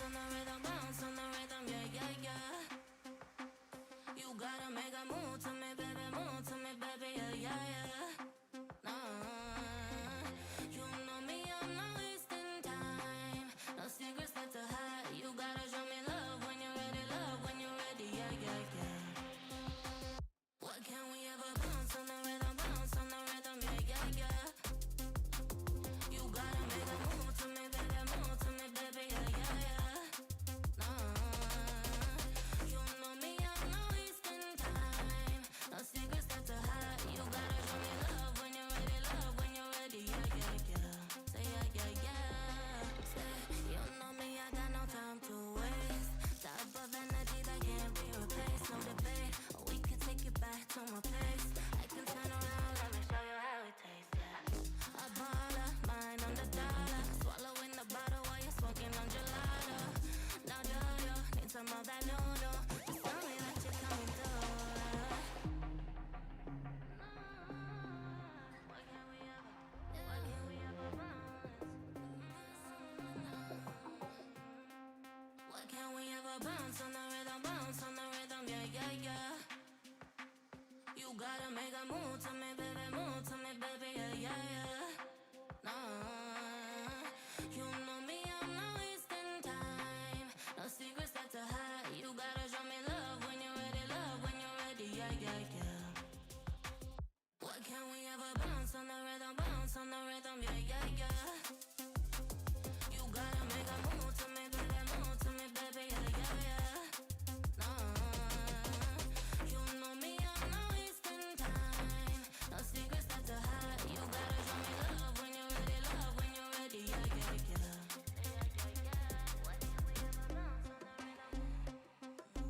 bounce on the rhythm, yeah, yeah, yeah. You gotta make a move to me, baby, yeah, yeah, yeah. You know me, I'm not wasting time. No secrets left to hide. You gotta show me love when you're ready, yeah, yeah, yeah. What can we ever bounce on the rhythm, yeah, yeah, yeah. You gotta make a move to me, baby, yeah, yeah, yeah. You know me, I'm not wasting time. No secrets left to hide. You gotta show me love when you're ready, yeah, yeah, yeah. Say yeah, yeah, yeah. Say, you know me, I got no time to waste. Type of energy that can't be replaced, no debate. We can take it back to my place. I can turn around, let me show you how it tastes, yeah. A baller, mind on the dollar. Swallowing the bottle while you're smoking on gelato. Now do you need some of that noodle? Just tell me that you're coming through. What can we ever bounce? What can we ever bounce on the rhythm, yeah, yeah, yeah. You gotta make a move to me, baby, yeah, yeah, yeah. You know me, I'm not wasting time. No secrets left to hide. You gotta show me love when you're ready, yeah, yeah, yeah. What can we ever bounce on the rhythm, yeah, yeah, yeah. You gotta make a move to me, baby, yeah, yeah, yeah. You know me, I'm not wasting time. No secrets left to hide. You gotta show me love when you're ready, yeah, yeah, yeah. What can we ever bounce on the rhythm?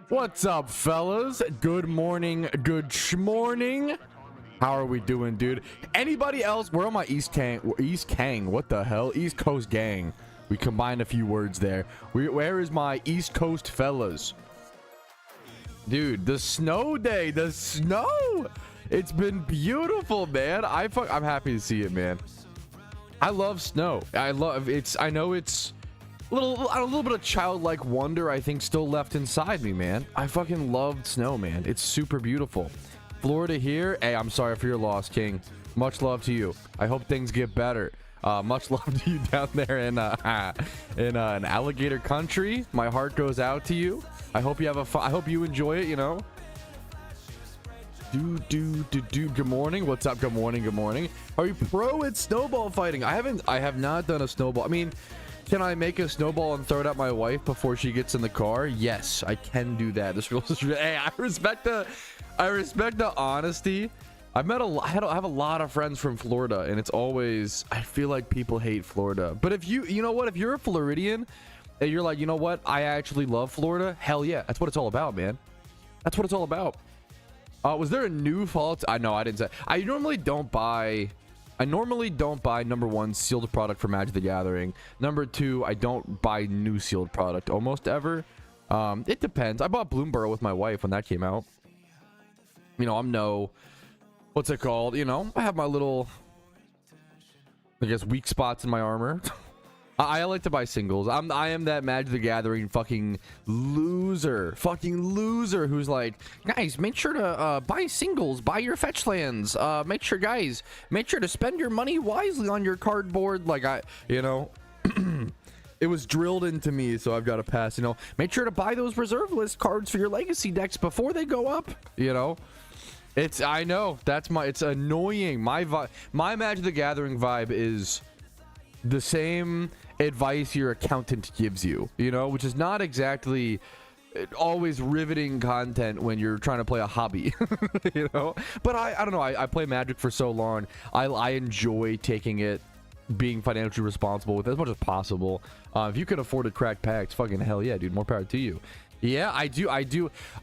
What's up, fellas? Good morning, good morning. How are we doing, dude? Anybody else? Where am I? East Kang? What the hell? East Coast gang. We combined a few words there. Where is my East Coast fellas? Dude, the snow day, the snow. It's been beautiful, man. I'm happy to see it, man. I love snow. I know it's a little bit of childlike wonder, I think, still left inside me, man. I fucking love snow, man. It's super beautiful. Florida here. Hey, I'm sorry for your loss, King. Much love to you. I hope things get better. Much love to you down there in an alligator country. My heart goes out to you. I hope you have I hope you enjoy it, you know. Good morning. What's up? Good morning. Good morning. Are you pro at snowball fighting? I have not done a snowball. I mean, can I make a snowball and throw it at my wife before she gets in the car? Yes, I can do that. Hey, I respect the honesty. I have a lot of friends from Florida, and it's always, I feel like people hate Florida. But if you know what, if you're a Floridian and you're like, you know what, I actually love Florida, hell yeah, that's what it's all about, man. That's what it's all about. Was there a new fault? I know I didn't say. I normally don't buy number one, sealed product for Magic the Gathering. Number two, I don't buy new sealed product almost ever. It depends. I bought Bloomborough with my wife when that came out. You know, I'm no, what's it called? You know, I have my little, I guess, weak spots in my armor. I like to buy singles. I am that Magic the Gathering fucking loser who's like, guys, make sure to buy singles, buy your fetch lands. Make sure to spend your money wisely on your cardboard. Like, it was drilled into me, so I've got to pass. You know, make sure to buy those reserve list cards for your legacy decks before they go up. You know, I know it's annoying. My Magic the Gathering vibe is the same advice your accountant gives you, you know, which is not exactly always riveting content when you're trying to play a hobby. You know, but I don't know, I play Magic for so long, I enjoy taking it, being financially responsible with it as much as possible. If you can afford to crack packs, fucking hell yeah, dude, more power to you. Yeah, I do.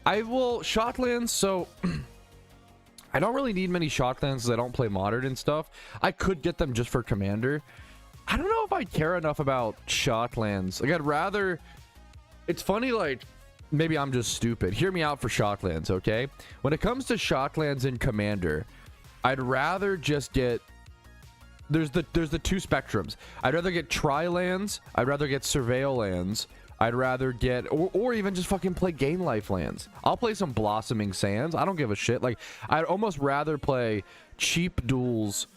I will shotlands, so I don't really need many shotlands because I don't play modern and stuff. I could get them just for commander. I don't know if I care enough about shotlands. Like, I'd rather, it's funny, like, maybe I'm just stupid. Hear me out for shotlands, okay? When it comes to shotlands in commander, I'd rather just get, there's the two spectrums. I'd rather get tri-lands, I'd rather get surveil lands, I'd rather get, or even just fucking play game life lands. I'll play some blossoming sands. I don't give a shit. Like, I'd almost rather play cheap duels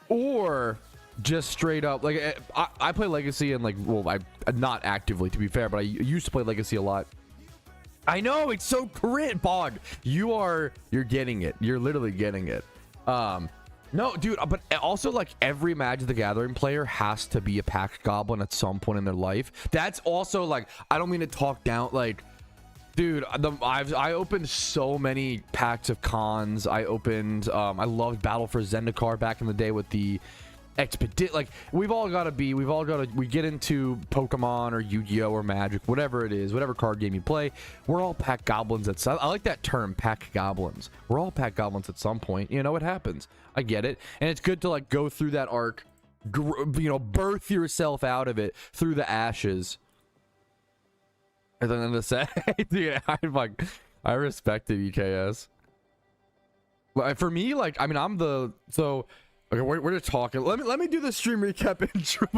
or just straight up, like, I play legacy and, like, well, I not actively, to be fair, but I used to play legacy a lot. I know, it's so crit, Bog. You're getting it. You're literally getting it. No, dude, but also, like, every Magic the Gathering player has to be a pack goblin at some point in their life. That's also, like, I don't mean to talk down, like, dude, I opened so many packs of cons. I loved Battle for Zendikar back in the day with the like, we get into Pokemon or Yu-Gi-Oh or Magic, whatever it is, whatever card game you play, we're all pack goblins I like that term, pack goblins. We're all pack goblins at some point, you know. It happens. I get it, and it's good to, like, go through that arc, you know, birth yourself out of it through the ashes. And then to say, dude, I respect it, EKS. For me, like, I mean, okay, we're just talking. Let me do the stream recap intro.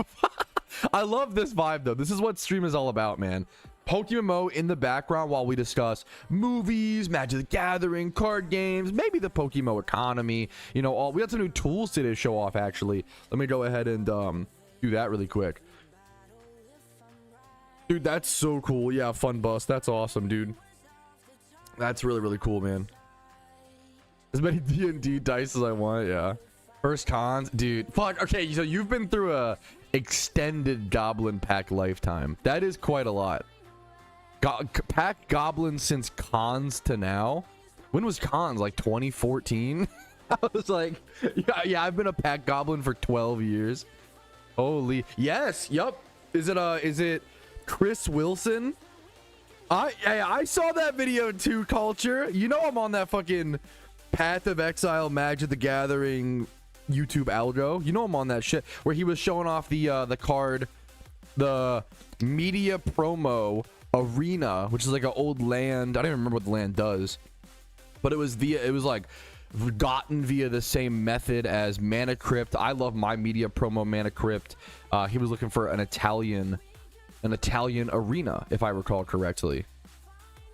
I love this vibe, though. This is what stream is all about, man. PokeMMO in the background while we discuss movies, Magic the Gathering, card games, maybe the PokeMMO economy. You know, we got some new tools today to show off, actually. Let me go ahead and do that really quick. Dude, that's so cool. Yeah, fun bust. That's awesome, dude. That's really, really cool, man. As many D&D dice as I want, yeah. First cons, dude. Fuck. Okay, so you've been through a extended goblin pack lifetime. That is quite a lot. Pack goblins since cons to now. When was cons? Like 2014? I was like, yeah, I've been a pack goblin for 12 years. Holy, yes, yup. Is it Chris Wilson? I saw that video too, Culture. You know I'm on that fucking Path of Exile Magic the Gathering YouTube algo. You know I'm on that shit where he was showing off the card, the media promo arena, which is like an old land. I don't even remember what the land does, but it was like gotten via the same method as Mana Crypt. I love my media promo Mana Crypt. He was looking for an Italian arena, if I recall correctly.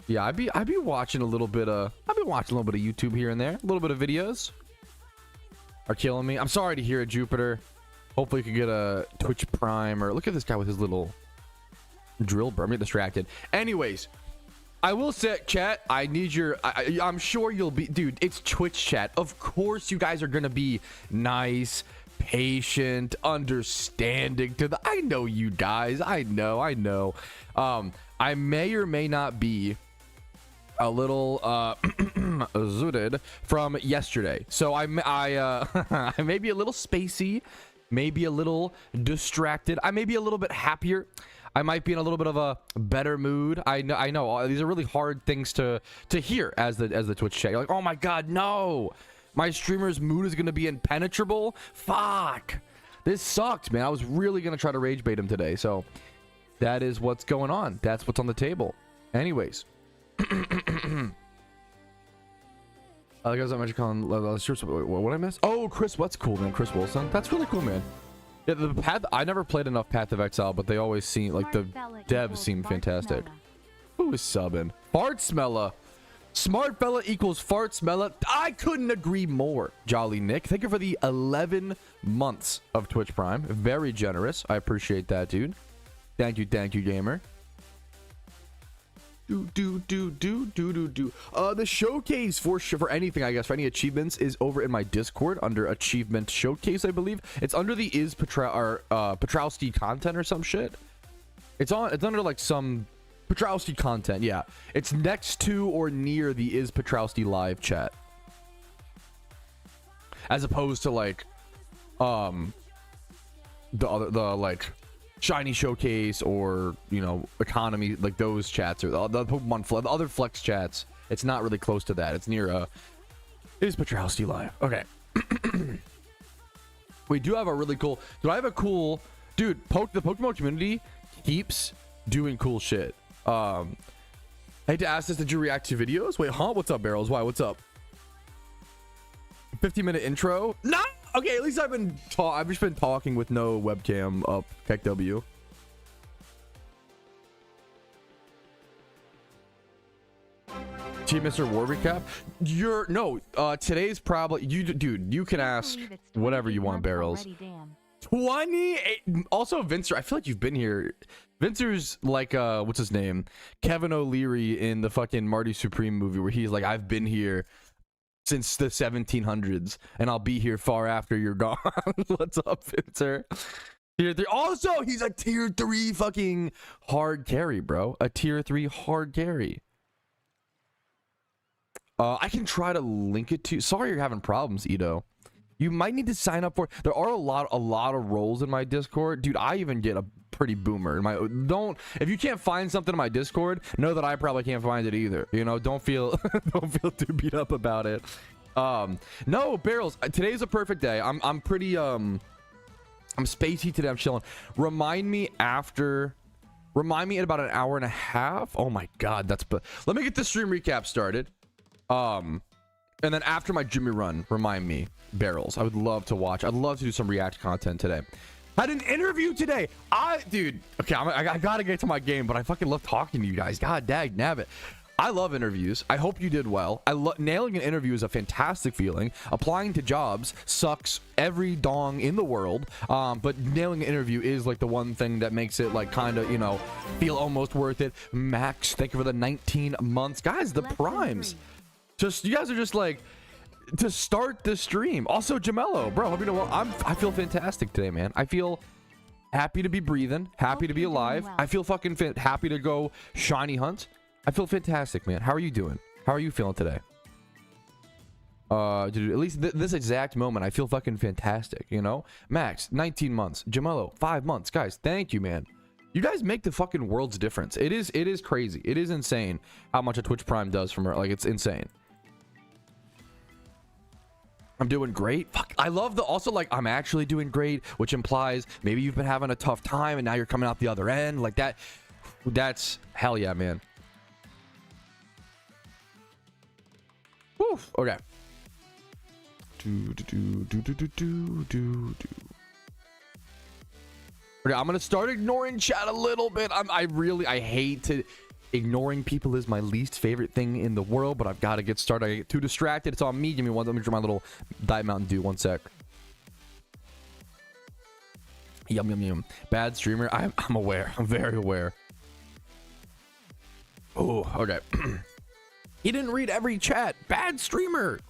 Yeah, I'd be watching a little bit of YouTube here and there. A little bit of videos are killing me. I'm sorry to hear it, Jupiter. Hopefully you can get a Twitch Prime, or look at this guy with his little drill bro. I'm getting distracted. Anyways, I will say, chat, I need your I'm sure you'll be, dude, it's Twitch chat. Of course you guys are gonna be nice, patient, understanding to the, I know you guys. I know. I may or may not be a little zooted from yesterday, so I may be a little spacey, maybe a little distracted. I may be a little bit happier. I might be in a little bit of a better mood. I know these are really hard things to hear as the Twitch chat. You're like, oh my god, no, my streamer's mood is gonna be impenetrable. Fuck, this sucked, man. I was really gonna try to rage bait him today, so that is what's going on. That's what's on the table. Anyways. I guess I'm actually calling what I missed. Oh, Chris, what's cool, man. Chris Wilson, that's really cool, man. Yeah, the path, I never played enough Path of Exile, but they always seem like the devs seem fantastic. Who is subbing? Fart Smella. Smart fella equals fart smella. I couldn't agree more. Jolly Nick, thank you for the 11 months of Twitch Prime. Very generous. I appreciate that, dude. Thank you, gamer. The showcase for anything, I guess, for any achievements is over in my Discord under achievement showcase, I believe. It's under the Patrouski content or some shit. It's under like some Patrouski content. Yeah, it's next to or near the Patrouski live chat, as opposed to like the like Shiny Showcase or, you know, Economy, like those chats, or the Pokemon the other Flex chats. It's not really close to that. It's near is Patrouski live. Okay. We do have a really cool, do I have a cool dude? The Pokemon community keeps doing cool shit. I hate to ask this, did you react to videos? Wait, huh? What's up, Barrels? Why? What's up? 15-minute intro? No. Okay, at least I've just been talking with no webcam up. Heck W. Team Mr. War recap. Today's probably dude. You can ask whatever you want, Barrels. 28. Also, Vincer, I feel like you've been here. Vincer's like what's his name? Kevin O'Leary in the fucking Marty Supreme movie, where he's like, I've been here since the 1700s, and I'll be here far after you're gone. What's up, Vincer? Tier 3. Also, he's a tier 3 fucking hard carry, bro. A tier 3 hard carry. I can try to link it to. Sorry you're having problems, Ito. You might need to sign up for. There are a lot of roles in my Discord, dude. I even get a pretty boomer in my. If you can't find something in my Discord, know that I probably can't find it either. You know, don't feel too beat up about it. No, Barrels. Today's a perfect day. I'm pretty I'm spacey today. I'm chilling. Remind me in about an hour and a half. Oh my god, let me get the stream recap started. And then after my Jimmy run, remind me, Barrels. I would love to watch. I'd love to do some react content today. Had an interview today. Dude, okay, I gotta get to my game, but I fucking love talking to you guys. God dag nabbit. I love interviews. I hope you did well. Nailing an interview is a fantastic feeling. Applying to jobs sucks every dong in the world. But nailing an interview is like the one thing that makes it like kind of, you know, feel almost worth it. Max, thank you for the 19 months. Guys, the primes. You guys are just like, to start the stream. Also, Jamello, bro, hope you know what, I feel fantastic today, man. I feel happy to be breathing, happy to be alive. I feel fucking happy to go shiny hunt. I feel fantastic, man. How are you doing? How are you feeling today? Dude, at least this exact moment, I feel fucking fantastic, you know? Max, 19 months. Jamello, 5 months. Guys, thank you, man. You guys make the fucking world's difference. It is crazy. It is insane how much a Twitch Prime does from her. Like, it's insane. I'm doing great. Fuck, I love the also, like, I'm actually doing great, which implies maybe you've been having a tough time and now you're coming out the other end like that. That's hell yeah, man. Woo. Okay. Okay, I'm gonna start ignoring chat a little bit. I hate to. Ignoring people is my least favorite thing in the world, but I've got to get started. I get too distracted. It's on me. Give me one. Let me drink my little Diet Mountain Dew. 1 sec. Yum yum yum. Bad streamer. I'm aware. I'm very aware. Oh, okay. He didn't read every chat. Bad streamer.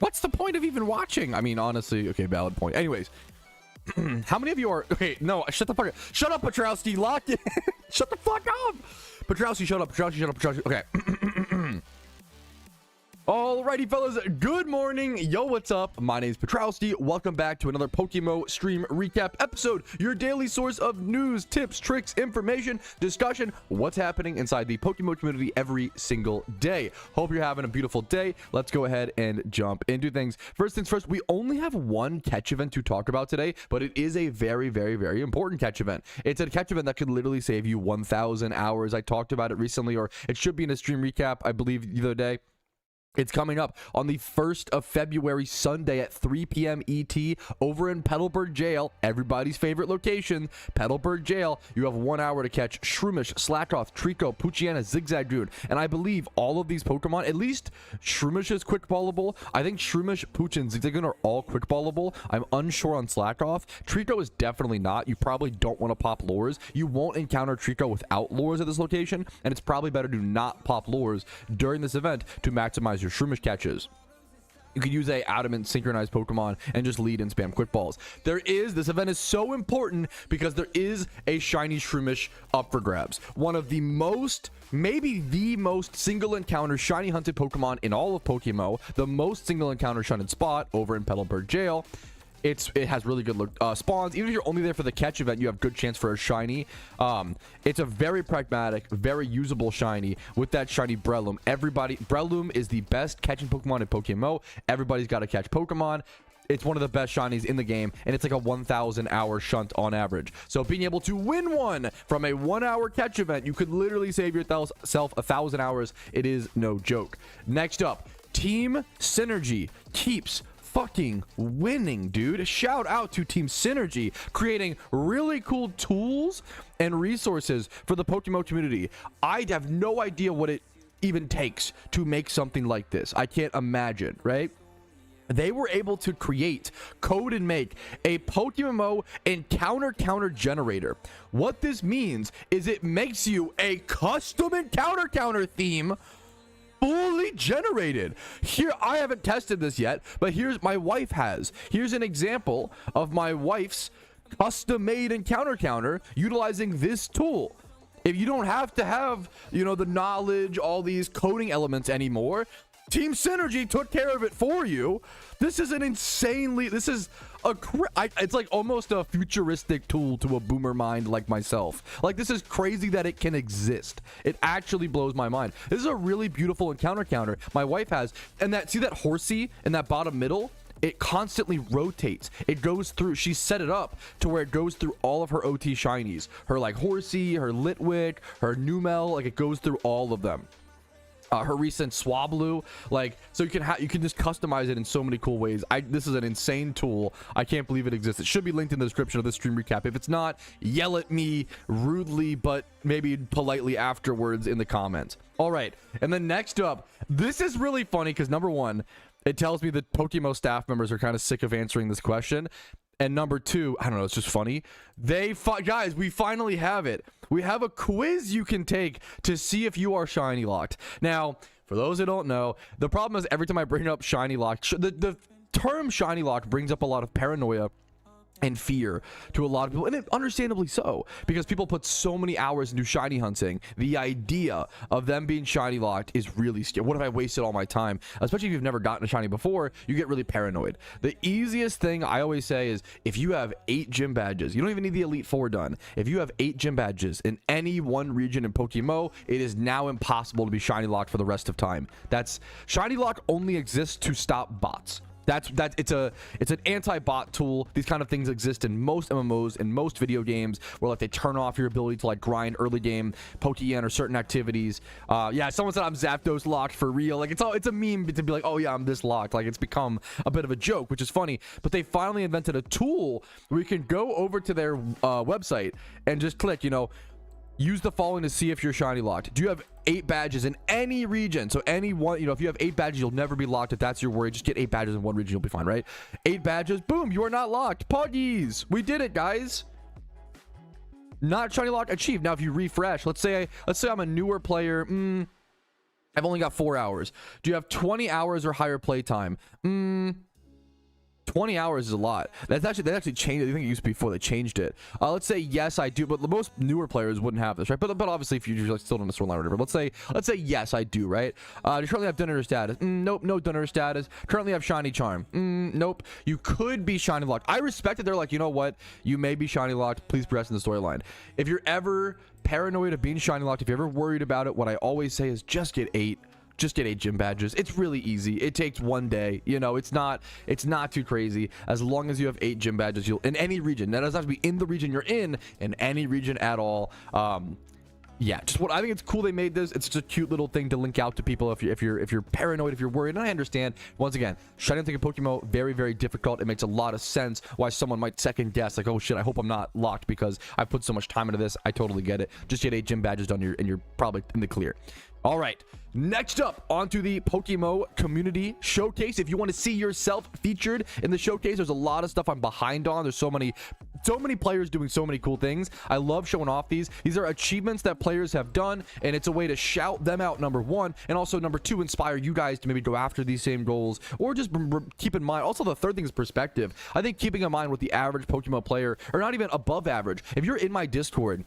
What's the point of even watching? I mean, honestly, okay, valid point. Anyways, how many of you are? Okay, no, shut the fuck up. Shut up, Patrouski. Lock it. Shut the fuck up. Patrouski, shut up. Patrouski, shut up. Patrouski. Okay. Alrighty, fellas. Good morning. Yo, what's up? My name is Patrouski. Welcome back to another PokeMMO stream recap episode. Your daily source of news, tips, tricks, information, discussion, what's happening inside the PokeMMO community every single day. Hope you're having a beautiful day. Let's go ahead and jump into things. First things first, we only have one catch event to talk about today, but it is a very, very, very important catch event. It's a catch event that could literally save you 1,000 hours. I talked about it recently, or it should be in a stream recap, I believe, the other day. It's coming up on the 1st of February, Sunday at 3 p.m. ET over in Petalburg Jail, everybody's favorite location, Petalburg Jail. You have 1 hour to catch Shroomish, Slackoth, Trico, Pokeyen, Zigzagoon, and I believe all of these Pokemon, at least Shroomish is quick ballable. I think Shroomish, Pooch, and Zigzagoon are all quick ballable. I'm unsure on Slackoth. Trico is definitely not. You probably don't want to pop lures. You won't encounter Trico without lures at this location, and it's probably better to not pop lures during this event to maximize your Shroomish catches. You could use a adamant synchronized Pokemon and just lead and spam quick balls. This event is so important because there is a shiny Shroomish up for grabs. One of the most, maybe the most single encounter shiny hunted Pokemon in all of PokeMMO, the most single encounter shunted spot over in Petalburg Jail. It has really good spawns. Even if you're only there for the catch event, you have good chance for a shiny. It's a very pragmatic, very usable shiny with that shiny Breloom. Breloom is the best catching Pokemon in PokeMMO. Everybody's got to catch Pokemon. It's one of the best shinies in the game, and it's like a 1,000 hour shunt on average. So being able to win one from a 1 hour catch event, you could literally save yourself 1,000 hours. It is no joke. Next up, Team Synergy keeps fucking winning, dude. Shout out to Team Synergy, creating really cool tools and resources for the PokeMMO community. I have no idea what it even takes to make something like this. I can't imagine, right? They were able to create, code, and make a PokeMMO encounter generator. What this means is it makes you a custom encounter theme fully generated. Here, I haven't tested this yet, but here's my wife has. Here's an example of my wife's custom made encounter utilizing this tool. If you don't have to have, you know, the knowledge, all these coding elements anymore, Team Synergy took care of it for you. This is an insanely, it's like almost a futuristic tool to a boomer mind like myself. Like, this is crazy that it can exist. It actually blows my mind. This is a really beautiful encounter my wife has. And see that horsey in that bottom middle? It constantly rotates. It goes through, she set it up to where it goes through all of her OT shinies. Her like horsey, her Litwick, her Numel, like it goes through all of them. Her recent Swablu, like, so you can just customize it in so many cool ways. This is an insane tool. I can't believe it exists. It should be linked in the description of this stream recap. If it's not, yell at me rudely, but maybe politely afterwards in the comments. All right, and then next up, this is really funny because number one, it tells me that PokeMMO staff members are kind of sick of answering this question. And number two, I don't know, it's just funny. Guys, we finally have it. We have a quiz you can take to see if you are shiny locked. Now, for those who don't know, the problem is every time I bring up shiny locked, the term shiny locked brings up a lot of paranoia and fear to a lot of people, and understandably so, because people put so many hours into shiny hunting. The idea of them being shiny locked is really scary. What if I wasted all my time? Especially if you've never gotten a shiny before, you get really paranoid. The easiest thing I always say is, if you have 8 gym badges, you don't even need the Elite 4 done. If you have 8 gym badges in any one region in PokeMMO, it is now impossible to be shiny locked for the rest of time. That's shiny lock only exists to stop bots. It's an anti-bot tool. These kind of things exist in most MMOs, in most video games, where like they turn off your ability to like grind early game Pokeyen or certain activities. Yeah, someone said I'm Zapdos locked for real. Like it's a meme to be like, oh yeah, I'm this locked. Like it's become a bit of a joke, which is funny. But they finally invented a tool where you can go over to their website and just click, use the following to see if you're shiny locked. Do you have 8 badges in any region? So any one, if you have 8 badges, you'll never be locked. If that's your worry, just get 8 badges in one region, you'll be fine, right? 8 badges, boom, you are not locked. Puggies, we did it, guys. Not shiny lock achieved. Now if you refresh, let's say I'm a newer player, I've only got 4 hours. Do you have 20 hours or higher playtime? 20 hours is a lot. They actually changed it. I think it used to be before they changed it. Let's say yes, I do, but most newer players wouldn't have this, right? But obviously, if you're like still on the storyline or whatever, let's say yes, I do, right? Do you currently have dinner status? Nope, no dinner status. Currently have shiny charm. Nope. You could be shiny locked. I respect that they're like, you know what? You may be shiny locked. Please progress in the storyline. If you're ever paranoid of being shiny locked, if you're ever worried about it, what I always say is just get 8. Just get 8 gym badges. It's really easy. It takes one day. It's not too crazy. As long as you have 8 gym badges, you'll in any region. That doesn't have to be in the region you're in any region at all. Yeah, just what I think it's cool they made this. It's just a cute little thing to link out to people if you're paranoid, if you're worried. And I understand. Once again, shiny hunting in PokeMMO very, very difficult. It makes a lot of sense why someone might second guess, like, oh shit, I hope I'm not locked because I put so much time into this. I totally get it. Just get 8 gym badges done, and you're probably in the clear. All right, next up onto the PokeMMO community showcase. If you want to see yourself featured in the showcase, there's a lot of stuff I'm behind on. There's so many players doing so many cool things. I love showing off these. These are achievements that players have done, and it's a way to shout them out, number 1, and also number 2, inspire you guys to maybe go after these same goals, or just keep in mind. Also, the third thing is perspective. I think keeping in mind with the average PokeMMO player, or not even above average, if you're in my Discord,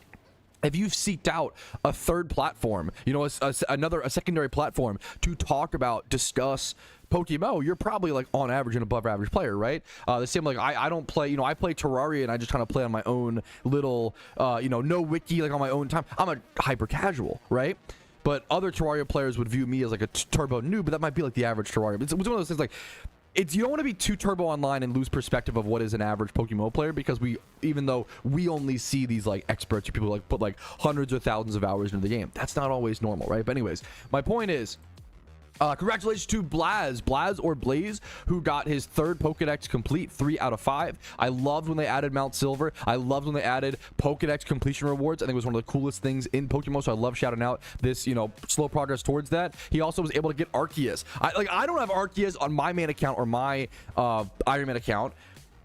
if you've seeked out a third platform, a secondary platform to talk about, discuss PokeMMO, you're probably like on average an above average player, right? The same, like I don't play, I play Terraria and I just kind of play on my own little, no wiki, like on my own time. I'm a hyper casual, right? But other Terraria players would view me as like a turbo noob, but that might be like the average Terraria. It's one of those things, like, you don't want to be too turbo online and lose perspective of what is an average PokeMMO player, because even though we only see these like experts or people like put like hundreds or thousands of hours into the game, that's not always normal, right? But anyways, my point is, congratulations to Blaze or Blaze, who got his 3rd Pokedex complete, 3 out of 5. I loved when they added Mount Silver. I loved when they added Pokedex completion rewards. I think it was one of the coolest things in PokeMMO, so I love shouting out this, slow progress towards that. He also was able to get Arceus. I don't have Arceus on my main account or my Iron Man account.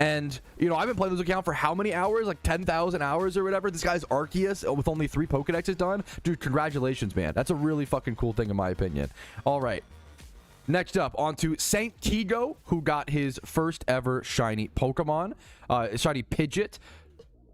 And, I've been playing this account for how many hours? Like 10,000 hours or whatever. This guy's Arceus with only 3 Pokedexes done. Dude, congratulations, man. That's a really fucking cool thing in my opinion. All right. Next up, onto Saint Kigo, who got his first ever shiny Pokemon, shiny Pidgeot.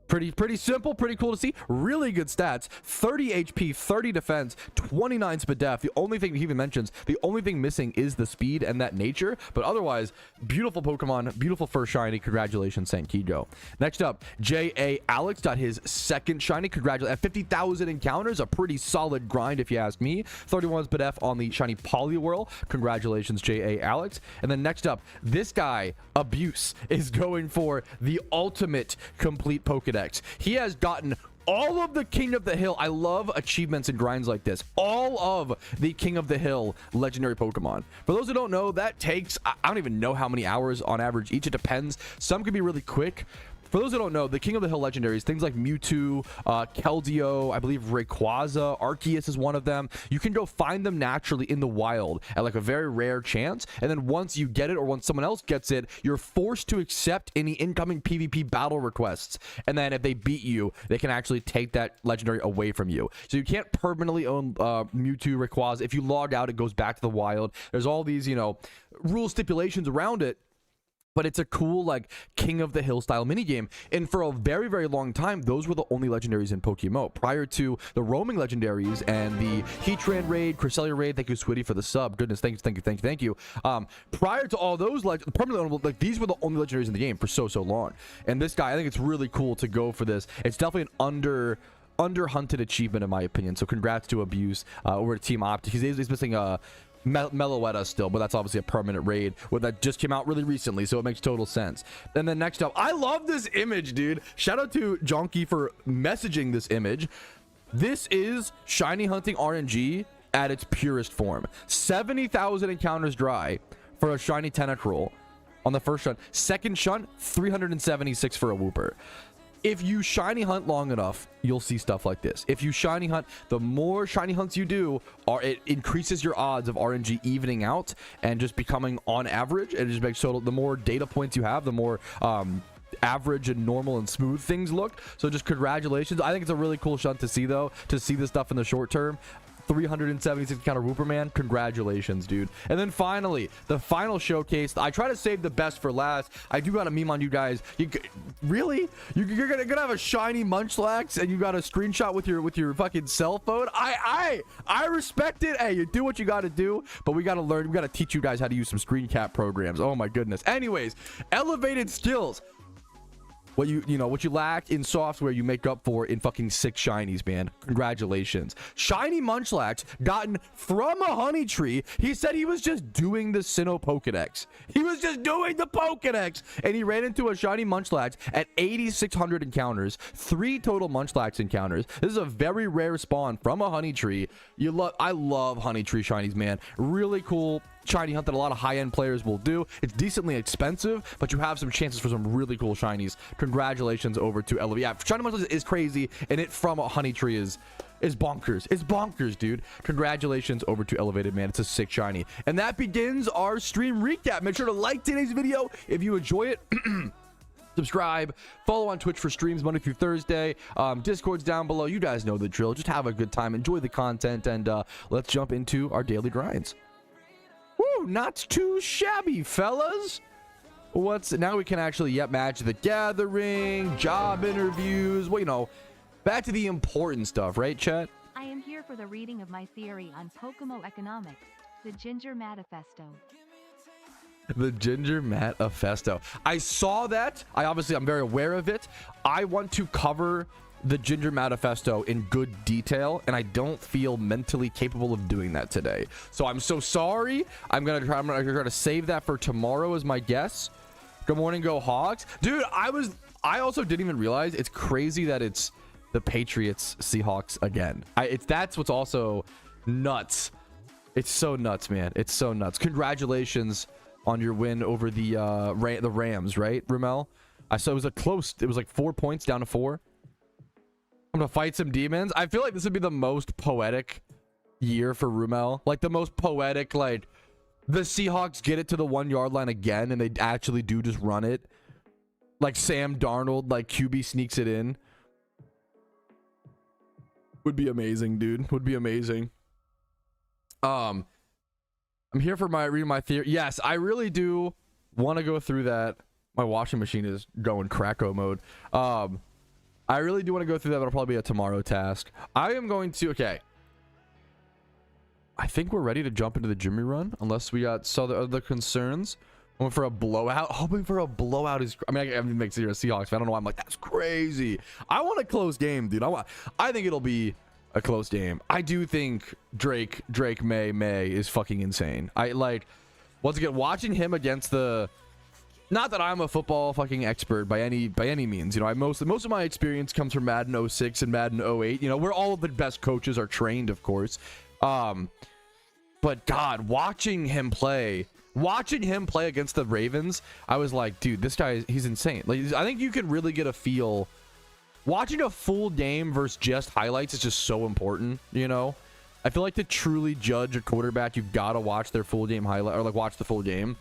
Pretty simple, pretty cool to see. Really good stats. 30 HP, 30 defense, 29 SPDF. The only thing he even mentions, the only thing missing is the speed and that nature. But otherwise, beautiful Pokemon, beautiful first shiny. Congratulations, Saint Kigo. Next up, J.A. Alex got his 2nd shiny. Congratulations. At 50,000 encounters, a pretty solid grind if you ask me. 31 SPDF on the shiny Poliwhirl. Congratulations, J.A. Alex. And then next up, this guy, Abuse, is going for the ultimate complete Pokedex. He has gotten all of the King of the Hill. I love achievements and grinds like this. All of the King of the Hill legendary Pokemon. For those who don't know, that takes, I don't even know how many hours on average each. It depends. Some can be really quick. For those who don't know, the King of the Hill legendaries, things like Mewtwo, Keldeo, I believe Rayquaza, Arceus is one of them. You can go find them naturally in the wild at like a very rare chance. And then once you get it, or once someone else gets it, you're forced to accept any incoming PvP battle requests. And then if they beat you, they can actually take that legendary away from you. So you can't permanently own Mewtwo, Rayquaza. If you log out, it goes back to the wild. There's all these, rule stipulations around it. But it's a cool, like, King of the Hill style minigame. And for a very, very long time, those were the only legendaries in PokeMMO. Prior to the roaming legendaries and the Heatran raid, Cresselia raid, thank you, Switty, for the sub. Goodness, thank you. Prior to all those, permanently, like, these were the only legendaries in the game for so long. And this guy, I think it's really cool to go for this. It's definitely an under-hunted achievement, in my opinion. So congrats to Abuse over at Team Optic. He's missing Meloetta still, but that's obviously a permanent raid that just came out really recently, so it makes total sense. And then next up, I love this image, dude. Shout out to Jonky for messaging this image. This is shiny hunting RNG at its purest form. 70,000 encounters dry for a shiny Tentacruel on the first shunt. Second shunt, 376 for a Wooper. If you shiny hunt long enough, you'll see stuff like this. If you shiny hunt, the more shiny hunts you do, it increases your odds of RNG evening out and just becoming on average. And it just makes total, the more data points you have, the more average and normal and smooth things look. So just congratulations. I think it's a really cool shunt to see, though, to see this stuff in the short term. 376 counter Wooper, man. Congratulations, dude. And then finally, the final showcase. I try to save the best for last. I do got a meme on you guys. Really? You're gonna have a shiny Munchlax and you got a screenshot with your fucking cell phone? I respect it. Hey, you do what you got to do, but we got to learn. We got to teach you guys how to use some screen cap programs. Oh my goodness. Anyways, elevated skills. What you lack in software, you make up for in fucking 6 shinies, man. Congratulations. Shiny Munchlax gotten from a honey tree. He said he was just doing the Sinnoh Pokedex. He was just doing the Pokedex, and he ran into a shiny Munchlax at 8,600 encounters, 3 total Munchlax encounters. This is a very rare spawn from a honey tree. I love honey tree shinies, man. Really cool shiny hunt that a lot of high-end players will do. It's decently expensive, but you have some chances for some really cool shinies. Congratulations over to Elevate. Yeah, shiny Munchlax is crazy, and it from a honey tree is bonkers. It's bonkers, dude. Congratulations over to Elevated, man. It's a sick shiny. And that begins our stream recap. Make sure to like today's video if you enjoy it. Subscribe, follow on Twitch for streams Monday through Thursday. Discord's down below. You guys know the drill. Just have a good time, enjoy the content, and let's jump into our daily grinds. Woo, not too shabby, fellas. Now we can actually match the gathering, job interviews. Well, back to the important stuff, right, chat? I am here for the reading of my theory on PokeMMO economics, the Ginger Manifesto. The Ginger Manifesto. I saw that. I'm very aware of it. I want to cover the Ginger Manifesto in good detail, and I don't feel mentally capable of doing that today. So I'm so sorry. I'm gonna try to save that for tomorrow as my guess. Good morning, go Hogs. Dude, I also didn't even realize it's crazy that it's the Patriots Seahawks again. That's what's also nuts. It's so nuts, man. It's so nuts. Congratulations on your win over the Rams, right, Rumel? I saw it was like 4 points down to 4. I'm gonna fight some demons. I feel like this would be the most poetic year for Rumel. Like the most poetic, like the Seahawks get it to the 1 yard line again and they actually do just run it. Like Sam Darnold, like QB sneaks it in. Would be amazing, dude. Would be amazing. I'm here for reading my theory. Yes, I really do want to go through that. My washing machine is going cracko mode. I really do want to go through that, but it'll probably be a tomorrow task. I am going to... Okay. I think we're ready to jump into the Jimmy run, unless we got some other concerns. Hoping for a blowout. Hoping for a blowout is... I mean, I haven't made zero Seahawks, but I don't know why I'm like, that's crazy. I want a close game, dude. I think it'll be a close game. I do think Drake May is fucking insane. Once again, watching him against the... Not that I'm a football fucking expert by any means. Most of my experience comes from Madden 06 and Madden 08. Where all of the best coaches are trained, of course. But God, watching him play against the Ravens, I was like, dude, this guy, he's insane. Like, I think you can really get a feel. Watching a full game versus just highlights is just so important. I feel like to truly judge a quarterback, you've got to watch their full game highlight, or like watch the full game.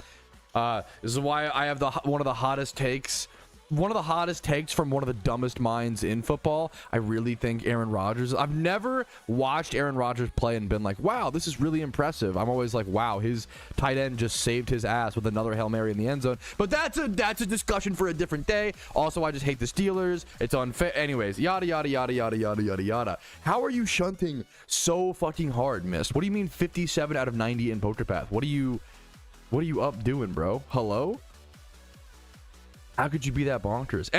This is why I have one of the hottest takes one of the hottest takes from one of the dumbest minds in football. I really think Aaron Rodgers. I've never watched Aaron Rodgers play and been like, wow, this is really impressive. I'm always like, wow, his tight end just saved his ass with another Hail Mary in the end zone. But that's a discussion for a different day. Also, I just hate the Steelers. It's unfair. Anyways, yada yada yada yada yada yada yada. How are you shunting so fucking hard, Mist? What do you mean 57 out of 90 in Poker Path? What are you up doing, bro? Hello? How could you be that bonkers?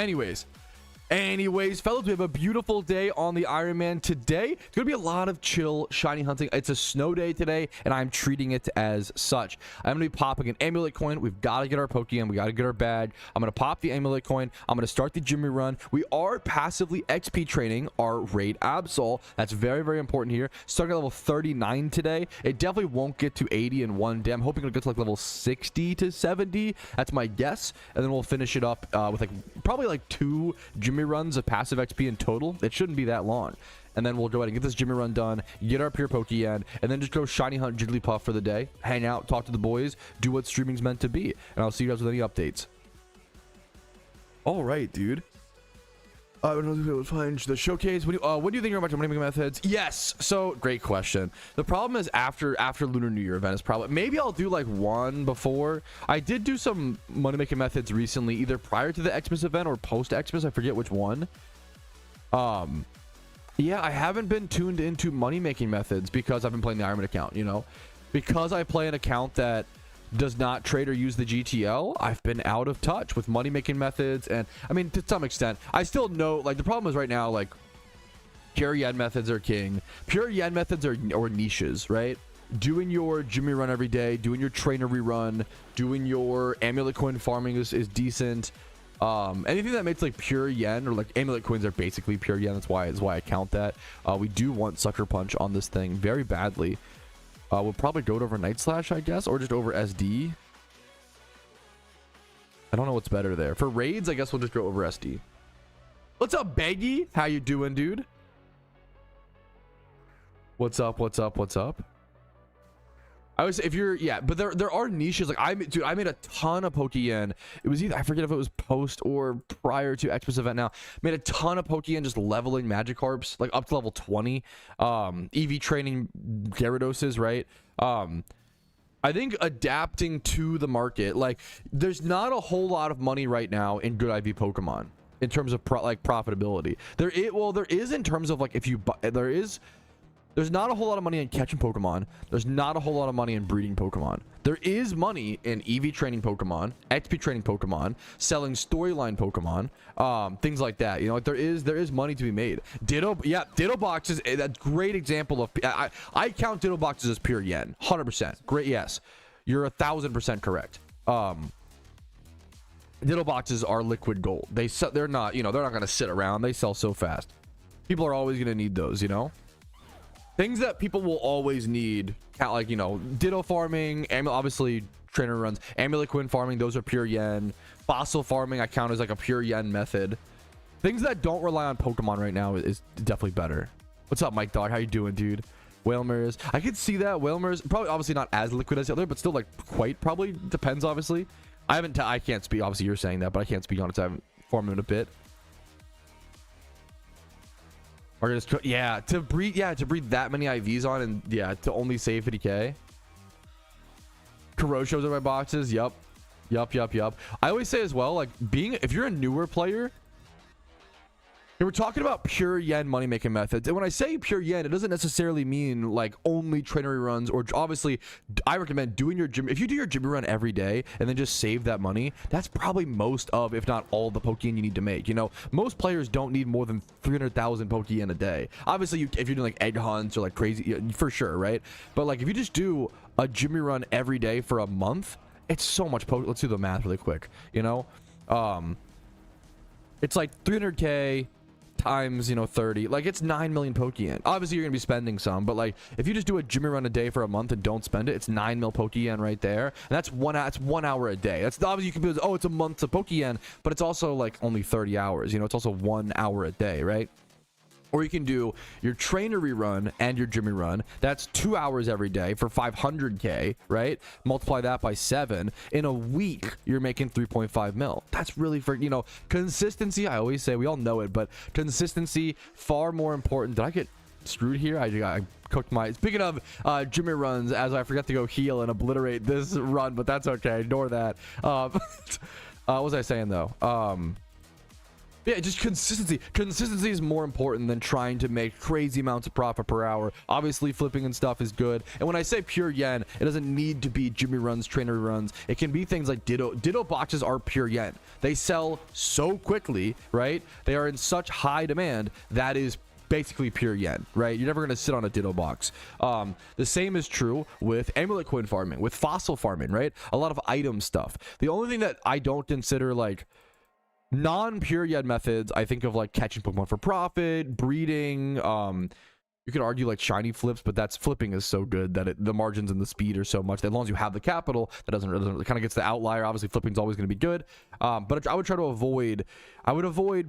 Anyways, fellas, we have a beautiful day on the Ironman today. It's gonna be a lot of chill shiny hunting. It's a snow day today, and I'm treating it as such. I'm gonna be popping an amulet coin. We've got to get our Pokeyen. We got to get our badge. I'm gonna pop the amulet coin. I'm gonna start the Jimmy run. We are passively XP training our raid Absol. That's very, very important here. Starting at level 39 today. It definitely won't get to 80 in one day. I'm hoping it'll get to like level 60 to 70. That's my guess, and then we'll finish it up with like probably like 2 Jimmy runs of passive XP in total. It shouldn't be that long, and then we'll go ahead and get this Jimmy run done, get our pure Pokeyen, and then just go shiny hunt Jigglypuff for the day, hang out, talk to the boys, do what streaming's meant to be, and I'll see you guys with any updates. All right, dude. I don't know if it was fine. The showcase. What do you think about money making methods? Yes. So great question. The problem is after Lunar New Year event is probably maybe I'll do like one before. I did do some money making methods recently, either prior to the Xmas event or post Xmas. I forget which one. Yeah, I haven't been tuned into money making methods because I've been playing the Ironman account. You know, because I play an account that does not trade or use the GTL, I've been out of touch with money making methods. And I mean, to some extent I still know, like, the problem is right now, like, pure yen methods are king. Pure yen methods are or niches, right? Doing your Jimmy run every day, doing your trainer rerun, doing your amulet coin farming is decent. Anything that makes like pure yen, or like amulet coins are basically pure yen. That's why I count that. We do want sucker punch on this thing very badly. We'll probably go it over Night Slash, I guess, or just over SD. I don't know what's better there. For raids, I guess we'll just go over SD. What's up, Baggy? How you doing, dude? What's up? What's up? What's up? I was, if you're, yeah, but there are niches. Like I made a ton of Pokeyen. It was either, I forget if it was post or prior to Xmas event. Now made a ton of Pokeyen just leveling Magikarps like up to level 20. EV training Gyarados, right? I think adapting to the market, like there's not a whole lot of money right now in good IV Pokemon in terms of profitability. There is in terms of like if you buy, there's not a whole lot of money in catching Pokemon. There's not a whole lot of money in breeding Pokemon. There is money in EV training Pokemon, XP training Pokemon, selling storyline Pokemon, things like that. You know, like there is money to be made. Ditto boxes, a great example of. I count Ditto boxes as pure yen, 100%. Great, yes, you're 1000% correct. Ditto boxes are liquid gold. They're not, you know, they're not gonna sit around. They sell so fast. People are always gonna need those, you know. Things that people will always need, like, you know, Ditto farming, obviously trainer runs, amulet coin farming, those are pure yen. Fossil farming I count as like a pure yen method. Things that don't rely on Pokemon right now is definitely better. What's up, Mike Dog? How you doing, dude? Whalmers, I could see that. Whalmers probably obviously not as liquid as the other, but still like quite probably depends. Obviously, I can't speak. Obviously, you're saying that, but I can't speak on it. So I haven't farmed them in a bit. Or just, yeah, to breed that many IVs on, and yeah, to only save 50k. Kuroshos are my boxes. Yup. I always say as well, like, if you're a newer player, and we're talking about pure yen money making methods, and when I say pure yen, it doesn't necessarily mean like only trainer runs, or obviously I recommend doing your gym. If you do your gym run every day and then just save that money, that's probably most of, if not all, the Pokeyen you need to make. You know, most players don't need more than 300,000 Pokeyen a day. Obviously, if you're doing like egg hunts or like crazy, for sure, right? But like if you just do a gym run every day for a month, it's so much Let's do the math really quick. You know, it's like 300k times, you know, 30, like it's 9 million Pokeyen. Obviously you're gonna be spending some, but like if you just do a Jimmy run a day for a month and don't spend it, it's 9 mil Pokeyen right there, and that's 1 hour a day. That's obviously, you can be, oh, it's a month of Pokeyen, but it's also like only 30 hours, you know, it's also 1 hour a day, right? Or you can do your trainer rerun and your gym rerun. That's 2 hours every day for 500k, right? Multiply that by 7. In a week, you're making 3.5 mil. That's really for, you know, consistency. I always say, we all know it, but consistency far more important. Did I get screwed here? I cooked my, speaking of Jimmy runs, as I forgot to go heal and obliterate this run, but that's okay, ignore that. What was I saying though? Yeah, just consistency is more important than trying to make crazy amounts of profit per hour. Obviously flipping and stuff is good, and when I say pure yen, it doesn't need to be Jimmy runs, trainer runs. It can be things like ditto boxes are pure yen. They sell so quickly, right? They are in such high demand. That is basically pure yen, right? You're never going to sit on a ditto box. The same is true with amulet coin farming, with fossil farming, right? A lot of item stuff. The only thing that I don't consider like non-pure yen methods, I think of like catching Pokemon for profit, breeding. You could argue like shiny flips, but that's flipping is so good that the margins and the speed are so much that as long as you have the capital, that doesn't it kind of gets the outlier. Obviously flipping is always going to be good, but I would try to avoid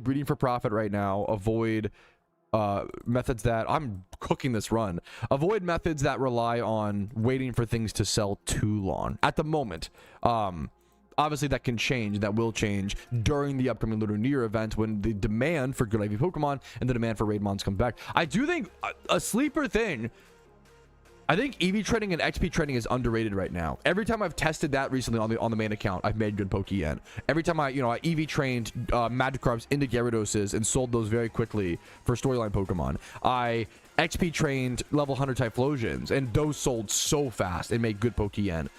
breeding for profit right now. Avoid methods that I'm cooking this run. Avoid methods that rely on waiting for things to sell too long at the moment. Obviously that can change, that will change during the upcoming Lunar New Year event when the demand for good IV Pokemon and the demand for raid mons comes back. I do think a sleeper thing, I think EV trading and XP trading is underrated right now. Every time I've tested that recently on the main account, I've made good Pokeyen. Every time I EV trained Magikarps into Gyarados and sold those very quickly for storyline Pokemon. I XP trained level 100 Typhlosions and those sold so fast and made good Pokeyen.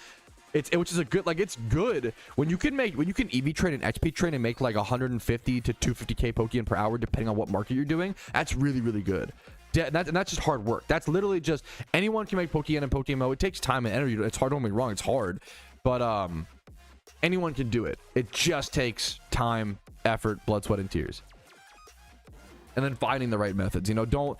Which is a good, like, it's good when you can EV train and XP train and make like 150 to 250k Pokeyen per hour depending on what market you're doing. That's really, really good. And that's just hard work. That's literally just anyone can make Pokeyen and PokeMMO. It takes time and energy. It's hard, don't get me wrong, it's hard, but anyone can do it. It just takes time, effort, blood, sweat, and tears, and then finding the right methods. You know, don't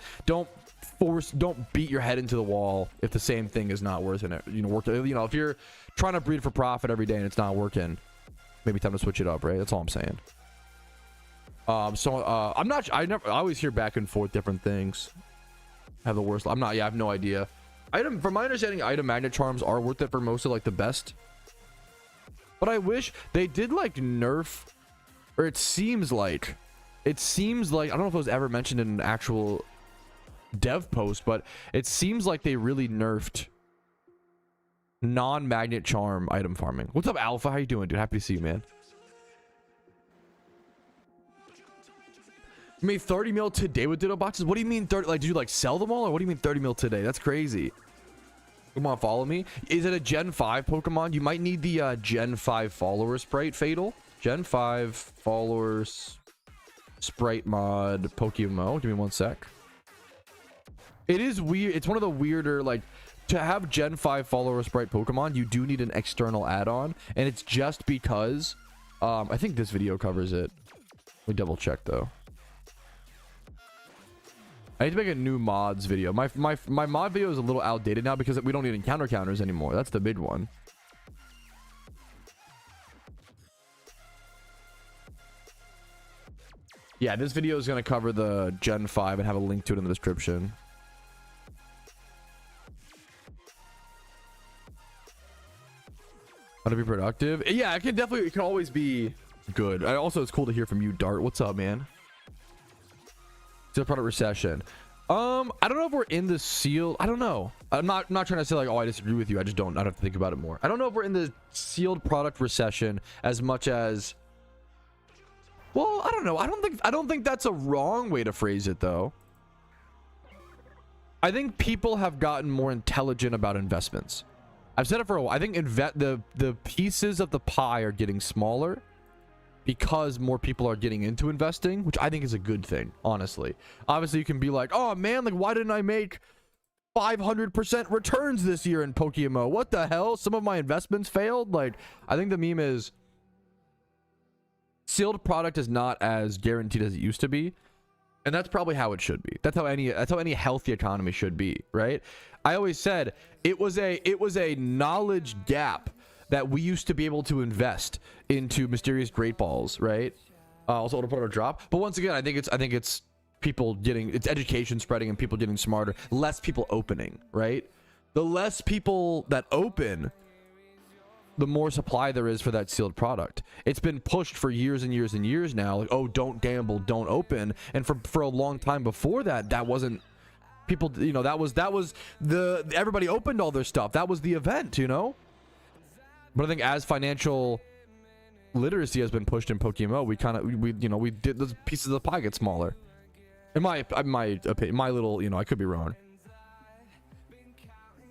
beat your head into the wall if the same thing is not worth it. If you're trying to breed for profit every day and it's not working, maybe time to switch it up, right? That's all I'm saying. I always hear back and forth different things. Have the worst. I have no idea. From my understanding, item magnet charms are worth it for most of like the best, but I wish they did like nerf, or it seems like I don't know if it was ever mentioned in an actual dev post, but it seems like they really nerfed non-magnet charm item farming. What's up, Alpha? How you doing, dude? Happy to see you, man. You made 30 mil today with ditto boxes? What do you mean 30? Like, did you like sell them all, or what do you mean 30 mil today? That's crazy. Come on, follow me. Is it a Gen 5 Pokemon? You might need the Gen 5 follower sprite, Fatal. Gen 5 followers sprite mod PokeMMO. Give me 1 sec. It is weird. It's one of the weirder, like, to have Gen 5 follower sprite Pokemon, you do need an external add-on, and it's just because I think this video covers it. Let me double check though. I need to make a new mods video. My mod video is a little outdated now because we don't need encounter counters anymore. That's the big one. Yeah, this video is going to cover the Gen 5 and have a link to it in the description. How to be productive? Yeah, it can always be good. Also, it's cool to hear from you, Dart. What's up, man? Still product recession. I don't know if we're in the sealed. I don't know. I'm not trying to say like, oh, I disagree with you. I just don't. I'd have to think about it more. I don't know if we're in the sealed product recession as much as. Well, I don't know. I don't think that's a wrong way to phrase it though. I think people have gotten more intelligent about investments. I've said it for a while. I think the pieces of the pie are getting smaller because more people are getting into investing, which I think is a good thing, honestly. Obviously, you can be like, oh man, like why didn't I make 500% returns this year in PokeMMO? What the hell? Some of my investments failed. Like, I think the meme is sealed product is not as guaranteed as it used to be. And that's probably how it should be. That's how any healthy economy should be, right? I always said it was a knowledge gap that we used to be able to invest into mysterious great balls, right? Also to put a drop. But once again, I think it's people getting, it's education spreading and people getting smarter, less people opening, right? The less people that open, the more supply there is for that sealed product. It's been pushed for years and years and years now, like, oh, don't gamble, don't open. And for a long time before that, that wasn't, people, you know, that was the, everybody opened all their stuff. That was the event, you know? But I think as financial literacy has been pushed in PokeMMO, we kind of, you know, we did, those pieces of the pie get smaller. In my opinion, my little, you know, I could be wrong.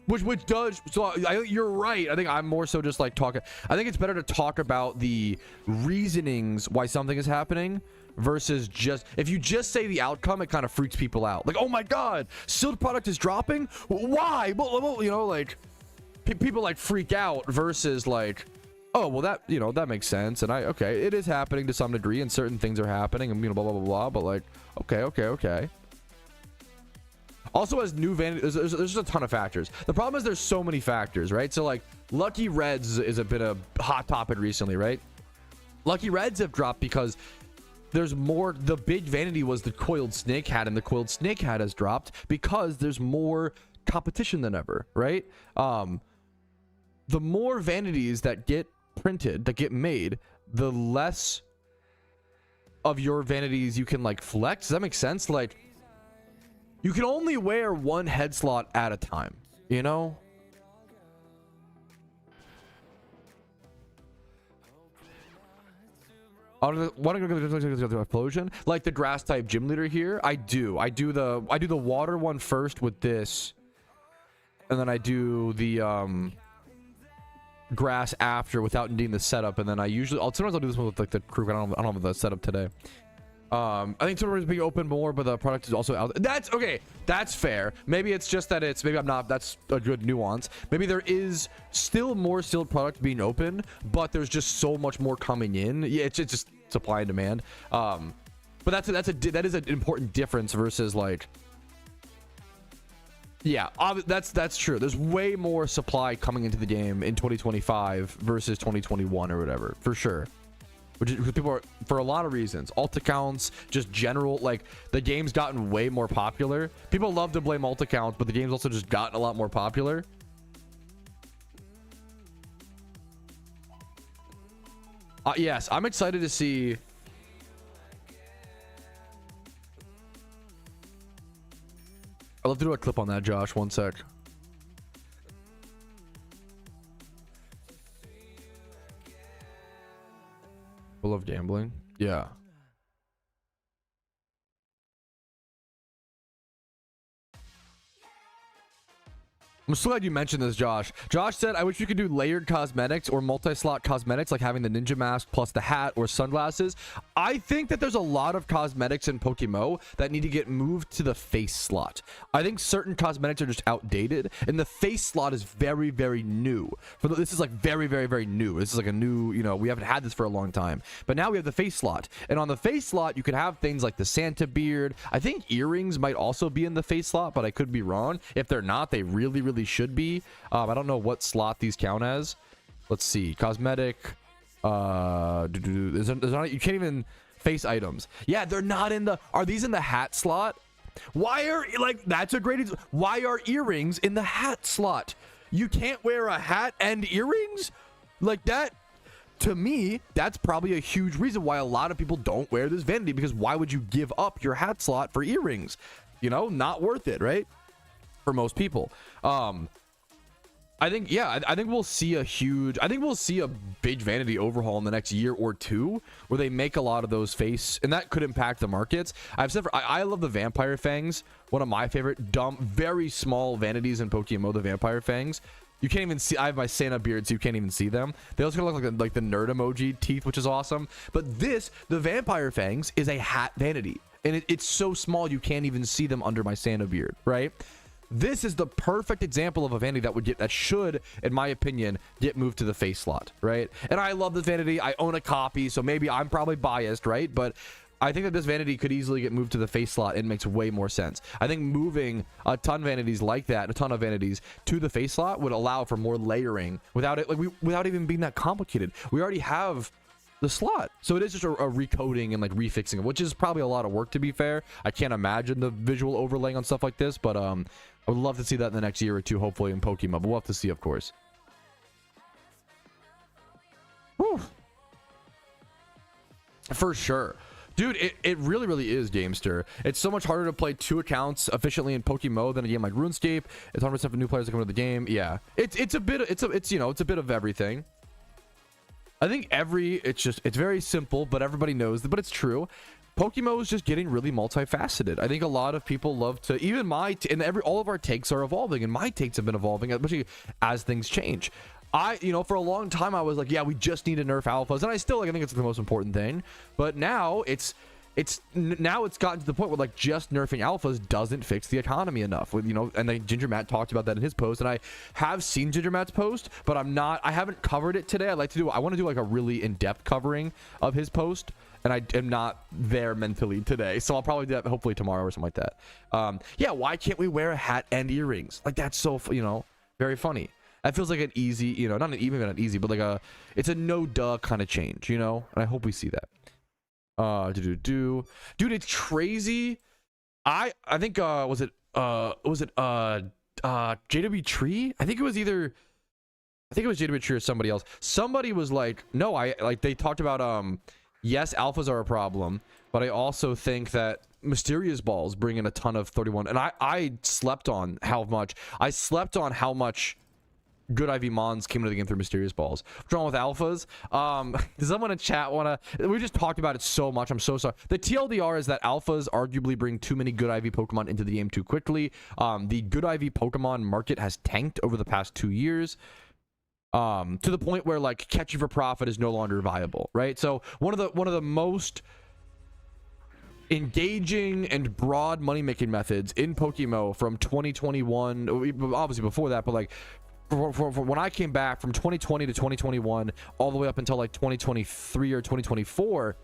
Which does, so you're right. I think I'm more so just like talking. I think it's better to talk about the reasonings why something is happening versus just, if you just say the outcome, it kind of freaks people out. Like, oh my God, sealed product is dropping. Why? Well, you know, like people like freak out versus like, oh, well, that, you know, that makes sense. And okay, it is happening to some degree and certain things are happening and, you know, blah, blah, blah, blah. But like, okay. Also, as new vanity, there's just a ton of factors. The problem is there's so many factors, right? So like Lucky Reds is a bit of hot topic recently, right? Lucky Reds have dropped because there's more. The big vanity was the coiled snake hat, and the coiled snake hat has dropped because there's more competition than ever, right? The more vanities that get printed, that get made, the less of your vanities you can like flex. Does that make sense? Like, you can only wear one head slot at a time, you know? Explosion, like the grass type gym leader here. I do the water one first with this, and then I do the grass after without needing the setup, and then sometimes I'll do this one with like the crew. I don't have the setup today. I think tournament is being open more, but the product is also out. That's okay. That's fair. Maybe it's just that maybe I'm not. That's a good nuance. Maybe there is still more sealed product being open, but there's just so much more coming in. Yeah, it's just supply and demand. But that is an important difference versus like, yeah, that's true. There's way more supply coming into the game in 2025 versus 2021 or whatever, for sure. Which people are, for a lot of reasons, alt accounts, just general, like the game's gotten way more popular. People love to blame alt accounts, but the game's also just gotten a lot more popular. Yes, I'm excited to see. I'd love to do a clip on that, Josh. One sec. I love gambling. Yeah. I'm so glad you mentioned this, Josh. Josh said, I wish we could do layered cosmetics or multi-slot cosmetics, like having the ninja mask plus the hat or sunglasses. I think that there's a lot of cosmetics in PokeMMO that need to get moved to the face slot. I think certain cosmetics are just outdated, and the face slot is very, very new. This is like very, very, very new. This is like a new, you know, we haven't had this for a long time. But now we have the face slot. And on the face slot, you can have things like the Santa beard. I think earrings might also be in the face slot, but I could be wrong. If they're not, they really should be. I don't know what slot these count as. Let's see. Cosmetic. There's not, you can't even face items. Yeah, they're not in the. Are these in the hat slot? Why are, like, that's a great. Why are earrings in the hat slot? You can't wear a hat and earrings like that. To me, that's probably a huge reason why a lot of people don't wear this vanity, because why would you give up your hat slot for earrings? You know, not worth it, right? For most people. I think, yeah, I think we'll see a big vanity overhaul in the next year or two, where they make a lot of those face, and that could impact the markets. I've said, I love the vampire fangs. One of my favorite dumb, very small vanities in PokeMMO, the vampire fangs. You can't even see. I have my Santa beard, so you can't even see them. They also look like the nerd emoji teeth, which is awesome. But the vampire fangs, is a hat vanity, and it's so small you can't even see them under my Santa beard, right? This is the perfect example of a vanity that should, in my opinion, get moved to the face slot, right? And I love this vanity. I own a copy, so maybe I'm probably biased, right? But I think that this vanity could easily get moved to the face slot. It makes way more sense. I think moving a ton of vanities like that, a ton of vanities to the face slot would allow for more layering without even being that complicated. We already have the slot. So it is just a recoding and like refixing it, which is probably a lot of work, to be fair. I can't imagine the visual overlaying on stuff like this, but I would love to see that in the next year or two, hopefully, in Pokemon. But we'll have to see, of course. Whew. For sure. Dude, it really, really is, Gamester. It's so much harder to play 2 accounts efficiently in PokeMMO than a game like RuneScape. It's 100% for new players that come into the game. Yeah, it's a bit of everything. I think it's very simple, but everybody knows that. But it's true. PokeMMO is just getting really multifaceted. I think a lot of people love to, even all of our takes are evolving, and my takes have been evolving, especially as things change. For a long time I was like, yeah, we just need to nerf alphas, and I think it's the most important thing. But now it's gotten to the point where like just nerfing alphas doesn't fix the economy enough. And then Ginger Matt talked about that in his post, and I have seen Ginger Matt's post, but I haven't covered it today. I want to do like a really in-depth covering of his post, and I am not there mentally today, so I'll probably do that hopefully tomorrow or something like that. Yeah, why can't we wear a hat and earrings? Like, that's so very funny. That feels like an easy, not even an easy, but like it's a no duh kind of change, and I hope we see that. Dude, it's crazy. I think was it JW Tree? I think it was JW Tree or somebody else. Somebody was like, no, they talked about yes, alphas are a problem, but I also think that Mysterious Balls bring in a ton of 31, and I slept on how much good IV Mons came into the game through Mysterious Balls. What's wrong with alphas? Does someone in chat we just talked about it so much. I'm so sorry. The TLDR is that alphas arguably bring too many good IV Pokemon into the game too quickly. The good IV Pokemon market has tanked over the past 2 years. To the point where like catching for profit is no longer viable, right? So one of the most engaging and broad money-making methods in PokeMMO from 2021, obviously before that, but like for when I came back from 2020 to 2021 all the way up until like 2023 or 2024,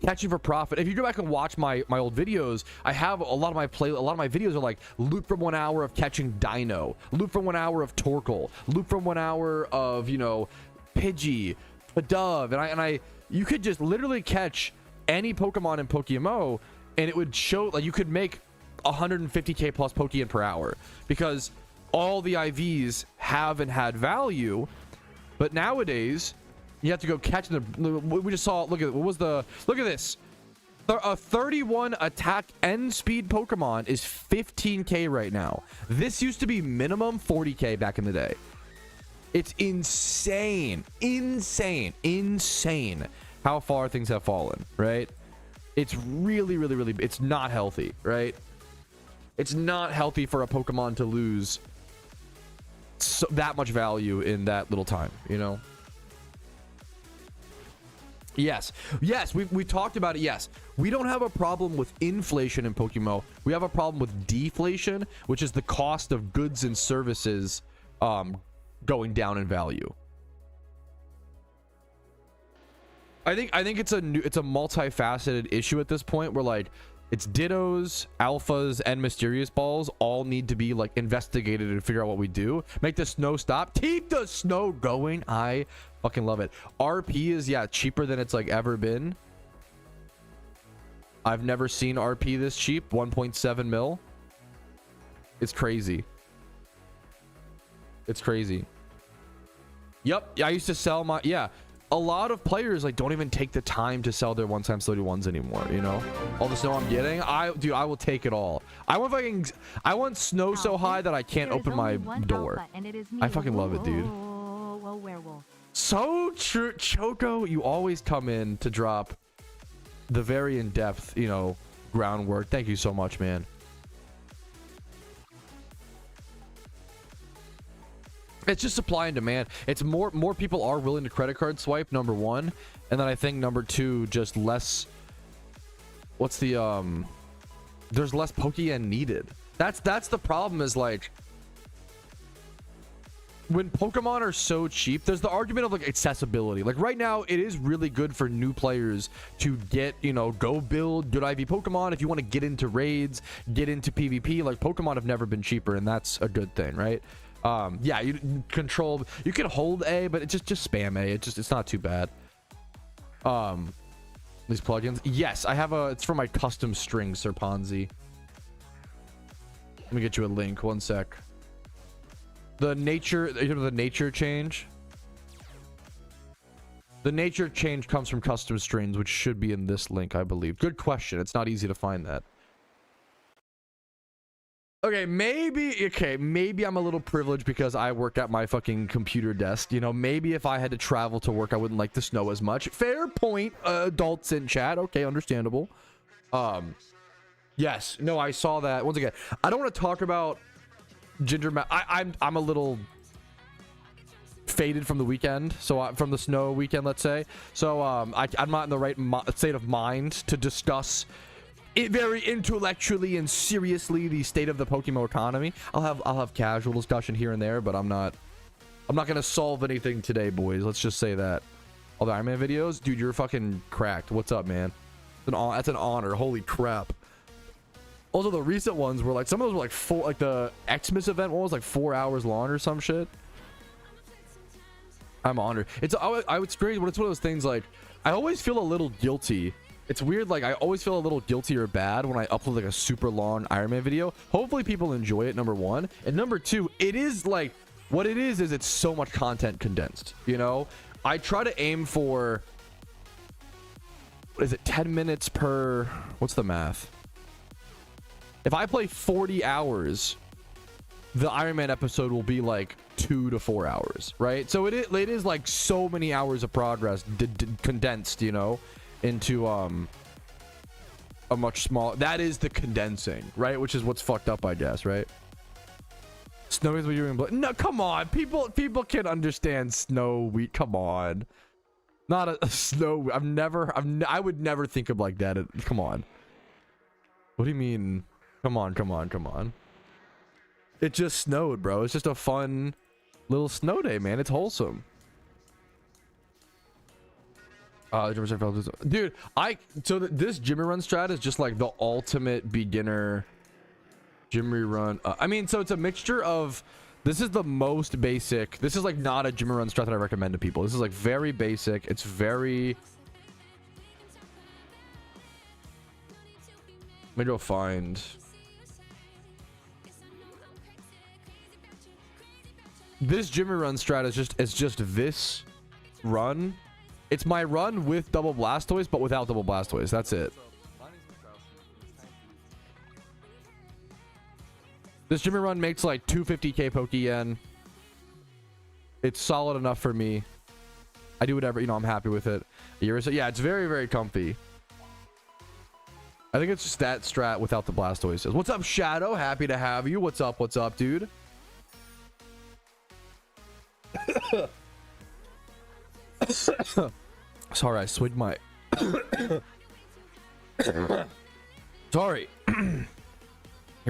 catching for profit. If you go back and watch my old videos, I have a lot of my videos are like loop from 1 hour of catching Dino, loop from 1 hour of Torkoal, loop from 1 hour of Pidgey, Pidove, and you could just literally catch any Pokemon in PokeMMO, and it would show like you could make 150k plus Pokeyen per hour because all the IVs have and had value. But nowadays you have to go catch them. We just saw, look at this. A 31 attack and speed Pokemon is 15k right now. This used to be minimum 40k back in the day. It's insane how far things have fallen, right? It's really it's not healthy, right? It's not healthy for a Pokemon to lose that much value in that little time, Yes, we talked about it. Yes, we don't have a problem with inflation in PokeMMO. We have a problem with deflation, which is the cost of goods and services going down in value. I think it's a multifaceted issue at this point where like it's Dittos, Alphas, and Mysterious Balls all need to be like investigated and figure out what we do. Make the snow stop. Keep the snow going. I fucking love it. RP is cheaper than it's like ever been. I've never seen RP this cheap. 1.7 mil. It's crazy. It's crazy. Yep. I used to sell my a lot of players like don't even take the time to sell their 1x31s anymore, all the snow I'm getting. I will take it all. I want snow so high that I can't open my door. I fucking love it, dude. So true. Choco, you always come in to drop the very in-depth groundwork. Thank you so much, man. It's just supply and demand. It's more people are willing to credit card swipe, number one, and then I think number two, just less. What's the there's less Pokeyen needed. That's the problem. Is like when Pokemon are so cheap, there's the argument of like accessibility. Like right now, it is really good for new players to get go build good IV Pokemon if you want to get into raids, get into PvP. Like Pokemon have never been cheaper, and that's a good thing, right? You can hold A, but it's just spam A. It's not too bad. These plugins. Yes, I have a. It's for my custom string, Sir Ponzi. Let me get you a link. One sec. The nature change. The nature change comes from custom strings, which should be in this link, I believe. Good question. It's not easy to find that. Okay, maybe I'm a little privileged because I work at my fucking computer desk. You know, maybe if I had to travel to work, I wouldn't like the snow as much. Fair point, adults in chat. Okay, understandable. Yes, no, I saw that. Once again, I don't want to talk about Ginger. I'm a little faded from the weekend, so from the snow weekend, let's say. So I'm not in the right state of mind to discuss it very intellectually and seriously the state of the PokeMMO economy. I'll have casual discussion here and there, but I'm not gonna solve anything today, boys. Let's just say that. All the Iron Man videos, dude, you're fucking cracked. What's up, man? That's an honor. Holy crap. Also, the recent ones were like, some of those were like like the Xmas event one was like 4 hours long or some shit. I'm honored. I would experience, but it's one of those things like I always feel a little guilty. It's weird, like I always feel a little guilty or bad when I upload like a super long Iron Man video. Hopefully people enjoy it, number one. And number two, it is like, what it is it's so much content condensed, you know? I try to aim for, what is it, 10 minutes per, what's the math? If I play 40 hours, the Iron Man episode will be like 2 to 4 hours, right? So it is like so many hours of progress condensed, you know, into a much smaller. That is the condensing, right? Which is what's fucked up, I guess, right? Snow is what you're doing. No, come on, people can understand snow week. Come on, not a snow. I would never think of like that. Come on. What do you mean? Come on. It just snowed, bro. It's just a fun little snow day, man. It's wholesome. Dude, this Jimmy run strat is just like the ultimate beginner Jimmy run. I mean, so it's a mixture of, this is the most basic. This is like not a Jimmy run strat that I recommend to people. This is like very basic. It's very, let me go find. This Jimmy run strat is just this run. It's my run with double Blastoise, but without double Blastoise. That's it. This Jimmy run makes like 250k Pokeyen. It's solid enough for me. I do whatever, you know, I'm happy with it. Yeah, it's very, very comfy. I think it's just that strat without the Blastoise. What's up, Shadow? Happy to have you. What's up, dude? Sorry, I swigged my sorry. Here,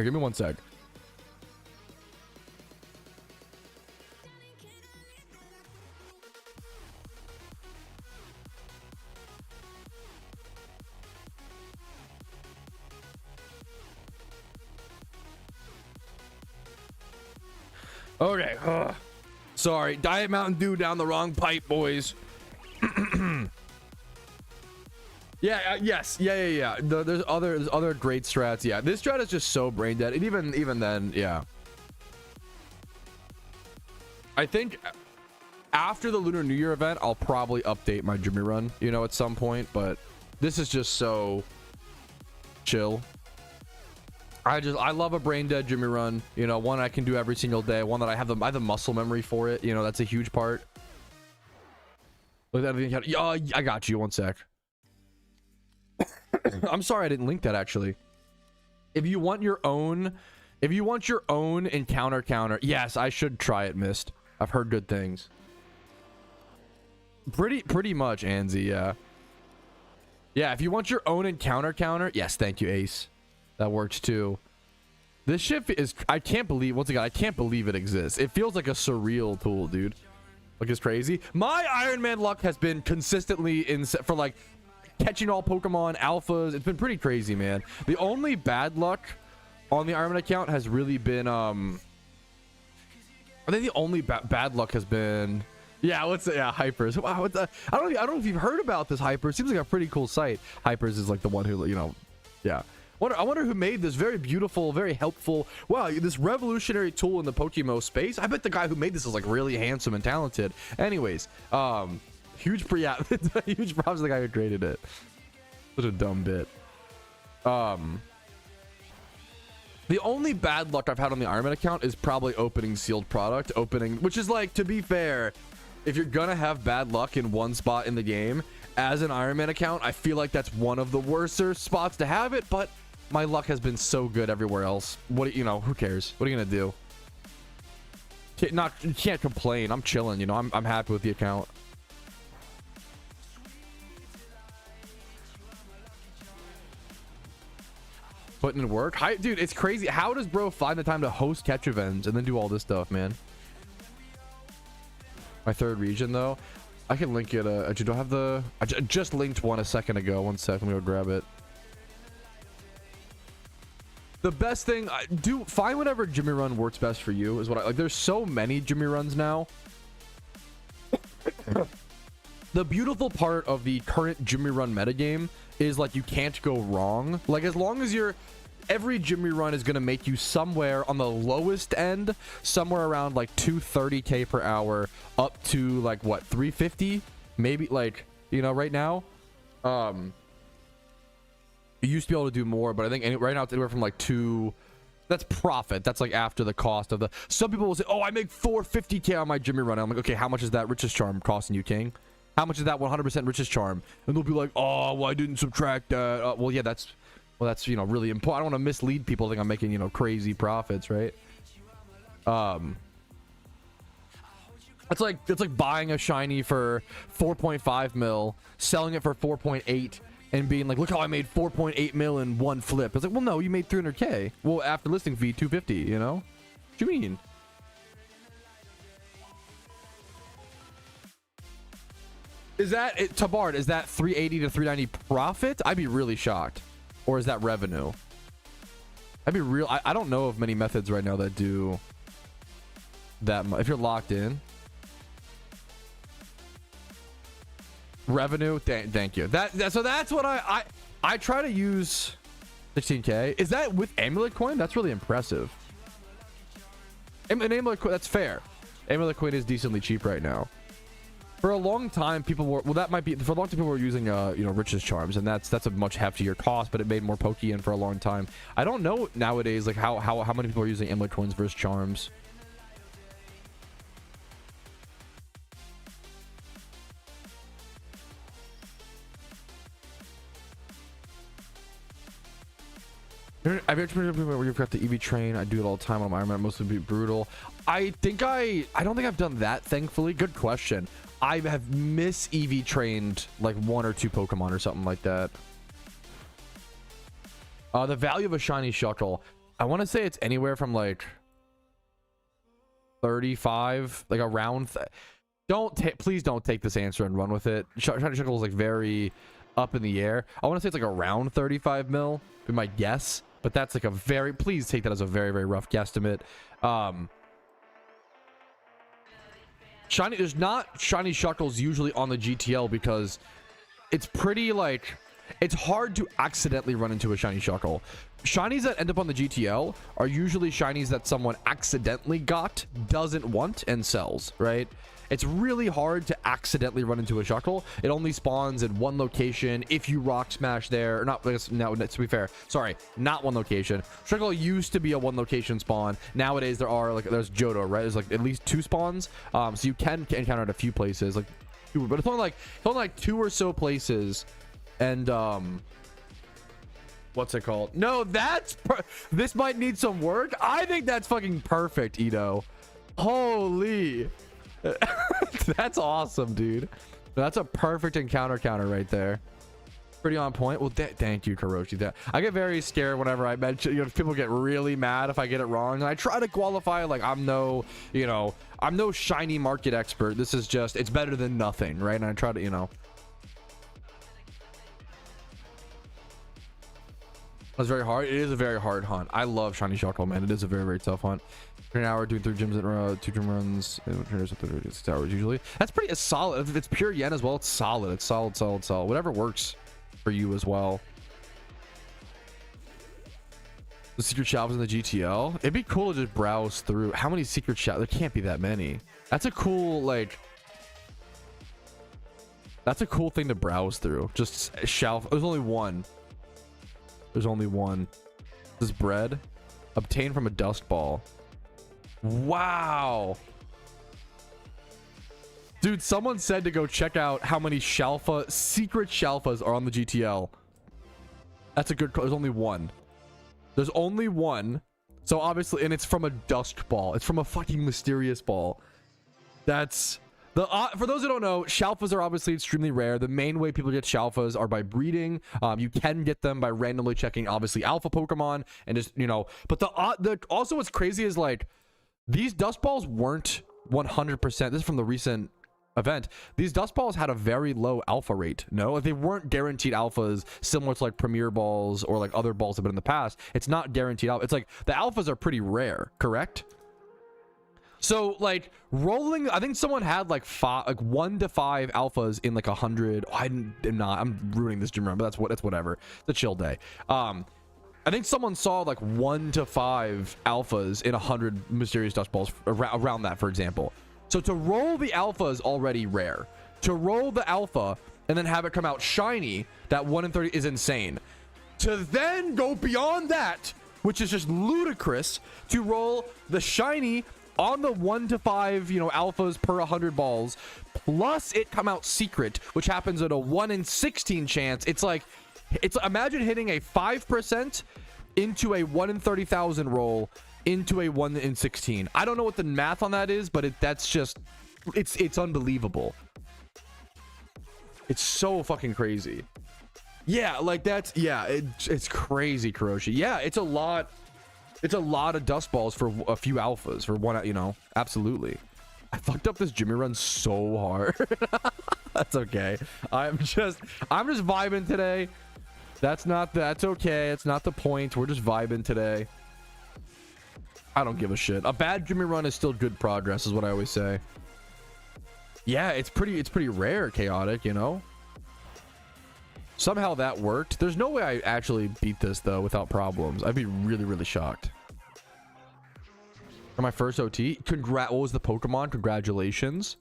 give me one sec. Okay. Sorry, Diet Mountain Dew down the wrong pipe, boys. Yes. There's other great strats. Yeah, this strat is just so brain dead. And even then, yeah. I think after the Lunar New Year event, I'll probably update my Jimmy run, you know, at some point. But this is just so chill. I love a brain dead Jimmy run. You know, one I can do every single day. One that I have the muscle memory for it. You know, that's a huge part. Look at everything. Yeah, I got you. One sec. I'm sorry I didn't link that actually. If you want your own encounter counter, yes, I should try it, Mist. I've heard good things. Pretty much, Anzi, yeah. Yeah, if you want your own encounter counter, yes, thank you, Ace. That works too. This shit is, I can't believe, once again, I can't believe it exists. It feels like a surreal tool, dude. Like, it's crazy. My Iron Man luck has been consistently for like catching all Pokemon alphas. It's been pretty crazy, man. The only bad luck on the Iron Man account has really been I think the only bad luck has been Yeah, what's the, yeah, Hypers. Wow, I don't know if you've heard about this Hypers. Seems like a pretty cool site. Hypers is like the one who, you know, yeah. I wonder who made this very beautiful, very helpful. Wow, this revolutionary tool in the PokeMMO space. I bet the guy who made this is like really handsome and talented. Anyways, huge huge props to the guy who created it. Such a dumb bit. The only bad luck I've had on the Iron Man account is probably opening sealed product, which is like, to be fair, if you're gonna have bad luck in one spot in the game as an Iron Man account, I feel like that's one of the worser spots to have it, but my luck has been so good everywhere else. What, you know, who cares? What are you gonna do? You can't complain. I'm chilling, you know. I'm happy with the account. Putting in work. Dude, it's crazy. How does bro find the time to host catch events and then do all this stuff, man? My third region, though. I can link it. I don't have the... I just linked one a second ago. 1 second. Let me go grab it. The best thing... find whatever Jimmy run works best for you is what I... Like, there's so many Jimmy runs now. The beautiful part of the current Jimmy run metagame is, like, you can't go wrong. Like, as long as you're... Every Jimmy run is going to make you somewhere on the lowest end, somewhere around, like, 230k per hour, up to, like, what, 350? Maybe, like, you know, right now. You used to be able to do more, but I think right now it's anywhere from, like, that's profit. That's, like, after the cost of the... Some people will say, oh, I make 450k on my Jimmy run. I'm like, okay, how much is that richest charm costing you, King? How much is that 100% richest charm? And they'll be like, oh, well, I didn't subtract that. Well, yeah, that's, you know, really important. I don't want to mislead people. I think I'm making, you know, crazy profits, right? It's like buying a shiny for 4.5 mil, selling it for 4.8, and being like, look how I made 4.8 mil in one flip. It's like, well, no, you made 300k. Well, after listing fee, 250, you know? What do you mean? Is that it, Tabard? Is that 380 to 390 profit? I'd be really shocked. Or is that revenue? I'd be real. I don't know of many methods right now that do that much. If you're locked in, revenue. Thank you. So that's what I try to use. 16k. Is that with amulet coin? That's really impressive. An amulet coin. That's fair. Amulet coin is decently cheap right now. For a long time, people were, well, that might be, for a long time, people were using, you know, richest charms, and that's a much heftier cost, but it made more Pokeyen for a long time. I don't know nowadays, like, how many people are using amulet coins versus charms. I've actually where you've got the EV train. I do it all the time on my Iron Man, mostly be brutal. I don't think I've done that, thankfully. Good question. I have EV trained like 1 or 2 Pokemon or something like that. The value of a shiny Shuckle, I want to say it's anywhere from like 35, like around. Please don't take this answer and run with it. Shiny Shuckle is like very up in the air. I want to say it's like around 35 mil, be my guess. But that's like a very, please take that as a very, very rough guesstimate. There's not shiny Shuckles usually on the GTL because it's pretty like, it's hard to accidentally run into a shiny Shuckle. Shinies that end up on the GTL are usually shinies that someone accidentally got, doesn't want, and sells, right? It's really hard to accidentally run into a Shuckle. It only spawns in one location if you rock smash there. Or not, no, to be fair, sorry, not one location. Shuckle used to be a one location spawn. Nowadays there's Johto, right? There's like at least 2 spawns. So you can encounter it a few places, like 2, but it's only like 2 or so places. And what's it called? No, this might need some work. I think that's fucking perfect, Ito. Holy. That's awesome, dude. That's a perfect encounter counter right there. Pretty on point. Well, thank you, Karoshi. I get very scared whenever I mention, you know, people get really mad if I get it wrong, and I try to qualify like I'm no shiny market expert. This is just, it's better than nothing, right? And I try to, you know, That's very hard. It is a very hard hunt. I love shiny Shuckle, man. It is a very, very tough hunt. An hour doing 3 gyms in a row, 2 gym runs, 6 hours usually. That's pretty solid. If it's pure yen as well, it's solid. It's solid, solid, solid. Whatever works for you as well. The secret shelves in the GTL. It'd be cool to just browse through. How many secret shelves? There can't be that many. That's a cool, like... That's a cool thing to browse through. Just a shelf. There's only one. There's only one. This is bread. Obtained from a dust ball. Wow. Dude, someone said to go check out how many Shalfa, secret Shalfas are on the GTL. That's a good... There's only one. There's only one. So obviously... And it's from a dust ball. It's from a fucking mysterious ball. That's... For those who don't know, Shalfas are obviously extremely rare. The main way people get Shalfas are by breeding. You can get them by randomly checking, obviously, alpha Pokemon and just, you know. But also what's crazy is, like, these dust balls weren't 100%. This is from the recent event. These dust balls had a very low alpha rate. No, like, they weren't guaranteed alphas similar to like premier balls or like other balls have been in the past. It's not guaranteed alpha. It's like the alphas are pretty rare, correct? So like rolling, I think someone had like 1 to 5 alphas in like 100. Oh, I'm ruining this gym run, but that's whatever. It's a chill day. I think someone saw like 1 to 5 alphas in 100 mysterious dust balls around that, for example. So to roll the alpha is already rare. To roll the alpha and then have it come out shiny, that 1 in 30 is insane. To then go beyond that, which is just ludicrous, to roll the shiny on the 1 to 5, you know, alphas per 100 balls, plus it come out secret, which happens at a 1 in 16 chance. It's like, imagine hitting a 5% into a 1 in 30,000 roll into a 1 in 16. I don't know what the math on that is, but that's just, it's unbelievable. It's so fucking crazy. Yeah, like that's, yeah, it's crazy, Kuroshi. Yeah, it's a lot. It's a lot of dust balls for a few alphas for one, you know, absolutely. I fucked up this Jimmy run so hard. That's okay. I'm just vibing today. That's okay. It's not the point. We're just vibing today. I don't give a shit. A bad Jimmy run is still good progress, is what I always say. Yeah, it's pretty rare, chaotic, you know. Somehow that worked. There's no way I actually beat this though without problems. I'd be really, really shocked. For my first OT, what was the Pokemon? Congratulations.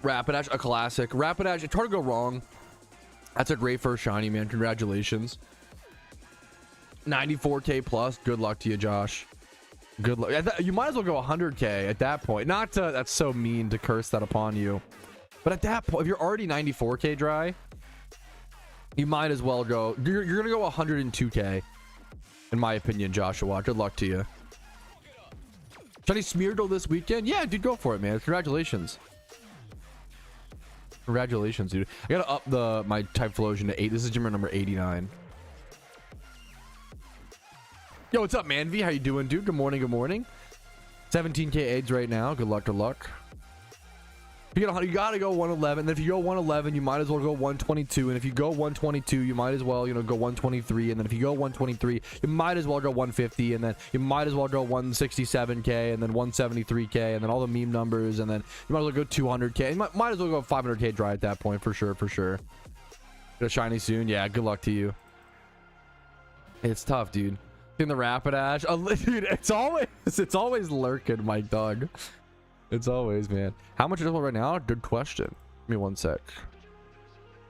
Rapidash, a classic. Rapidash, it's hard to go wrong. That's a great first shiny, man. Congratulations. 94k plus. Good luck to you, Josh. Good luck. You might as well go 100k at that point. Not to, that's so mean to curse that upon you. But at that point, if you're already 94k dry, you might as well go. You're going to go 102k. In my opinion, Joshua. Good luck to you. Shiny Smeargle this weekend? Yeah, dude, go for it, man. Congratulations. Congratulations, dude. I gotta up my Typhlosion to 8. This is gym number 89. Yo, what's up, Manvi? How you doing, dude? Good morning, good morning. 17k AIDS right now. Good luck, good luck. You gotta go 111. And if you go 111, you might as well go 122. And if you go 122, you might as well, you know, go 123. And then if you go 123, you might as well go 150. And then you might as well go 167k and then 173k and then all the meme numbers. And then you might as well go 200k. You might as well go 500k dry at that point for sure, for sure. Get a shiny soon. Yeah, good luck to you. It's tough, dude. In the Rapidash, dude, it's always lurking, my dog. It's always, man. How much is it right now? Good question. Give me one sec.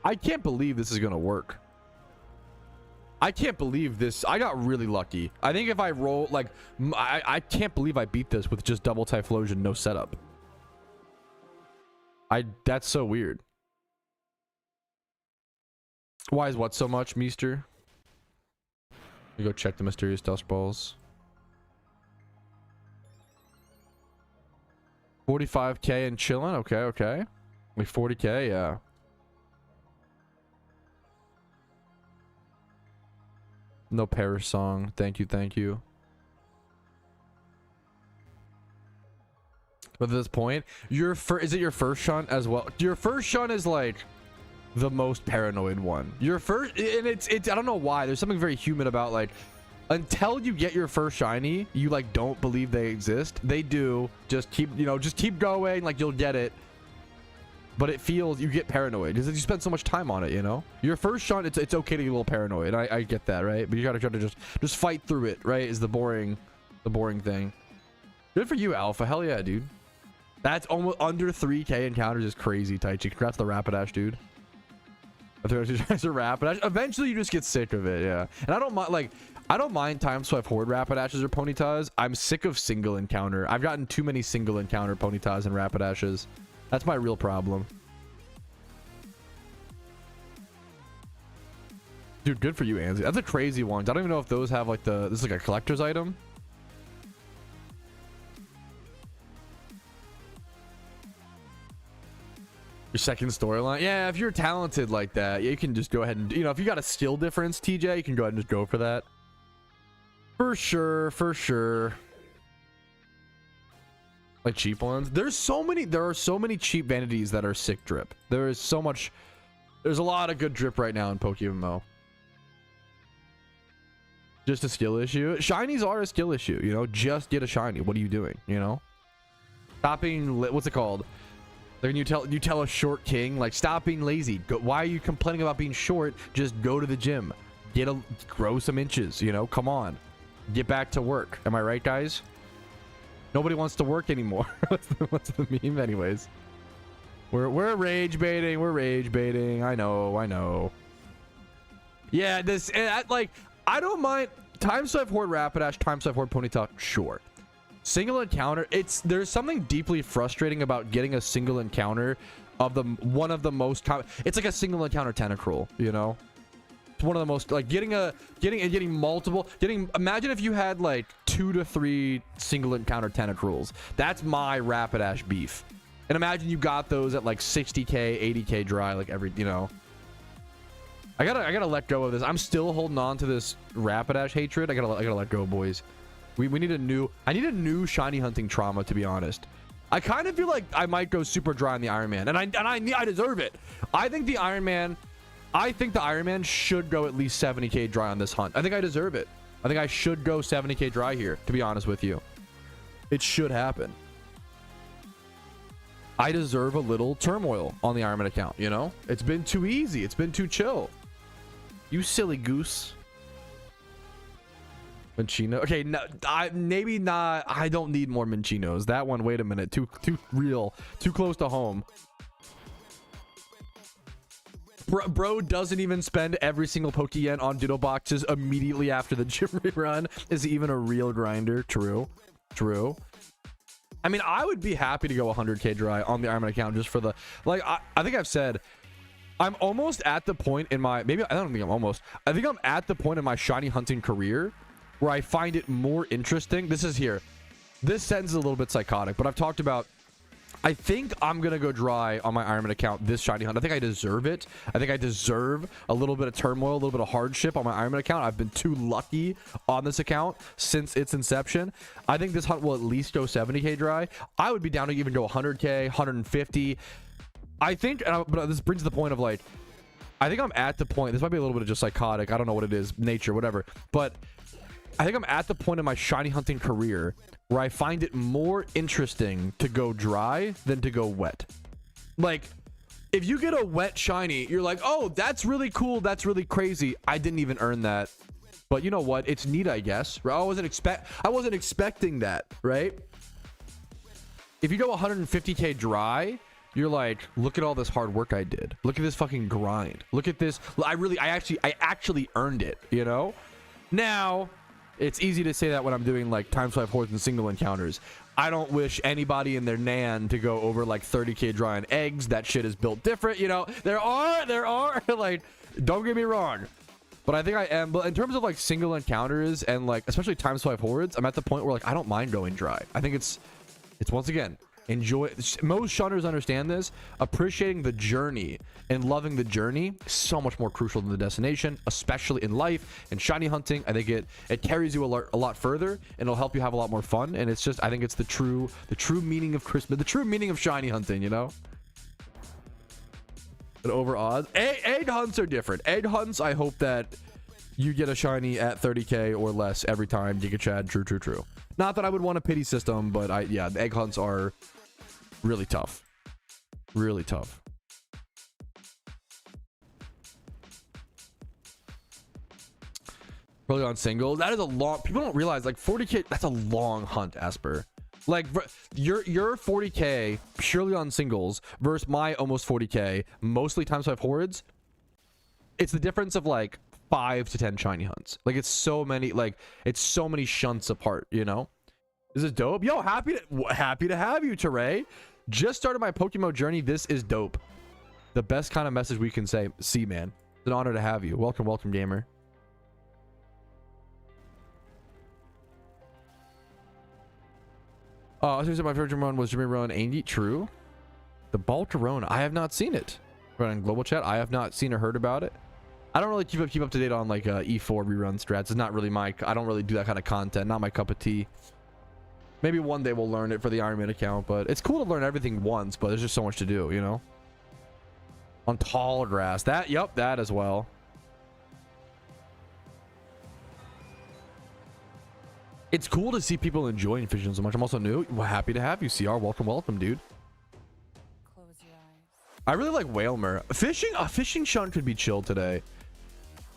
I can't believe this is gonna work. I can't believe this. I got really lucky. I think if I roll, like, I can't believe I beat this with just double Typhlosion, no setup. That's so weird. Why is what so much, Meester? You go check the mysterious dust balls. 45k and chilling. Okay, okay. Like 40k, yeah. No Parish song. Thank you, thank you. But at this point, is it your first shunt as well? Your first shunt is like the most paranoid one. Your first, and it's I don't know why. There's something very human about like, until you get your first shiny, you like don't believe they exist. They do. Just keep, just keep going. Like you'll get it. But it feels, you get paranoid because you spend so much time on it, Your first shunt, it's okay to get a little paranoid. I get that, right? But you gotta try to just fight through it, right? Is the boring thing. Good for you, Alpha. Hell yeah, dude. That's almost under 3K encounters is crazy, Taichi. Congrats to the Rapidash, dude. I think I should Rapidash. Eventually, you just get sick of it, yeah. And I don't mind time swipe horde Rapidashes or Ponytas. I'm sick of single encounter. I've gotten too many single encounter Ponytas and Rapidashes. That's my real problem. Dude, good for you, Anzi. That's a crazy one. I don't even know if those have like this is like a collector's item. Your second storyline. Yeah, if you're talented like that, you can just go ahead and, if you got a skill difference, TJ, you can go ahead and just go for that. For sure, for sure. Like cheap ones. There are so many cheap vanities that are sick drip. There's a lot of good drip right now in PokeMMO. Just a skill issue. Shinies are a skill issue, just get a shiny. What are you doing, Stop being, what's it called? Then you tell a short king, like, stop being lazy. Why are you complaining about being short? Just go to the gym. Grow some inches, come on. Get back to work. Am I right, guys? Nobody wants to work anymore. What's the meme anyways? We're rage baiting. We're rage baiting. I know. Yeah, I don't mind time swipe horde Rapidash, time swipe horde Ponyta, sure. Single encounter, there's something deeply frustrating about getting a single encounter of one of the most it's like a single encounter Tentacruel, It's one of the most like getting multiple imagine if you had like 2 to 3 single encounter Tentacruels. That's my Rapidash beef. And imagine you got those at like 60k 80k dry, like every I gotta let go of this. I'm still holding on to this Rapidash hatred. I gotta let go, boys. We need I need a new shiny hunting trauma, to be honest. I kind of feel like I might go super dry on the Iron Man, and I deserve it. I think the Iron Man should go at least 70k dry on this hunt. I think I deserve it. I think I should go 70k dry here, to be honest with you. It should happen. I deserve a little turmoil on the Iron Man account, It's been too easy. It's been too chill. You silly goose. Minchino. Okay, no, maybe not. I don't need more Minchinos. That one, wait a minute. Too real. Too close to home. Bro doesn't even spend every single Pokeyen on Ditto boxes immediately after the gym rerun. Is he even a real grinder? True. I mean, I would be happy to go 100k dry on the Iron Man account just for the... Like, I think I've said... I'm almost at the point in my... Maybe, I don't think I'm almost. I think I'm at the point in my shiny hunting career where I find it more interesting. This sentence is a little bit psychotic, but I've talked about, I think I'm going to go dry on my Iron Man account this shiny hunt. I think I deserve it. I think I deserve a little bit of turmoil, a little bit of hardship on my Iron Man account. I've been too lucky on this account since its inception. I think this hunt will at least go 70k dry. I would be down to even go 100k, 150. I think, but this brings the point of like, I think I'm at the point, this might be a little bit of just psychotic. I don't know what it is, nature, whatever. But I think I'm at the point in my shiny hunting career where I find it more interesting to go dry than to go wet. Like, if you get a wet shiny, you're like, oh, that's really cool. That's really crazy. I didn't even earn that. But you know what? It's neat, I guess. I wasn't expecting that, right? If you go 150k dry, you're like, look at all this hard work I did. Look at this fucking grind. Look at this. I actually earned it, Now, it's easy to say that when I'm doing like time swipe hordes and single encounters. I don't wish anybody in their Nan to go over like 30k dry on eggs. That shit is built different, There are like, don't get me wrong. But I think I am. But in terms of like single encounters and like especially time swipe hordes, I'm at the point where like I don't mind going dry. I think it's once again, Enjoy. Most shunners understand this. Appreciating the journey and loving the journey is so much more crucial than the destination, especially in life and shiny hunting. I think it carries you a lot further, and it'll help you have a lot more fun. And it's just, I think it's the true meaning of Christmas, the true meaning of shiny hunting, you know. But over odds, egg hunts are different. Egg hunts, I hope that you get a shiny at 30k or less every time. Giga Chad, true. Not that I would want a pity system, but yeah, the egg hunts are really tough. Really tough. Probably on singles. That is a long, people don't realize like 40k, that's a long hunt, Asper. Like your 40k purely on singles versus my almost 40k, mostly times 5 hordes. It's the difference of like 5 to 10 shiny hunts. Like it's so many, like it's so many shunts apart, you know. This is dope. Yo, happy to have you, Teray. Just started my PokeMMO journey. This is dope. The best kind of message we can see, man. It's an honor to have you. Welcome, gamer. I was my favorite run was Jimmy Run Andy. True. The Baltarona. I have not seen it. Running global chat. I have not seen or heard about it. I don't really keep up to date on like E4 rerun strats. It's not really I don't really do that kind of content. Not my cup of tea. Maybe one day we'll learn it for the Iron Man account, but it's cool to learn everything once, but there's just so much to do, you know? On tall grass. That as well. It's cool to see people enjoying fishing so much. I'm also new. Well, happy to have you, CR. Welcome, dude. Close your eyes. I really like Whalmer. A fishing shunt could be chill today.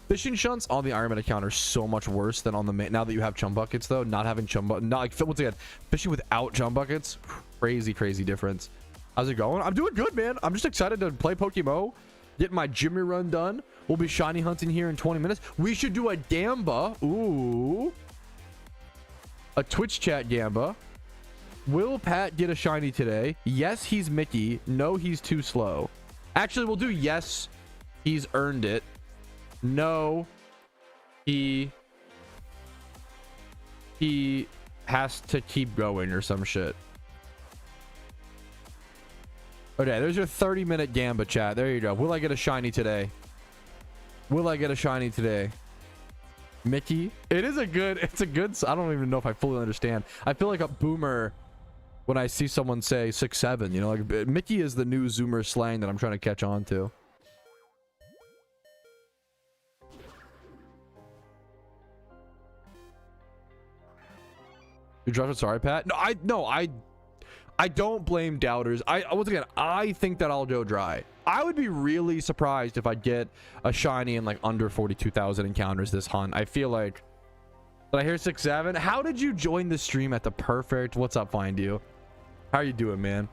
Fishing shunts on the Iron Man account are so much worse than on the main. Now that you have chum buckets, though, not having chum buckets, not like once again, fishing without chum buckets, crazy difference. How's it going? I'm doing good, man. I'm just excited to play PokeMMO, get my Jimmy run done. We'll be shiny hunting here in 20 minutes. We should do a Gamba. Ooh, a Twitch chat Gamba. Will Pat get a shiny today? Yes, he's Mickey. No, he's too slow. Actually, we'll do yes, he's earned it. No, he has to keep going or some shit. Okay, there's your 30-minute Gamba chat. There you go. Will I get a shiny today? Mickey? It's a good, I don't even know if I fully understand. I feel like a boomer when I see someone say 6'7", you know, like Mickey is the new Zoomer slang that I'm trying to catch on to. You dropped it? Sorry, Pat. I don't blame doubters. Once again, I think that I'll go dry. I would be really surprised if I get a shiny in like under 42,000 encounters this hunt. I feel like, did I hear 6'7"? How did you join the stream at the perfect? What's up, Find You? How you doing, man?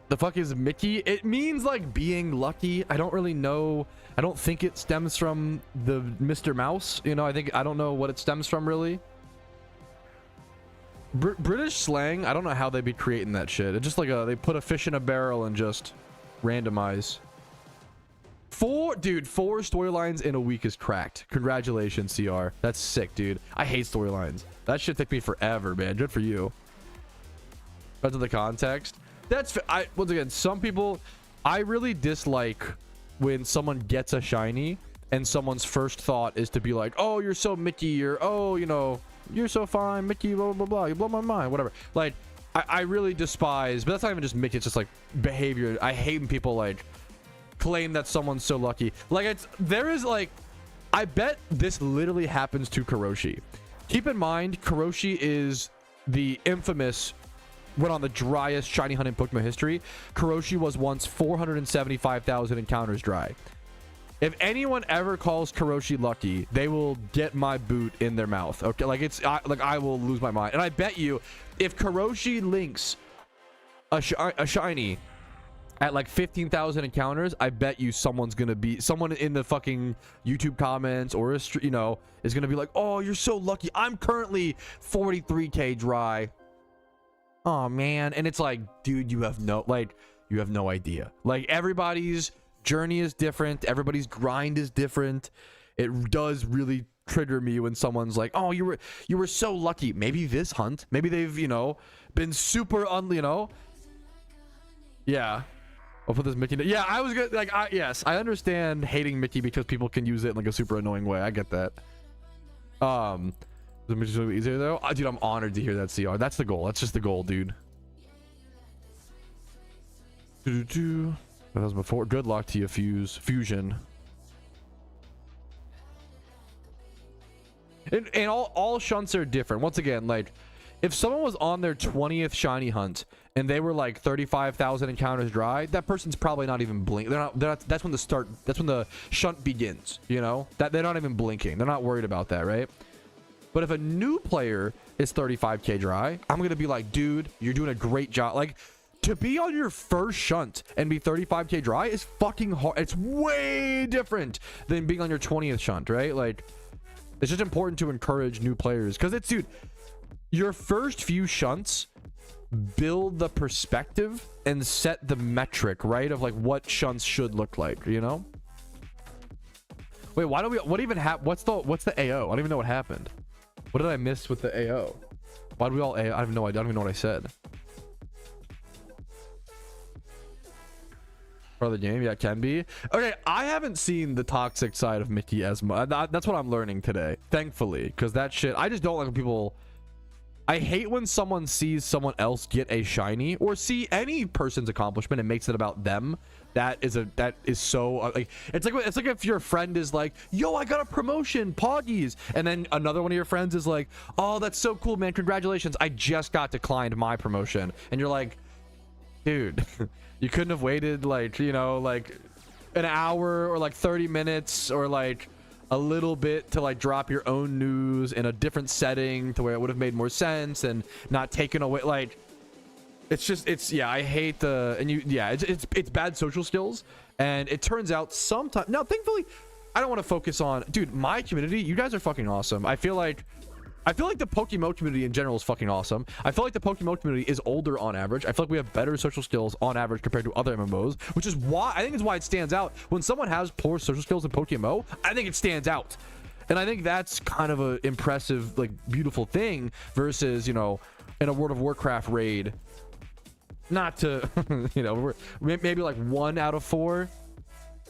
The fuck is Mickey? It means like being lucky. I don't really know. I don't think it stems from the Mr. Mouse. You know, I don't know what it stems from really. British slang, I don't know how they'd be creating that shit. It's just like they put a fish in a barrel and just randomize. 4 storylines in a week is cracked. Congratulations, CR. That's sick, dude. I hate storylines. That shit took me forever, man. Good for you. Because of the context. Once again, some people, I really dislike when someone gets a shiny and someone's first thought is to be like, oh, you're so Mickey, or oh, you know, you're so fine, Mickey, blah, blah, blah, you blow my mind, whatever. Like, I really despise, but that's not even just Mickey, it's just like behavior. I hate when people like claim that someone's so lucky. Like, there is like, I bet this literally happens to Kuroshi. Keep in mind, Kuroshi is the infamous, went on the driest shiny hunt in PokeMMO history. Kuroshi was once 475,000 encounters dry. If anyone ever calls Kuroshi lucky, they will get my boot in their mouth. Okay, like I will lose my mind. And I bet you, if Kuroshi links a shiny at like 15,000 encounters, I bet you someone in the fucking YouTube comments or you know, is gonna be like, oh, you're so lucky. I'm currently 43k dry. Oh man, and it's like, dude, you have no idea. Like, everybody's journey is different, everybody's grind is different. It does really trigger me when someone's like, oh, you were so lucky. Maybe this hunt, maybe they've, you know, been super you know. Yeah, I'll put this Mickey. Yeah, I was good. Like, yes, I understand hating Mickey because people can use it in like a super annoying way. I get that. Is it so easier though? Dude, I'm honored to hear that, CR. That's the goal. That's just the goal, dude. That was before. Good luck to you, Fusion. And all shunts are different. Once again, like, if someone was on their 20th shiny hunt and they were like 35,000 encounters dry, that person's probably not even blinking. They're not. That's when the shunt begins. You know, that they're not even blinking. They're not worried about that, right? But if a new player is 35k dry, I'm gonna be like, dude, you're doing a great job. Like, to be on your first shunt and be 35k dry is fucking hard. It's way different than being on your 20th shunt, right? Like, it's just important to encourage new players because it's, dude, your first few shunts build the perspective and set the metric, right, of like what shunts should look like, you know? Wait, what even happened? What's the AO? I don't even know what happened. What did I miss with the AO? Why did we all AO? I have no idea. I don't even know what I said. Part of the game, yeah, it can be. Okay, I haven't seen the toxic side of Mickey as much. That's what I'm learning today, thankfully, because that shit, I just don't like when people. I hate when someone sees someone else get a shiny or see any person's accomplishment and makes it about them. That is so like, it's like if your friend is like, yo, I got a promotion, Poggies, and then another one of your friends is like, oh, that's so cool, man, congratulations, I just got declined my promotion, and you're like, dude, you couldn't have waited like, you know, like an hour or like 30 minutes or like a little bit to like drop your own news in a different setting to where it would have made more sense and not taken away. Like, it's just, it's, yeah, I hate the, and you, yeah, it's bad social skills. And it turns out sometimes, now thankfully I don't want to focus on, dude, my community, you guys are fucking awesome. I feel like the PokeMMO community in general is fucking awesome. I feel like the PokeMMO community is older on average. I feel like we have better social skills on average compared to other MMOs, which is why I think it's why it stands out. When someone has poor social skills in PokeMMO, I think it stands out. And I think that's kind of an impressive, like, beautiful thing versus, you know, in a World of Warcraft raid, not to, you know, maybe like 1 out of 4.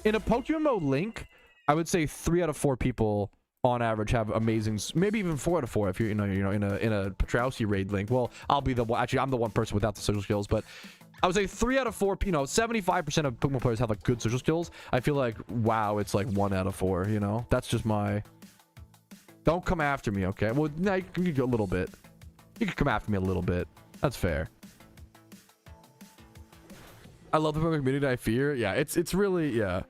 In a PokeMMO link, I would say 3 out of 4 people on average have amazing, maybe even 4 out of 4 if you're, you know in a Patrouski raid link. Well, I'll be the one, actually I'm the one person without the social skills, but I would say 3 out of 4, you know, 75% of Pokemon players have like good social skills. I feel like, wow, it's like 1 out of 4, you know? That's just my, don't come after me, okay? Well, no, you can go a little bit. You can come after me a little bit. That's fair. I love the Pokemon community I fear. Yeah, it's really, yeah.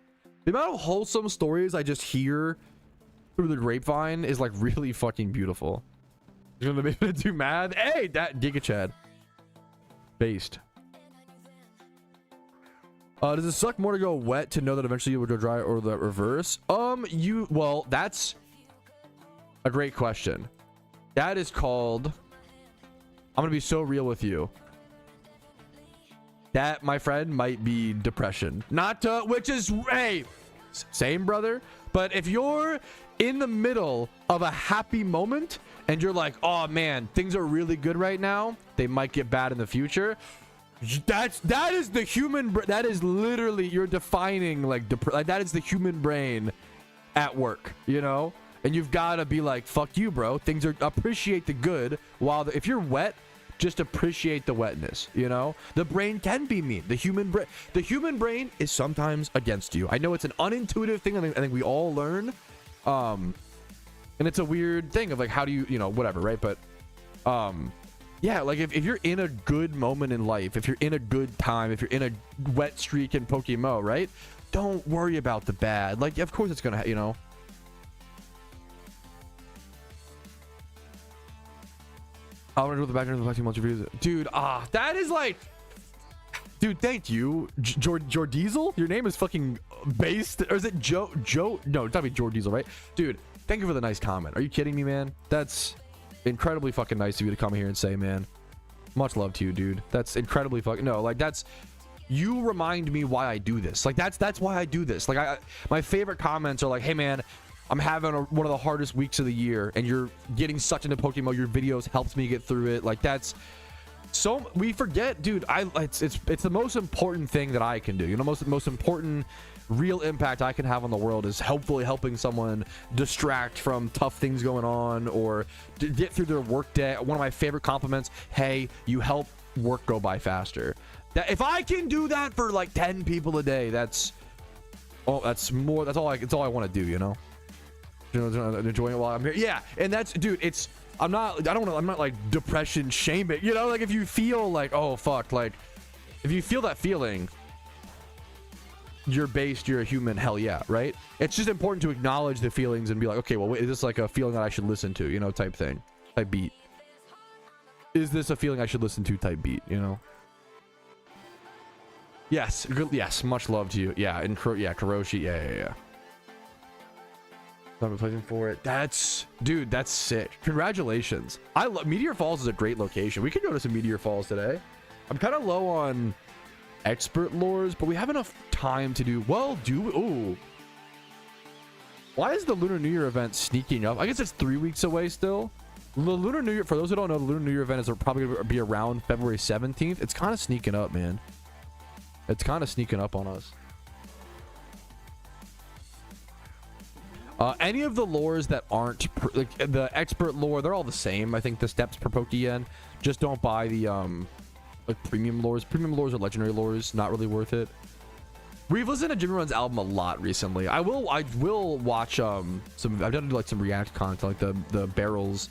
The amount of wholesome stories I just hear through the grapevine is like really fucking beautiful. You're gonna make me do math. Hey, that Giga Chad. Based. Does it suck more to go wet to know that eventually you would go dry or the reverse? Well, that's a great question. That is called, I'm gonna be so real with you. That, my friend, might be depression. Not to, which is, hey, same brother. But if you're in the middle of a happy moment and you're like, oh man, things are really good right now, they might get bad in the future, that is the human, that is literally, you're defining like that is the human brain at work, you know? And you've got to be like, fuck you, bro, things are, appreciate the good, while if you're wet, just appreciate the wetness, you know? The brain can be mean. The human brain is sometimes against you. I know it's an unintuitive thing. I think we all learn. And it's a weird thing of like, how do you, you know, whatever, right? But yeah, like if you're in a good moment in life, if you're in a good time, if you're in a wet streak in PokeMMO, right? Don't worry about the bad. Like, of course it's gonna, you know. I'll run with the background of the 2 reviews. Dude, that is like, dude, thank you, Jordiesel. Your name is fucking based, or is it Joe? No, it's gotta be Jordiesel, right? Dude, thank you for the nice comment. Are you kidding me, man? That's incredibly fucking nice of you to come here and say, man. Much love to you, dude. That's incredibly fucking, no, like that's, you remind me why I do this. Like that's why I do this. Like my favorite comments are like, hey man, I'm having one of the hardest weeks of the year, and you're getting sucked into Pokemon. Your videos helped me get through it. Like, that's so, we forget, dude. It's the most important thing that I can do. You know, most important real impact I can have on the world is hopefully helping someone distract from tough things going on, or get through their work day. One of my favorite compliments: hey, you help work go by faster. That, if I can do that for like 10 people a day, that's all I want to do, you know. Enjoying it while I'm here. Yeah, and that's, dude, I'm not like depression shaming, you know. Like, if you feel like, oh fuck, like if you feel that feeling, you're a human, hell yeah, right? It's just important to acknowledge the feelings and be like, okay, well, wait, is this like a feeling that I should listen to, you know, type thing, type beat. Is this a feeling I should listen to, type beat, you know? Yes, yes, much love to you. Yeah, and Kuroshi, yeah. I'm replacing for it. Dude, that's sick. Congratulations. I love Meteor Falls is a great location. We could go to some Meteor Falls today. I'm kind of low on expert lures, but we have enough time to do. Well, ooh. Why is the Lunar New Year event sneaking up? I guess it's 3 weeks away still. The Lunar New Year, for those who don't know, the Lunar New Year event is probably going to be around February 17th. It's kind of sneaking up, man. It's kind of sneaking up on us. Any of the lures that aren't like the expert lore, they're all the same. I think the steps per Pokeyen. Just don't buy the like premium lures. Premium lures or legendary lures, not really worth it. We've listened to Jimmy Run's album a lot recently. I will watch some. I've done like some react content, like the barrels,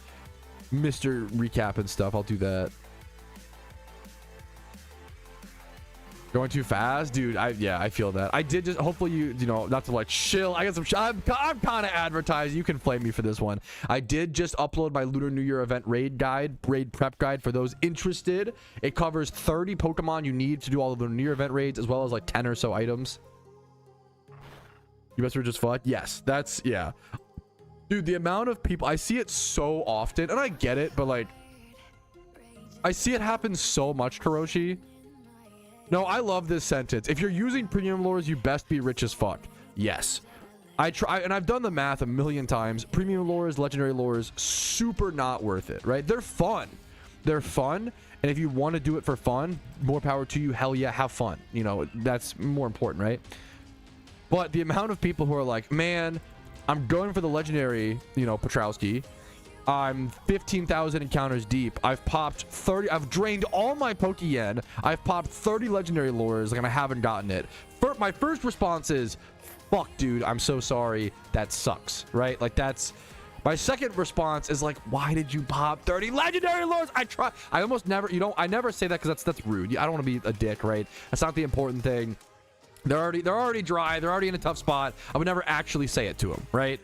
Mr. Recap and stuff. I'll do that. Going too fast, dude. I feel that. I did just, hopefully you know, not to like chill. I got some. I'm kind of advertising. You can flame me for this one. I did just upload my Lunar New Year event raid prep guide for those interested. It covers 30 Pokemon you need to do all the Lunar New Year event raids, as well as like 10 or so items. You guys were just fucked. Yes, that's, yeah, dude. The amount of people, I see it so often, and I get it, but like, I see it happen so much, Kuroshi. No, I love this sentence. If you're using premium lures, you best be rich as fuck. Yes. I try, and I've done the math a million times. Premium lures, legendary lures, super not worth it, right? They're fun. They're fun. And if you want to do it for fun, more power to you. Hell yeah, have fun. You know, that's more important, right? But the amount of people who are like, man, I'm going for the legendary, you know, Patrouski. I'm 15,000 encounters deep. I've popped 30. I've drained all my Pokeyen. I've popped 30 legendary lures, and I haven't gotten it. My first response is, fuck, dude, I'm so sorry. That sucks, right? Like, that's... My second response is like, why did you pop 30 legendary lures? I almost never, you know, I never say that because that's rude. I don't want to be a dick, right? That's not the important thing. They're already dry. They're already in a tough spot. I would never actually say it to them, right?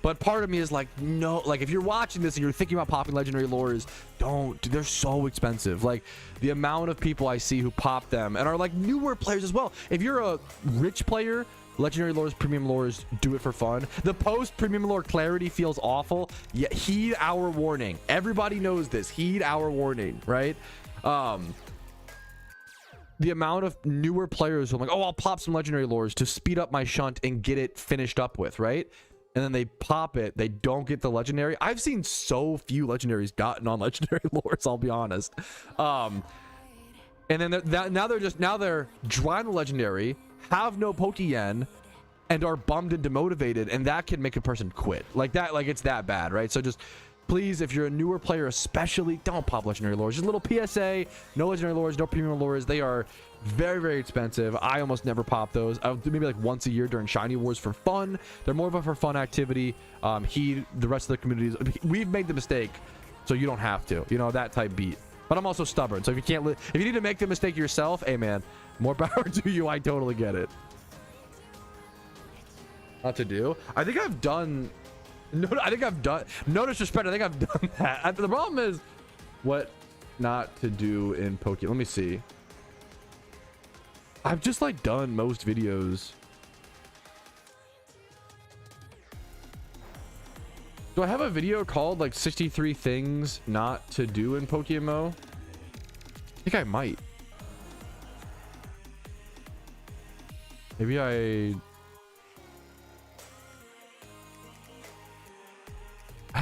But part of me is like, no, like if you're watching this and you're thinking about popping legendary lures, don't. Dude, they're so expensive. Like the amount of people I see who pop them and are like newer players as well. If you're a rich player, legendary lures, premium lures, do it for fun. The post premium lure clarity feels awful. Yeah, heed our warning. Everybody knows this. Heed our warning, right? The amount of newer players who are like, oh, I'll pop some legendary lures to speed up my shunt and get it finished up with, right? And then they pop it, they don't get the legendary. I've seen so few legendaries gotten on legendary lures, I'll be honest. And then now they're drawing the legendary, have no Pokeyen, and are bummed and demotivated, and that can make a person quit. Like that, like it's that bad, right? So just please, if you're a newer player especially, don't pop legendary lures. Just a little PSA, no legendary lures, no premium lures. They are very, very expensive. I almost never pop those. I'll do maybe like once a year during Shiny Wars for fun. They're more of a for fun activity. The rest of the communities, we've made the mistake, so you don't have to, you know, that type beat. But I'm also stubborn, so if you can't, if you need to make the mistake yourself, hey man, more power to you. I totally get it. Not to do. I think I've done. No, I think I've done. No disrespect. I think I've done that. The problem is what not to do in Pokemon. Let me see. I've just like done most videos. Do I have a video called like 63 things not to do in PokeMMO? I think I might. Maybe I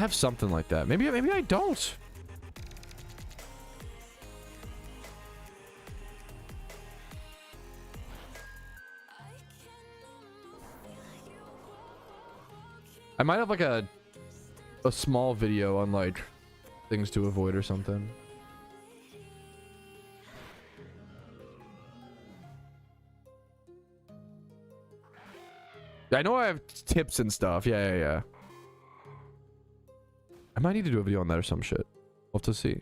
have something like that. Maybe I don't. I might have like a small video on like things to avoid or something. I know I have tips and stuff. Yeah. I might need to do a video on that or some shit. We'll have to see.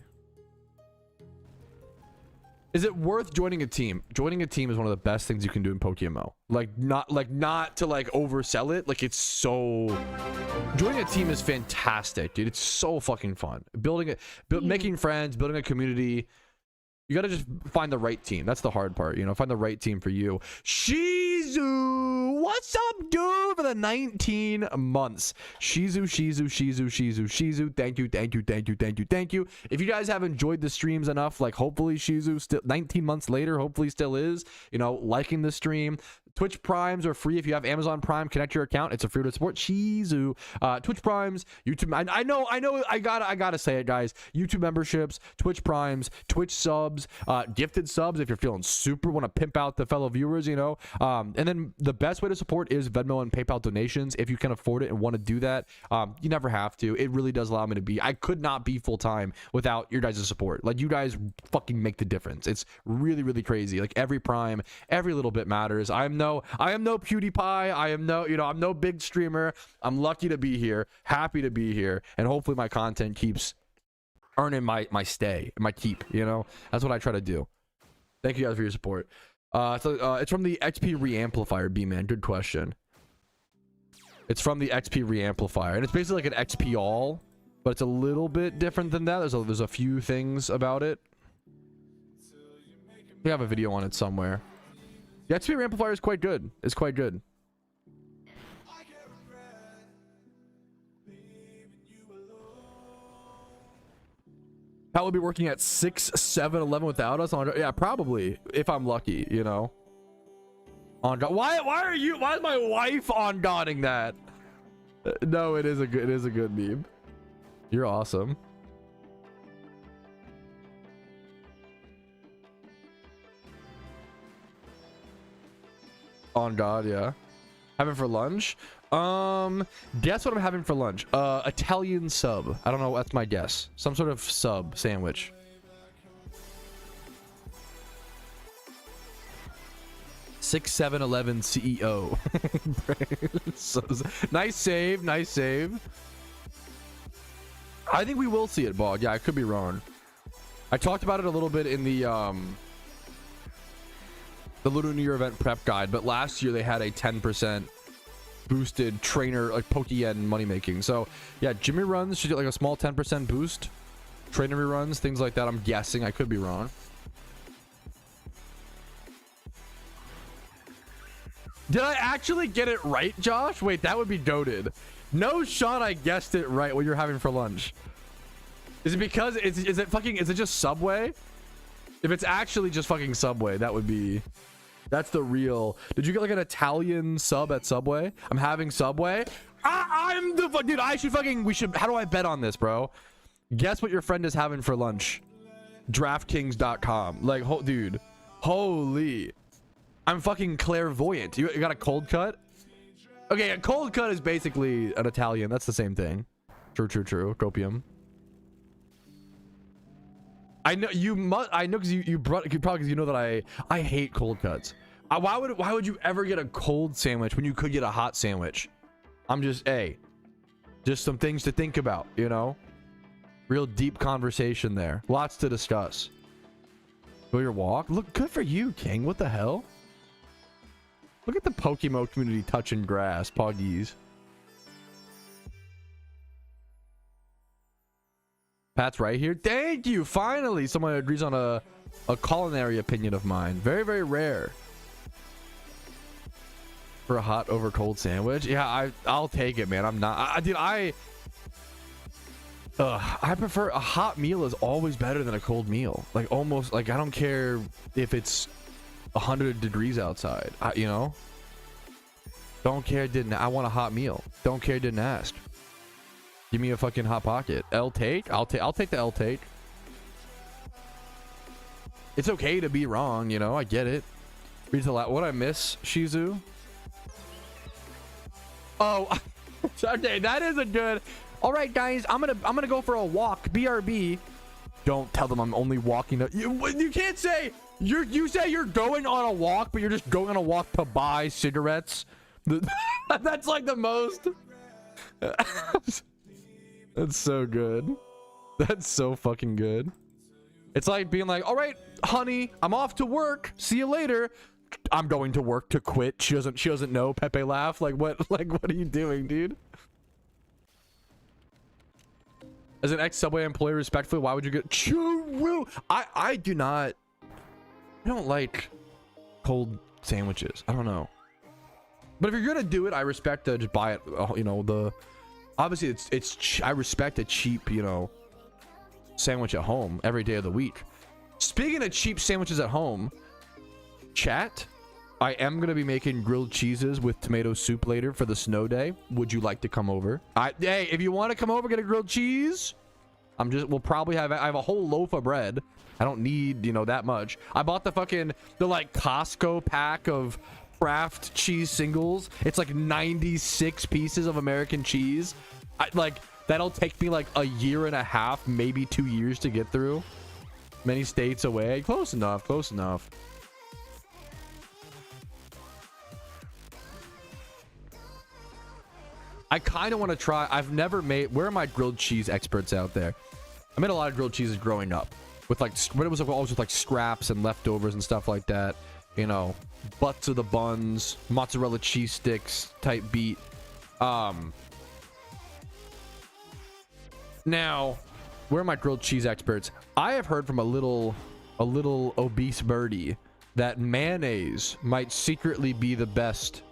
Is it worth joining a team? Joining a team is one of the best things you can do in PokeMMO. Not to like oversell it. Like, it's so... Joining a team is fantastic, dude. It's so fucking fun. Making friends, building a community. You gotta just find the right team. That's the hard part, you know. Find the right team for you. Shizu, what's up, dude? For the 19 months. Shizu. Thank you. If you guys have enjoyed the streams enough, like hopefully Shizu still 19 months later, hopefully still is, you know, liking the stream. Twitch Primes are free if you have Amazon Prime. Connect your account. It's a free to support. Shizu. Twitch Primes, YouTube. I know. I gotta say it, guys. YouTube memberships, Twitch Primes, Twitch subs, gifted subs if you're feeling super want to pimp out the fellow viewers, you know. And then the best way to support is Venmo and PayPal donations if you can afford it and want to do that. You never have to. It really does allow me to be. I could not be full time without your guys' support. Like, you guys fucking make the difference. It's really, really crazy. Like, every Prime, every little bit matters. I am no PewDiePie. I am no, you know, I'm no big streamer. I'm lucky to be here, happy to be here, and hopefully my content keeps earning my stay, my keep, you know. That's what I try to do. Thank you guys for your support. It's from the XP reamplifier, B-man. Good question. It's from the XP reamplifier, and it's basically like an XP all, but it's a little bit different than that. There's a few things about it. We have a video on it somewhere. The XP reamplifier is quite good. It's quite good. Pat will be working at 6, 7, 11 without us. Yeah, probably, if I'm lucky, you know. On God. Why is my wife on godding that? No, it is a good meme. You're awesome. On God, yeah. Having for lunch? Guess what I'm having for lunch? Italian sub. I don't know. That's my guess. Some sort of sub sandwich. Six, 7, 11 CEO. Nice save. Nice save. I think we will see it, Bog. Yeah, I could be wrong. I talked about it a little bit in the Lunar New Year event prep guide, but last year they had a 10% boosted trainer, like Pokeyen money making. So yeah, Jimmy runs should get like a small 10% boost. Trainer reruns, things like that. I'm guessing. I could be wrong. Did I actually get it right, Josh? Wait, that would be goated. No shot I guessed it right what you're having for lunch. Is it because is it just Subway? If it's actually just fucking Subway, that would be... That's the real... Did you get like an Italian sub at Subway? I'm having Subway. I'm the... Dude, I should fucking... We should... How do I bet on this, bro? Guess what your friend is having for lunch. DraftKings.com. Like, dude. Holy... I'm fucking clairvoyant. You got a cold cut? Okay, a cold cut is basically an Italian. That's the same thing. True. Copium. I know you must. I know because you brought probably because you know that I hate cold cuts. Why would you ever get a cold sandwich when you could get a hot sandwich? I'm just just some things to think about, you know. Real deep conversation there. Lots to discuss. Go your walk. Look, good for you, King. What the hell? Look at the PokeMMO community touching grass, Poggies. Pat's right here. Thank you. Finally, someone agrees on a culinary opinion of mine. Very, very rare. For a hot over cold sandwich. Yeah, I'll take it, man. I'm not. I prefer a hot meal is always better than a cold meal. Like almost like I don't care if it's 100 degrees outside. You know. Don't care. Didn't I want a hot meal? Don't care. Didn't ask. Give me a fucking hot pocket. L take. I'll take the L take. It's okay to be wrong, you know. I get it. Read the what I miss, Shizu. Oh, okay, that is a good. All right, guys, I'm gonna go for a walk. BRB. Don't tell them I'm only walking. You can't say you say you're going on a walk, but you're just going on a walk to buy cigarettes. That's like the most. That's so good. That's so fucking good. It's like being like, all right, honey, I'm off to work. See you later. I'm going to work to quit. She doesn't know. Pepe laugh. Like what are you doing, dude? As an ex-Subway employee, respectfully, why would you get choo? I don't like cold sandwiches. I don't know. But if you're gonna do it, I respect to just buy it. You know, obviously I respect a cheap, you know, sandwich at home every day of the week. Speaking of cheap sandwiches at home, chat, I am gonna be making grilled cheeses with tomato soup later for the snow day. Would you like to come over? Hey, if you want to come over, get a grilled cheese. We'll probably have. I have a whole loaf of bread. I don't need, you know, that much. I bought the like Costco pack of Kraft cheese singles. It's like 96 pieces of American cheese. That'll take me like a year and a half, maybe 2 years to get through. Many states away. Close enough. Close enough. I kind of want to try. I've never made. Where are my grilled cheese experts out there? I made a lot of grilled cheeses growing up with like when it was always with like scraps and leftovers and stuff like that. You know, butts of the buns, mozzarella cheese sticks type beat. Now, where are my grilled cheese experts? I have heard from a little obese birdie that mayonnaise might secretly be the best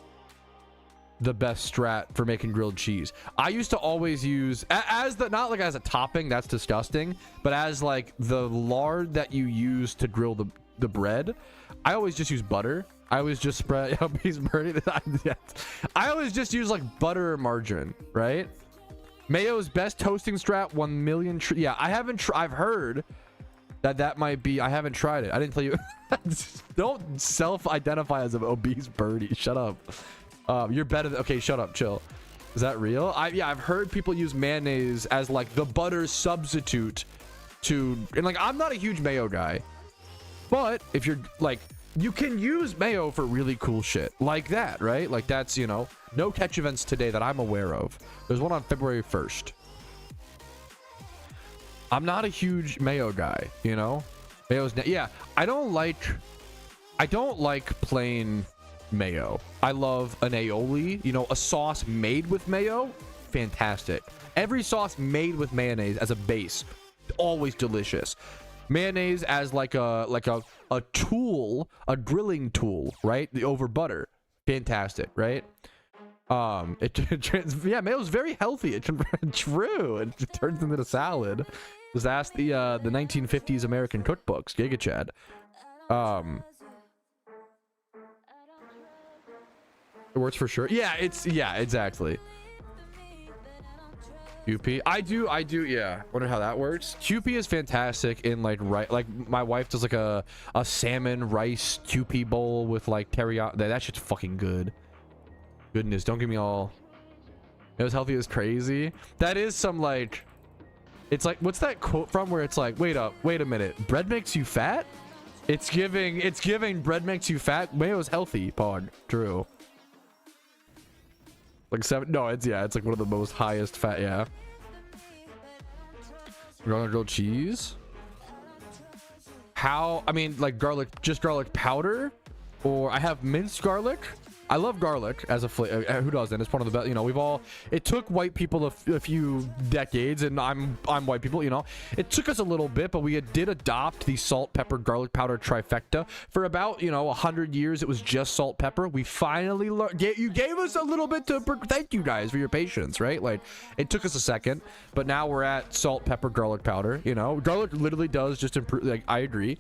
strat for making grilled cheese. I used to always use not like as a topping, that's disgusting, but as like the lard that you use to grill the bread. I always just use butter. I always just spread obese birdie. I always just use like butter or margarine, right? Mayo's best toasting strat 1 million. Yeah, I haven't. I've heard that might be. I haven't tried it. I didn't tell you. Don't self-identify as an obese birdie. Shut up. You're better than. Okay, shut up. Chill. Is that real? Yeah, I've heard people use mayonnaise as like the butter substitute to. And like, I'm not a huge mayo guy, but if you're like, you can use mayo for really cool shit like that, right? Like that's, you know, no catch events today that I'm aware of. There's one on February 1st. I'm not a huge mayo guy, you know. Yeah, I don't like plain mayo. I love an aioli, you know, a sauce made with mayo, fantastic. Every sauce made with mayonnaise as a base, always delicious. Mayonnaise as like a tool, a grilling tool, right? Over butter, fantastic, right? Yeah, mayo's very healthy. It's true. It turns into a salad. Just ask the 1950s American cookbooks, Giga Chad. It works for sure. Yeah, exactly. QP. I do. Yeah. Wonder how that works. QP is fantastic in like like my wife does like a salmon rice QP bowl with like teriyaki. That shit's fucking good. Goodness, don't give me all. It was healthy as crazy. That is some like. It's like, what's that quote from where it's like, wait a minute, bread makes you fat? It's giving bread makes you fat. Mayo's healthy, Pog. True. Like 7. No, it's like one of the most highest fat. Yeah. Grilled cheese. How? I mean, like just garlic powder, or I have minced garlic. I love garlic as a flavor. Who doesn't? It's one of the best. You know, it took white people a few decades, and I'm white people. You know, it took us a little bit, but we did adopt the salt, pepper, garlic powder trifecta for about 100 years. It was just salt, pepper. We finally learned. You gave us a little bit to. Thank you guys for your patience. Right? Like it took us a second, but now we're at salt, pepper, garlic powder. You know, garlic literally does just improve. Like I agree.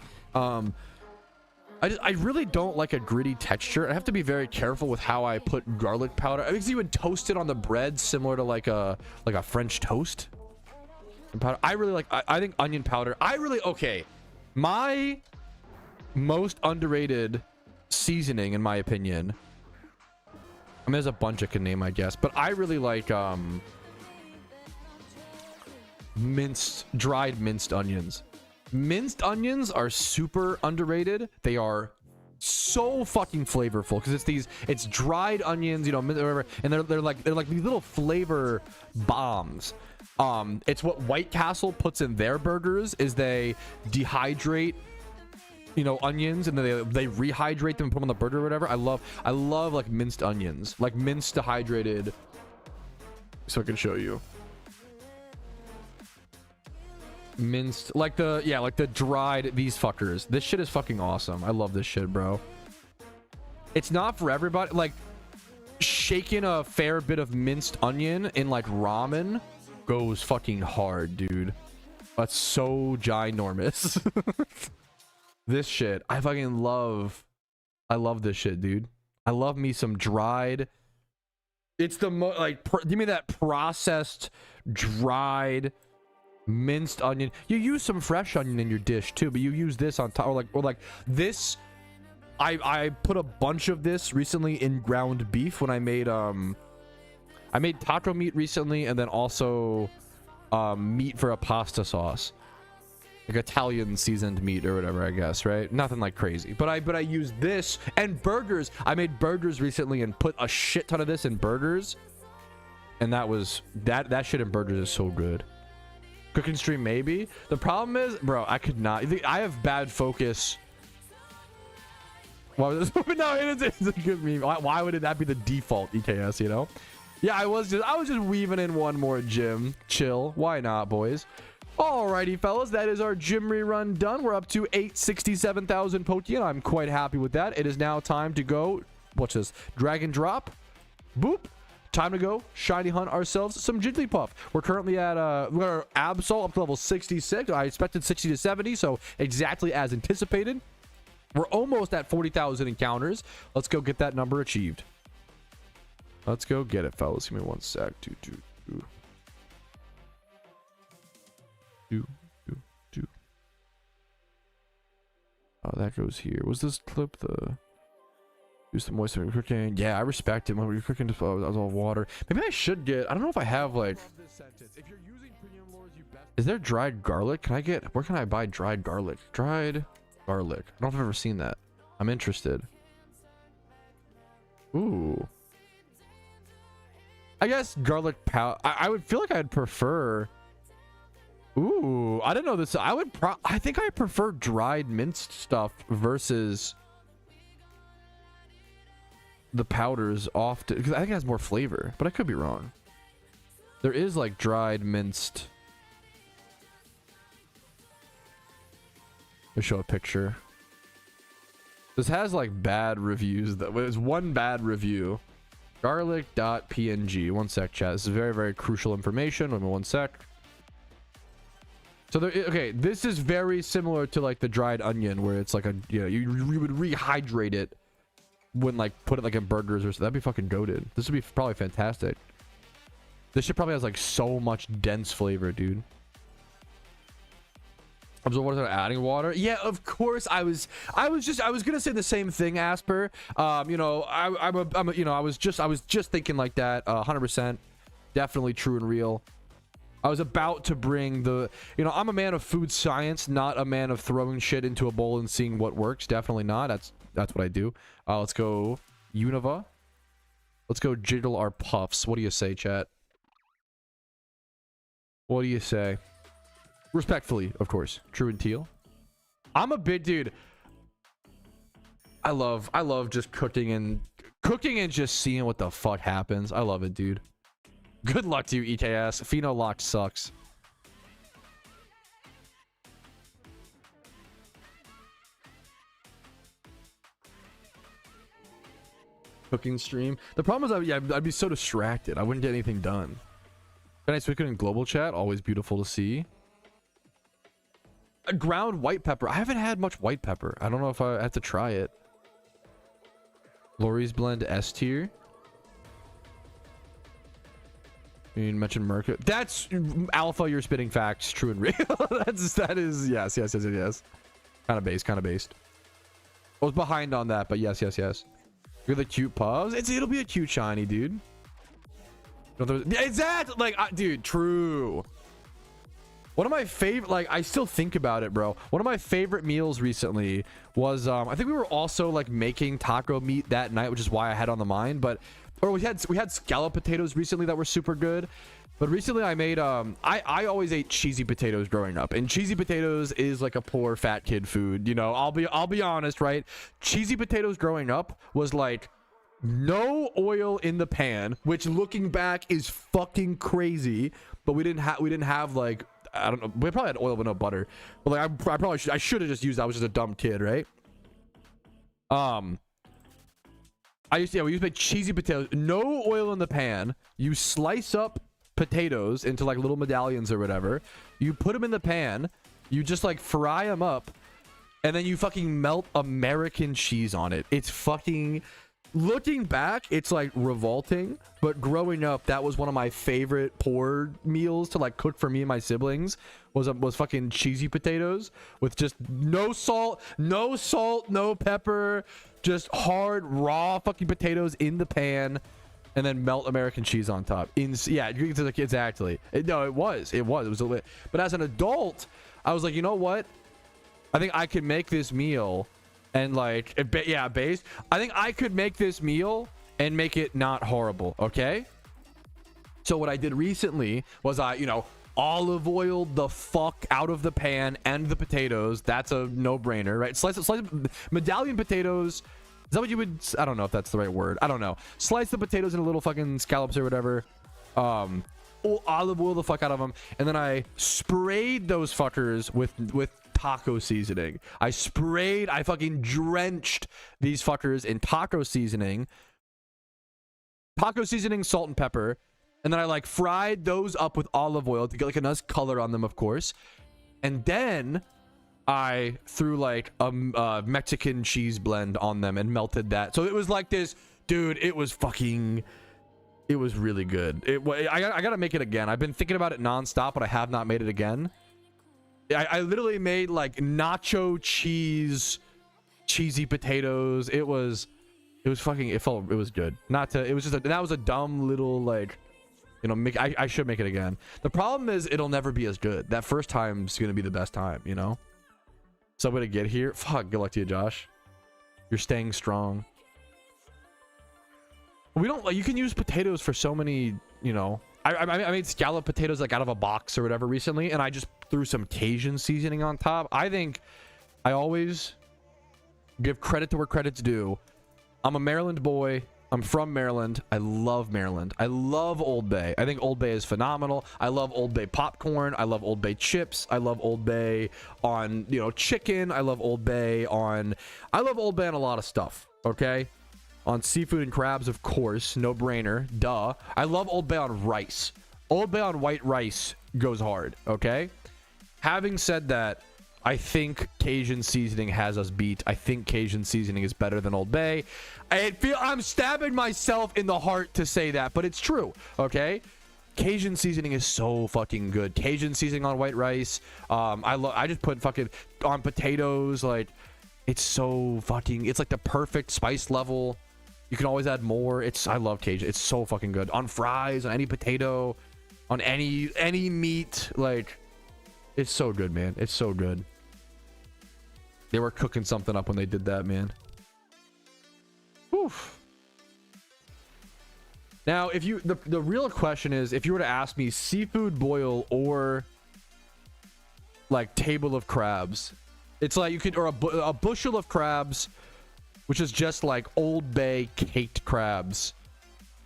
I really don't like a gritty texture. I have to be very careful with how I put garlic powder. I think you would toast it on the bread, similar to like a French toast. Powder. I really like. I think onion powder. Okay. My most underrated seasoning, in my opinion. I mean, there's a bunch I can name, I guess, but I really like dried minced onions. Minced onions are super underrated. They are so fucking flavorful because it's dried onions, you know, and they're like these little flavor bombs. It's what White Castle puts in their burgers is they dehydrate, you know, onions, and then they rehydrate them and put them on the burger or whatever. I love like minced onions, like minced dehydrated. So I can show you. Minced, like the dried, these fuckers. This shit is fucking awesome. I love this shit, bro. It's not for everybody. Like, shaking a fair bit of minced onion in like ramen goes fucking hard, dude. That's so ginormous. This shit, I fucking love. I love this shit, dude. I love me some dried. It's the give me that processed, dried, minced onion. You use some fresh onion in your dish too, but you use this on top, or like this. I put a bunch of this recently in ground beef when I made taco meat recently, and then also meat for a pasta sauce, like Italian seasoned meat or whatever, I guess, right? Nothing like crazy, but I use this. And burgers, I made burgers recently and put a shit ton of this in burgers, and that shit in burgers is so good. Cooking stream, maybe. The problem is, bro, I could not. I have bad focus. Well, no, it's a good meme. Why would that be the default EKS, you know? Yeah, I was just weaving in one more gym. Chill. Why not, boys? Alrighty, fellas, that is our gym rerun done. We're up to 867,000 Pokeyen. I'm quite happy with that. It is now time to go. What's this? Drag and drop. Boop. Time to go shiny hunt ourselves some Jigglypuff. We're currently at we're Absol up to level 66. I expected 60 to 70, so exactly as anticipated. We're almost at 40,000 encounters. Let's go get that number achieved. Let's go get it, fellas. Give me one sec. Oh, that goes here. Was this clip the... Use the moisture when you're cooking? Yeah, I respect it. When you're cooking, just all water. Maybe I should get... I don't know if I have, like... Is there dried garlic? Can I get... Where can I buy dried garlic? Dried garlic. I don't know if I've ever seen that. I'm interested. Ooh. I guess garlic powder. I would feel like I'd prefer... Ooh, I didn't know this. I think I prefer dried minced stuff versus... the powders often, because I think it has more flavor, but I could be wrong. There is like dried minced. I'll show a picture. This has like bad reviews. There's one bad review. Garlic.png. One sec, chat. This is very, very crucial information. Wait a minute, one sec. So there, okay, this is very similar to like the dried onion, where it's like a, you know, you would rehydrate it when like put it like in burgers or something. That'd be fucking goated. This would be probably fantastic. This shit probably has like so much dense flavor, dude. So what is it, adding water? Yeah, of course. I was gonna say the same thing, Asper. You know, I was just thinking like that. 100%, definitely true and real. I was about to bring the, you know, I'm a man of food science, not a man of throwing shit into a bowl and seeing what works. Definitely not. That's what I do. Let's go Unova. Let's go jiggle our puffs. What do you say, chat? What do you say? Respectfully, of course. True and teal. I'm a big dude. I love just cooking and just seeing what the fuck happens. I love it, dude. Good luck to you, EKS. Pheno lock sucks. Cooking stream. The problem is, I'd be so distracted. I wouldn't get anything done. Very nice weekend in global chat. Always beautiful to see. ground white pepper. I haven't had much white pepper. I don't know if I have to try it. Lori's blend S tier. You mentioned Merc. That's Alpha. You're spitting facts, true and real. That is yes. Kind of based. I was behind on that, but yes. Look at the cute paws. It'll be a cute shiny, dude. Exactly. Like, dude, true. One of my favorite, like, I still think about it, bro. One of my favorite meals recently was, I think we were also like making taco meat that night, which is why I had on the mind. But, or we had scallop potatoes recently that were super good. But recently I made, I always ate cheesy potatoes growing up, and cheesy potatoes is like a poor fat kid food. You know, I'll be honest, right? Cheesy potatoes growing up was like no oil in the pan, which looking back is fucking crazy. But we didn't have like, I don't know, we probably had oil but no butter. But like I should have just used that. I was just a dumb kid, right? We used to make cheesy potatoes, no oil in the pan. You slice up potatoes into like little medallions or whatever. You put them in the pan, you just like fry them up, and then you fucking melt American cheese on it. It's fucking, looking back, it's like revolting, but growing up, that was one of my favorite poor meals to like cook for me and my siblings. Was fucking cheesy potatoes with just no salt, no pepper, just hard raw fucking potatoes in the pan, and then melt American cheese on top. Yeah, exactly. It was a lit. But as an adult, I was like, you know what? I think I could make this meal and like, based. I think I could make this meal and make it not horrible. Okay. So what I did recently was olive oiled the fuck out of the pan and the potatoes. That's a no-brainer, right? Slice medallion potatoes. Is that what you would? I don't know if that's the right word. I don't know. Slice the potatoes into little fucking scallops or whatever. Olive oil the fuck out of them, and then I sprayed those fuckers with taco seasoning. I fucking drenched these fuckers in taco seasoning, salt and pepper, and then I like fried those up with olive oil to get like a nice color on them, of course, and then I threw like a Mexican cheese blend on them and melted that. So it was like this, dude. It was really good. I gotta make it again. I've been thinking about it nonstop, but I have not made it again. I literally made like nacho cheese, cheesy potatoes. It was good. That was a dumb little like, I should make it again. The problem is it'll never be as good. That first time's gonna be the best time, So I'm gonna get here. Fuck, good luck to you, Josh. You're staying strong. You can use potatoes for so many, I made scallop potatoes like out of a box or whatever recently, and I just threw some Cajun seasoning on top. I think I always give credit to where credit's due. I'm a Maryland boy. I'm from Maryland. I love Maryland. I love Old Bay. I think Old Bay is phenomenal. I love Old Bay popcorn. I love Old Bay chips. I love Old Bay on, chicken. I love Old Bay on a lot of stuff. Okay. On seafood and crabs, of course. No brainer. Duh. I love Old Bay on rice. Old Bay on white rice goes hard. Okay. Having said that, I think Cajun seasoning has us beat. I think Cajun seasoning is better than Old Bay. I'm stabbing myself in the heart to say that, but it's true. Okay. Cajun seasoning is so fucking good. Cajun seasoning on white rice. I just put fucking on potatoes. Like, it's so fucking, it's like the perfect spice level. You can always add more. I love Cajun. It's so fucking good on fries, on any potato, on any meat. Like, it's so good, man. It's so good. They were cooking something up when they did that, man. Oof. Now, if you, the real question is, if you were to ask me seafood boil or like table of crabs, it's like you could, or a bushel of crabs, which is just like Old Bay caked crabs,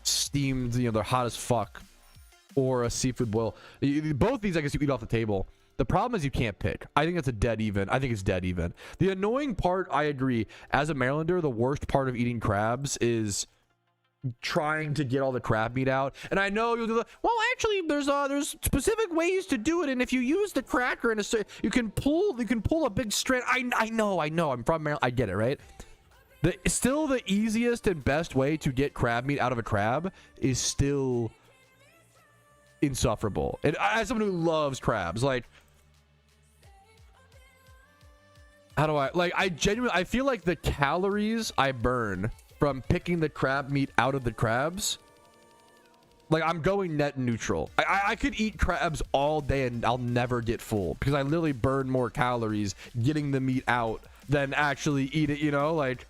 steamed, they're hot as fuck, or a seafood boil. Both these, I guess, you eat off the table. The problem is you can't pick. I think it's a dead even. I think it's dead even. The annoying part, I agree, as a Marylander, the worst part of eating crabs is trying to get all the crab meat out. And I know you'll do the, well, actually there's specific ways to do it, and if you use the cracker in a you can pull a big strand. I know I'm from Maryland, I get it, right? Still the easiest and best way to get crab meat out of a crab is still insufferable. And as someone who loves crabs, like, how do I feel like the calories I burn from picking the crab meat out of the crabs, like, I'm going net neutral. I could eat crabs all day and I'll never get full because I literally burn more calories getting the meat out than actually eat it, you know? Like,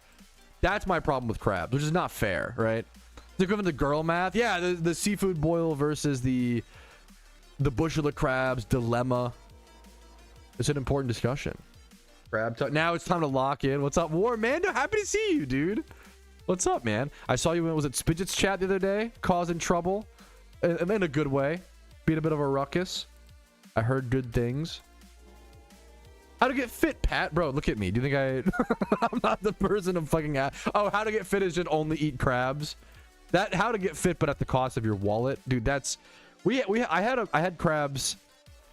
that's my problem with crabs, which is not fair, right? It's equivalent to girl math. Yeah, the seafood boil versus the bushel of crabs dilemma. It's an important discussion. Crab talk. Now it's time to lock in. What's up, War Mando? Happy to see you, dude. What's up, man? I saw you in, was it Spidget's chat the other day, causing trouble in a good way, being a bit of a ruckus. I heard good things. How to get fit, Pat? Bro, look at me. Do you think I'm not the person of fucking oh, how to get fit is just only eat crabs. That how to get fit, but at the cost of your wallet, dude. That's I had crabs.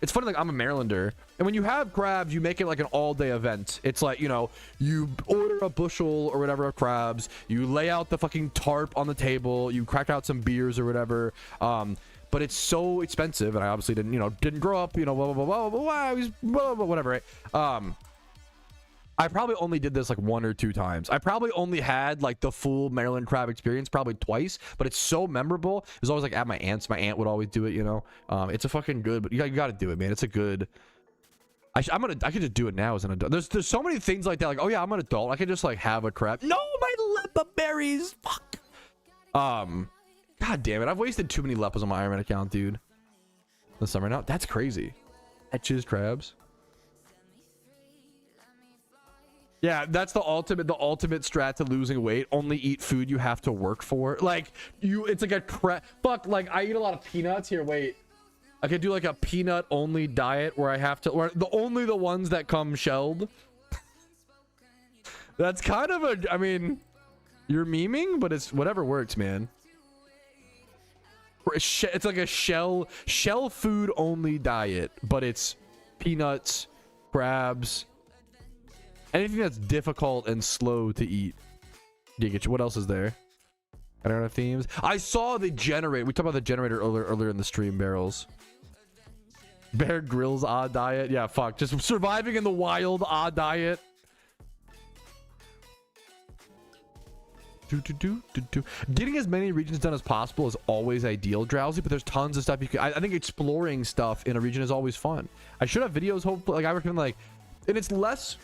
It's funny, like, I'm a Marylander, and when you have crabs, you make it like an all-day event. It's like, you know, you order a bushel or whatever of crabs, you lay out the fucking tarp on the table, you crack out some beers or whatever. But it's so expensive, and I obviously didn't grow up, you know, blah blah blah blah blah, blah, blah whatever, right? I probably only did this like 1 or 2 times. I probably only had like the full Maryland crab experience probably twice, but it's so memorable. It was always like at my aunt's. My aunt would always do it, you know. It's a fucking good, but you got to do it, man. It's a good. I could just do it now as an adult. There's so many things like that. Like, oh yeah, I'm an adult. I could just like have a crab. No, my lepa berries. Fuck. God damn it. I've wasted too many lepas on my Iron Man account, dude. The summer now. That's crazy. Etches crabs. Yeah, that's the ultimate strat to losing weight. Only eat food you have to work for. Like, it's like a fuck, like, I eat a lot of peanuts. Here, wait. I could do like a peanut only diet where I have to, or only the ones that come shelled. That's kind of a, I mean, you're memeing, but it's whatever works, man. It's like a shell food only diet, but it's peanuts, crabs, anything that's difficult and slow to eat. What else is there? I don't know themes. I saw the generator. We talked about the generator earlier in the stream. Barrels. Bear Grylls odd diet. Yeah, fuck. Just surviving in the wild odd diet. Getting as many regions done as possible is always ideal, Drowsy, but there's tons of stuff you can. I think exploring stuff in a region is always fun. I should have videos, hopefully. Like, I recommend, like, and it's less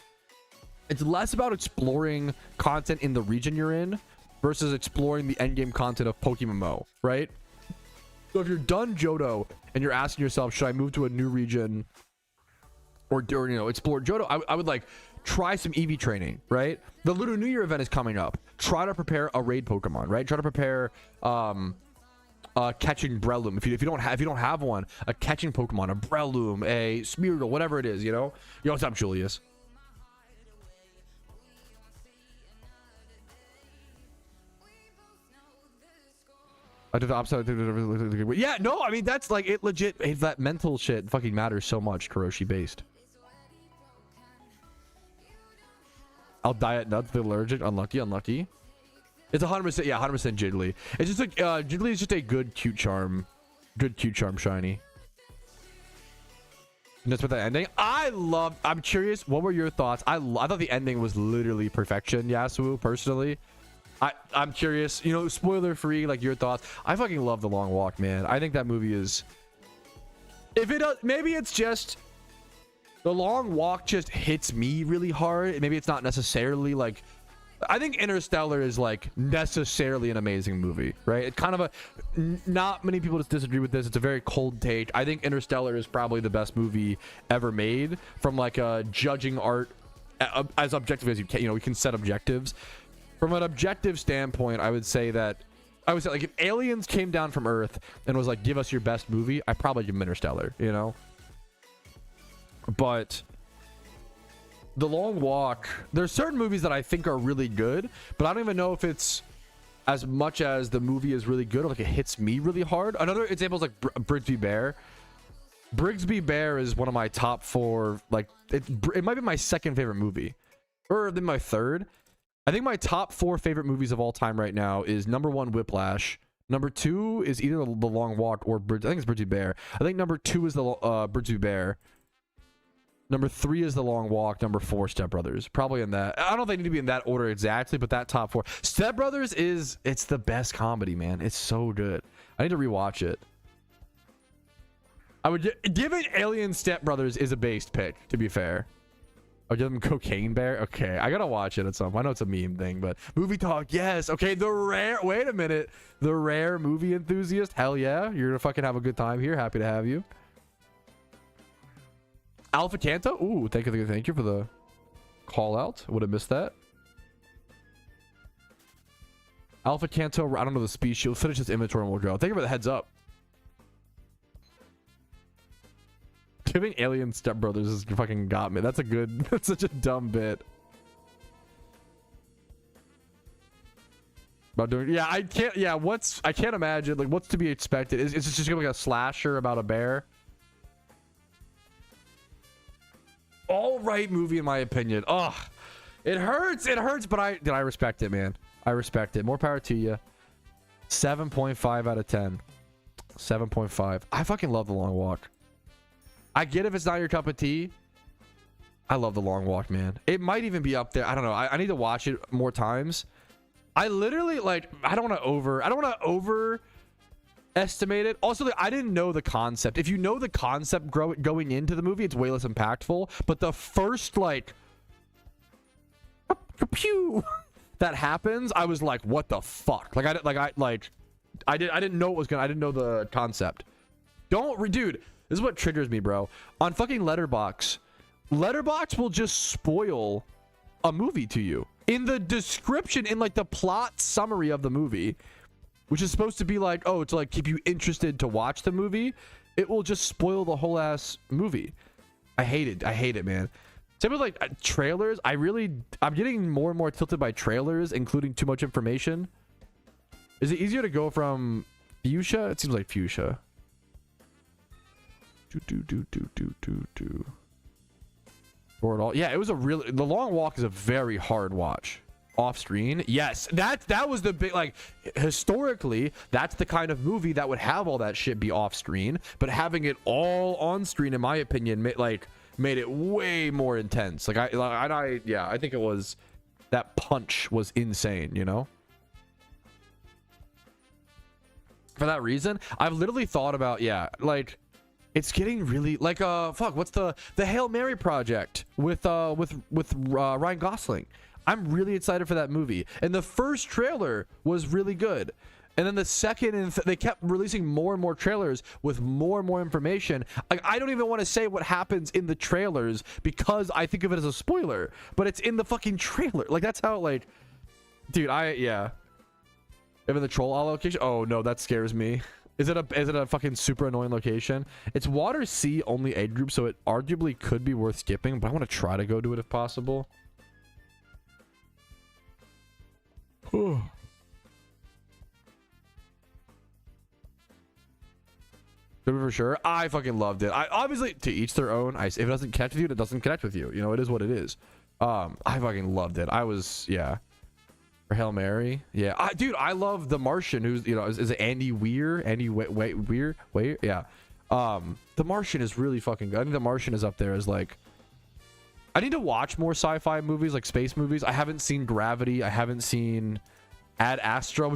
about exploring content in the region you're in versus exploring the endgame content of PokeMMO, right? So if you're done Johto and you're asking yourself, should I move to a new region or explore Johto? I would like try some EV training, right? The Lunar New Year event is coming up. Try to prepare a raid Pokemon, right? Try to prepare catching Breloom. If you don't have one, a catching Pokemon, a Breloom, a Smeargle, whatever it is, you know? Yo, what's up, Julius? I did the opposite. Yeah, no, I mean, that's like it legit. That mental shit fucking matters so much, Karoshi based. I'll die at nuts, the allergic. Unlucky. It's 100%, yeah, 100% Jiggly. It's just like, Jiggly is just a good cute charm shiny. And that's what the ending. I'm curious, what were your thoughts? I thought the ending was literally perfection, Yasuo, personally. I'm curious, you know, spoiler free, like your thoughts. I fucking love The Long Walk, man. I think that movie is, if it does, maybe it's just The Long Walk just hits me really hard. Maybe it's not necessarily like, I think Interstellar is like necessarily an amazing movie, right? It's kind of a, not many people just disagree with this. It's a very cold take. I think Interstellar is probably the best movie ever made from like a judging art as objective as you can. You know, we can set objectives. From an objective standpoint, I would say like if aliens came down from Earth and was like, give us your best movie, I'd probably give them Interstellar, you know? But The Long Walk, there's certain movies that I think are really good, but I don't even know if it's as much as the movie is really good, or like it hits me really hard. Another example is like Brigsby Bear. Brigsby Bear is one of my top 4. Like it might be my second favorite movie, or then my third. I think my top 4 favorite movies of all time right now is number 1 Whiplash, number 2 is either The Long Walk or I think it's Brigsby Bear. I think number 2 is the Brigsby Bear. Number 3 is The Long Walk. Number 4, Step Brothers. Probably in that. I don't know if they need to be in that order exactly, but that top 4. Step Brothers it's the best comedy, man. It's so good. I need to rewatch it. I would give it Alien Step Brothers is a based pick, to be fair. I'll give them Cocaine Bear. Okay, I gotta watch it at some point. I know it's a meme thing, but movie talk, yes. Okay, wait a minute. The rare movie enthusiast. Hell yeah. You're gonna fucking have a good time here. Happy to have you. Alpha Canto. Ooh, thank you for the call out. Would have missed that. Alpha Canto. I don't know the species. We'll finish this inventory and we'll go. Thank you for the heads up. Giving Alien Step Brothers has fucking got me. That's such a dumb bit. About doing, yeah, I can't imagine, like, what's to be expected. Is it just gonna be like a slasher about a bear? All right movie in my opinion. Oh, it hurts, but I respect it, man. I respect it. More power to you. 7.5 out of 10. 7.5. I fucking love The Long Walk. I get if it's not your cup of tea. I love The Long Walk, man. It might even be up there. I don't know. I need to watch it more times. I literally, like, I don't want to overestimate it. Also, like, I didn't know the concept. If you know the concept going into the movie, it's way less impactful. But the first, like, pew that happens, I was like, what the fuck? Like, I didn't know it was gonna. I didn't know the concept. Dude. This is what triggers me, bro. On fucking Letterboxd will just spoil a movie to you. In the description, in like the plot summary of the movie, which is supposed to be like, oh, to like keep you interested to watch the movie, it will just spoil the whole ass movie. I hate it, man. Same with like trailers. I'm getting more and more tilted by trailers, including too much information. Is it easier to go from fuchsia? It seems like fuchsia. Or at all. Yeah, it was The Long Walk is a very hard watch. Off screen, yes, that was the big, like, historically that's the kind of movie that would have all that shit be off screen, but having it all on screen, in my opinion, made it way more intense. Like I think it was, that punch was insane, you know. For that reason, I've literally thought about, yeah, like, it's getting really like what's the Hail Mary project with Ryan Gosling. I'm really excited for that movie. And the first trailer was really good. And then the second they kept releasing more and more trailers with more and more information. Like, I don't even want to say what happens in the trailers because I think of it as a spoiler, but it's in the fucking trailer. Like, that's how, like, dude, yeah. Even the troll location. Oh no, that scares me. Is it a fucking super annoying location? It's water sea only age group, so it arguably could be worth skipping, but I want to try to go to it if possible. For sure. I fucking loved it. I obviously, to each their own. If it doesn't connect with you, it doesn't connect with you. You know, it is what it is. I fucking loved it. Yeah. For Hail Mary, yeah. Dude, I love The Martian. Who's, you know, is it Andy Weir? Weir? Yeah. The Martian is really fucking good. I think The Martian is up there as, like, I need to watch more sci-fi movies, like space movies. I haven't seen Gravity. I haven't seen Ad Astra,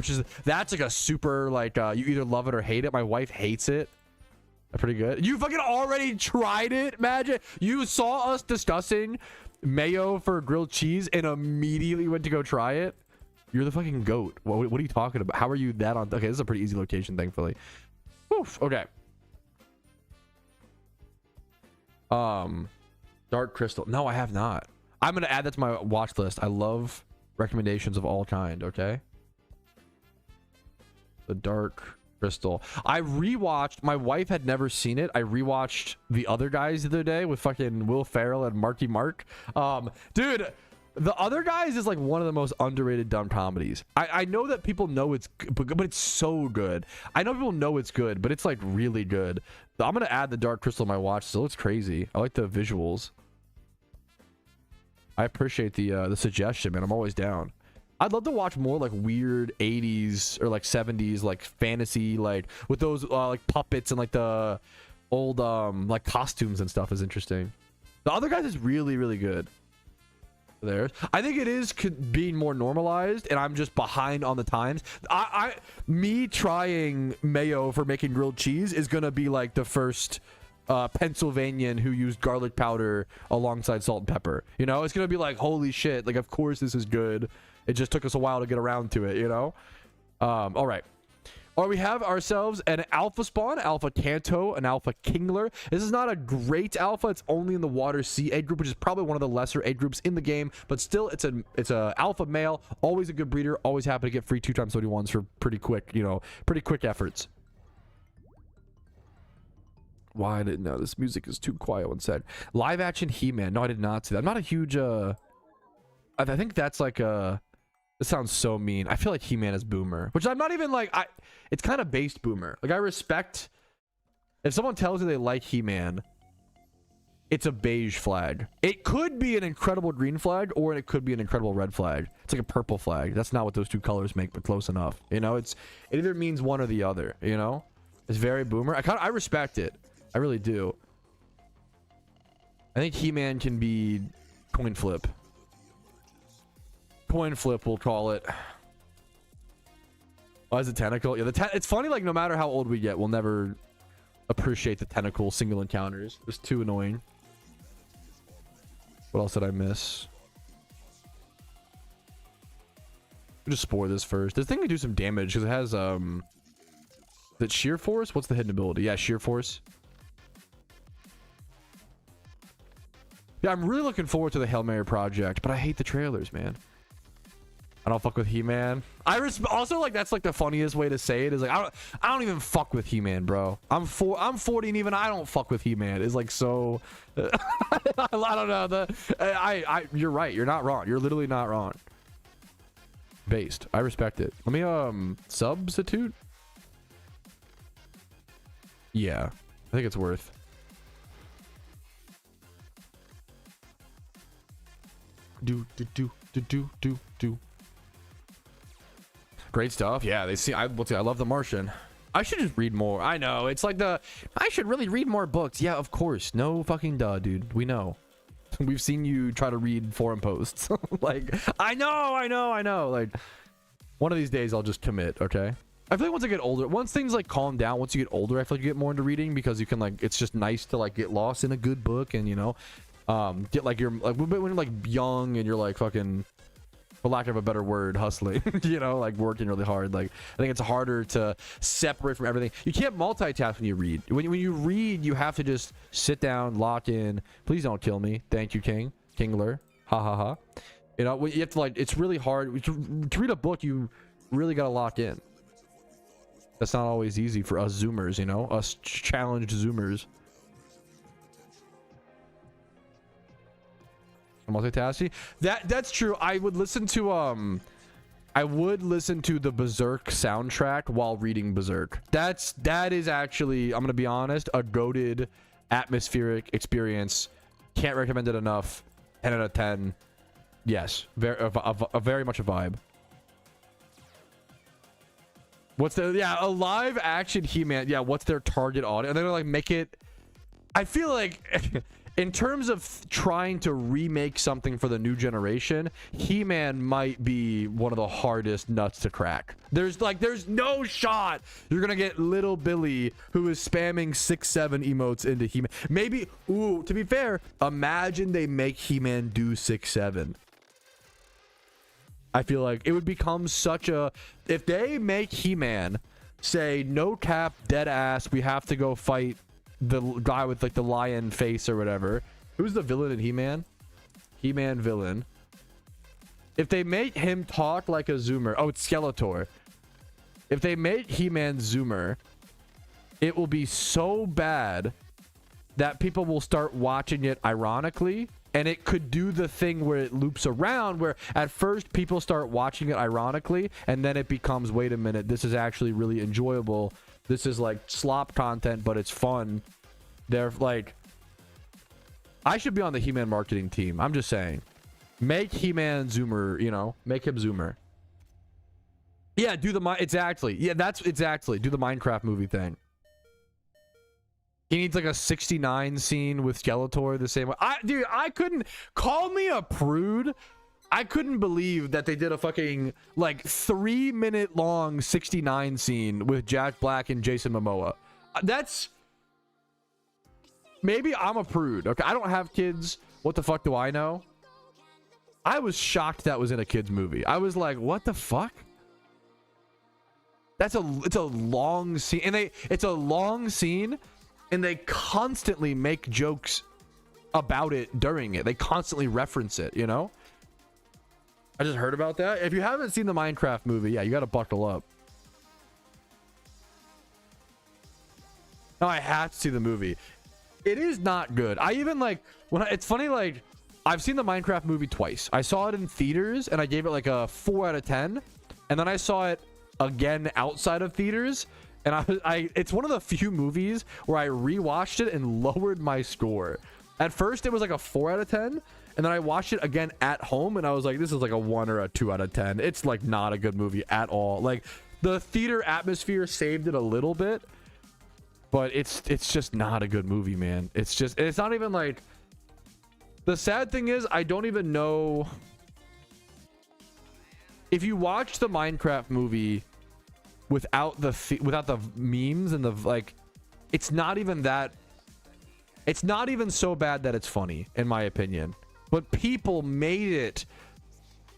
that's like a super, like, you either love it or hate it. My wife hates it. Pretty good. You fucking already tried it, Magic. You saw us discussing mayo for grilled cheese and immediately went to go try it. You're the fucking goat. What are you talking about? How are you that on? Okay, this is a pretty easy location, thankfully. Oof. Okay. Dark Crystal. No, I have not. I'm gonna add that to my watch list. I love recommendations of all kind. Okay. The Dark Crystal. I rewatched. My wife had never seen it. I rewatched The Other Guys the other day with fucking Will Ferrell and Marky Mark. Dude. The Other Guys is like one of the most underrated dumb comedies. I know that people know it's good, but it's so good. I know people know it's good, but it's like really good. I'm gonna add the Dark Crystal to my watch. So it looks crazy. I like the visuals. I appreciate the suggestion, man. I'm always down. I'd love to watch more like weird 80s or like 70s like fantasy, like with those like puppets and like the old like costumes and stuff is interesting. The Other Guys is really, really good. There, I think it is being more normalized, and I'm just behind on the times. Me trying mayo for making grilled cheese is gonna be like the first Pennsylvanian who used garlic powder alongside salt and pepper. You know, it's gonna be like, holy shit! Like, of course this is good. It just took us a while to get around to it. You know. All right. Or we have ourselves an alpha spawn, alpha Kanto, an alpha Kingler. This is not a great alpha. It's only in the water sea egg group, which is probably one of the lesser egg groups in the game. But still, it's a alpha male. Always a good breeder. Always happy to get free 2x31s for pretty quick, you know, pretty quick efforts. Why didn't know this music is too quiet? One sec. Live action He-Man. No, I did not see that. I'm not a huge. I think that's like a. This sounds so mean. I feel like He-Man is boomer, which I'm not even like. It's kind of based boomer. Like, I respect if someone tells you they like He-Man, it's a beige flag. It could be an incredible green flag, or it could be an incredible red flag. It's like a purple flag. That's not what those two colors make, but close enough. You know, it either means one or the other. You know, it's very boomer. I respect it. I really do. I think He-Man can be coin flip. Coin flip, we'll call it. Why is it tentacle? Yeah, it's funny, like, no matter how old we get, we'll never appreciate the tentacle single encounters. It's too annoying. What else did I miss? We'll just spore this first. This thing can do some damage because it has, is it sheer force? What's the hidden ability? Yeah, sheer force. Yeah, I'm really looking forward to the Hail Mary project, but I hate the trailers, man. I don't fuck with He-Man. Also, like, that's like the funniest way to say it is like I don't even fuck with He-Man, bro. I'm 40 and even I don't fuck with He-Man. It's like so I don't know. You're right. You're not wrong. You're literally not wrong. Based. I respect it. Let me substitute. Yeah. I think it's worth. Do. Great stuff. Yeah, they see. I love The Martian. I should just read more. I know. It's like I should really read more books. Yeah, of course. No fucking duh, dude. We know. We've seen you try to read forum posts. Like, I know. Like, one of these days I'll just commit, okay? I feel like once I get older, once things like calm down, once you get older, I feel like you get more into reading because you can, like, it's just nice to like get lost in a good book and, you know, get like you're like when you're like young and you're like fucking, for lack of a better word, hustling, you know, like working really hard. Like, I think it's harder to separate from everything. You can't multitask when you read. When you read, you have to just sit down, lock in. Please don't kill me. Thank you, Kingler. Ha ha ha. You know, you have to, like, it's really hard to read a book. You really got to lock in. That's not always easy for us Zoomers, you know, us challenged Zoomers. Multitasking. That's true. I would listen to the Berserk soundtrack while reading Berserk. That is actually, I'm gonna be honest, a goated atmospheric experience. Can't recommend it enough. 10 out of 10. Yes, very much a vibe. What's a live action He-Man? Yeah, what's their target audience? And they're like, make it. I feel like in terms of trying to remake something for the new generation, He-Man might be one of the hardest nuts to crack. There's no shot you're gonna get little Billy who is spamming 6-7 emotes into He-Man. Maybe, ooh, to be fair, imagine they make He-Man do 6-7. I feel like it would become such a, if they make He-Man say no cap, dead ass, we have to go fight the guy with like the lion face or whatever. Who's the villain in He-Man? He-Man villain. If they make him talk like a Zoomer, oh, it's Skeletor. If they make He-Man Zoomer, it will be so bad that people will start watching it ironically and it could do the thing where it loops around, where at first people start watching it ironically, and then it becomes, wait a minute, this is actually really enjoyable. This is like slop content, but it's fun. They're like, I should be on the He-Man marketing team. I'm just saying, make He-Man Zoomer, you know, make him Zoomer. Yeah, do the exactly. Yeah, that's exactly. Do the Minecraft movie thing. He needs like a 69 scene with Skeletor the same way. Dude, I couldn't, call me a prude. I couldn't believe that they did a fucking like 3-minute long 69 scene with Jack Black and Jason Momoa. That's, maybe I'm a prude. Okay, I don't have kids. What the fuck do I know? I was shocked that was in a kids movie. I was like, what the fuck? It's a long scene, and it's a long scene, and they constantly make jokes about it during it. They constantly reference it, you know? I just heard about that. If you haven't seen the Minecraft movie, yeah, you got to buckle up. No, I have to see the movie. It is not good. I even like it's funny, like I've seen the Minecraft movie twice. I saw it in theaters and I gave it like a 4 out of 10, and then I saw it again outside of theaters, and it's one of the few movies where I rewatched it and lowered my score. At first it was like a 4 out of 10, and then I watched it again at home and I was like, this is like a 1 or a 2 out of 10. It's like not a good movie at all. Like the theater atmosphere saved it a little bit, but it's just not a good movie, man. It's not even like, the sad thing is I don't even know if you watch the Minecraft movie without the memes and the like, it's not even so bad that it's funny, in my opinion. But people made it,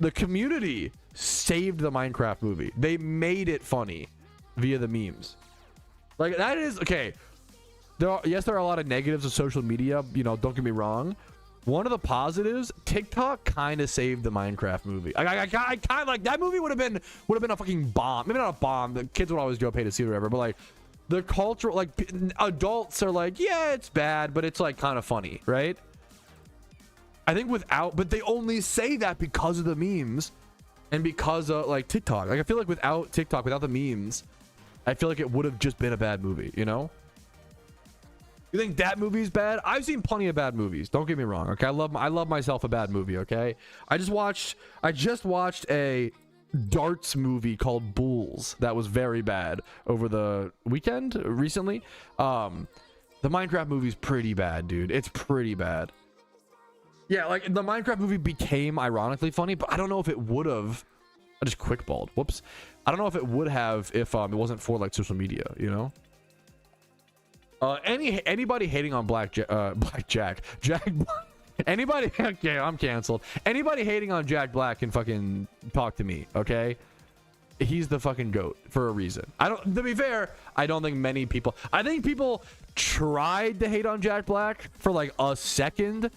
the community saved the Minecraft movie. They made it funny via the memes. Like, that is okay. There are a lot of negatives of social media, you know, don't get me wrong. One of the positives, TikTok kind of saved the Minecraft movie. I kind of like, that movie would have been a fucking bomb. Maybe not a bomb. The kids would always go pay to see it or whatever. But like the cultural, like adults are like, yeah, it's bad, but it's like kind of funny, right? I think but they only say that because of the memes and because of like TikTok. Like I feel like without TikTok, without the memes, I feel like it would have just been a bad movie, you know? You think that movie's bad? I've seen plenty of bad movies. Don't get me wrong. Okay, I love myself a bad movie. Okay, I just watched a darts movie called Bulls that was very bad over the weekend recently. The Minecraft movie's pretty bad, dude. It's pretty bad. Yeah, like the Minecraft movie became ironically funny, but I don't know if it would have. I just quickballed. Whoops. I don't know if it would have if it wasn't for like social media, you know. Anybody hating on Jack anybody, okay, I'm canceled. Anybody hating on Jack Black can fucking talk to me, okay? He's the fucking GOAT for a reason. To be fair, I don't think many people, I think people tried to hate on Jack Black for like a second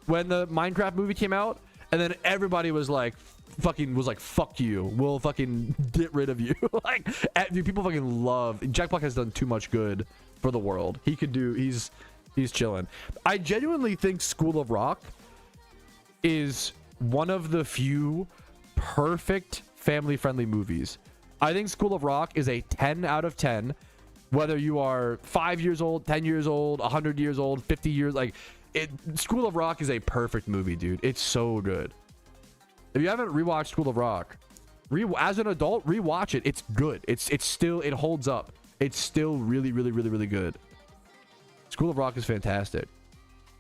when the Minecraft movie came out, and then everybody was like, fuck you, we'll fucking get rid of you. Like, dude, people fucking love Jack Black. Has done too much good for the world. He's chilling. I genuinely think School of Rock is one of the few perfect family friendly movies. I think School of Rock is a 10 out of 10, whether you are 5 years old, 10 years old, 100 years old, 50 years, like School of Rock is a perfect movie, dude. It's so good. If you haven't rewatched School of Rock, as an adult, rewatch it. It's good. It holds up. It's still really, really, really, really good. School of Rock is fantastic.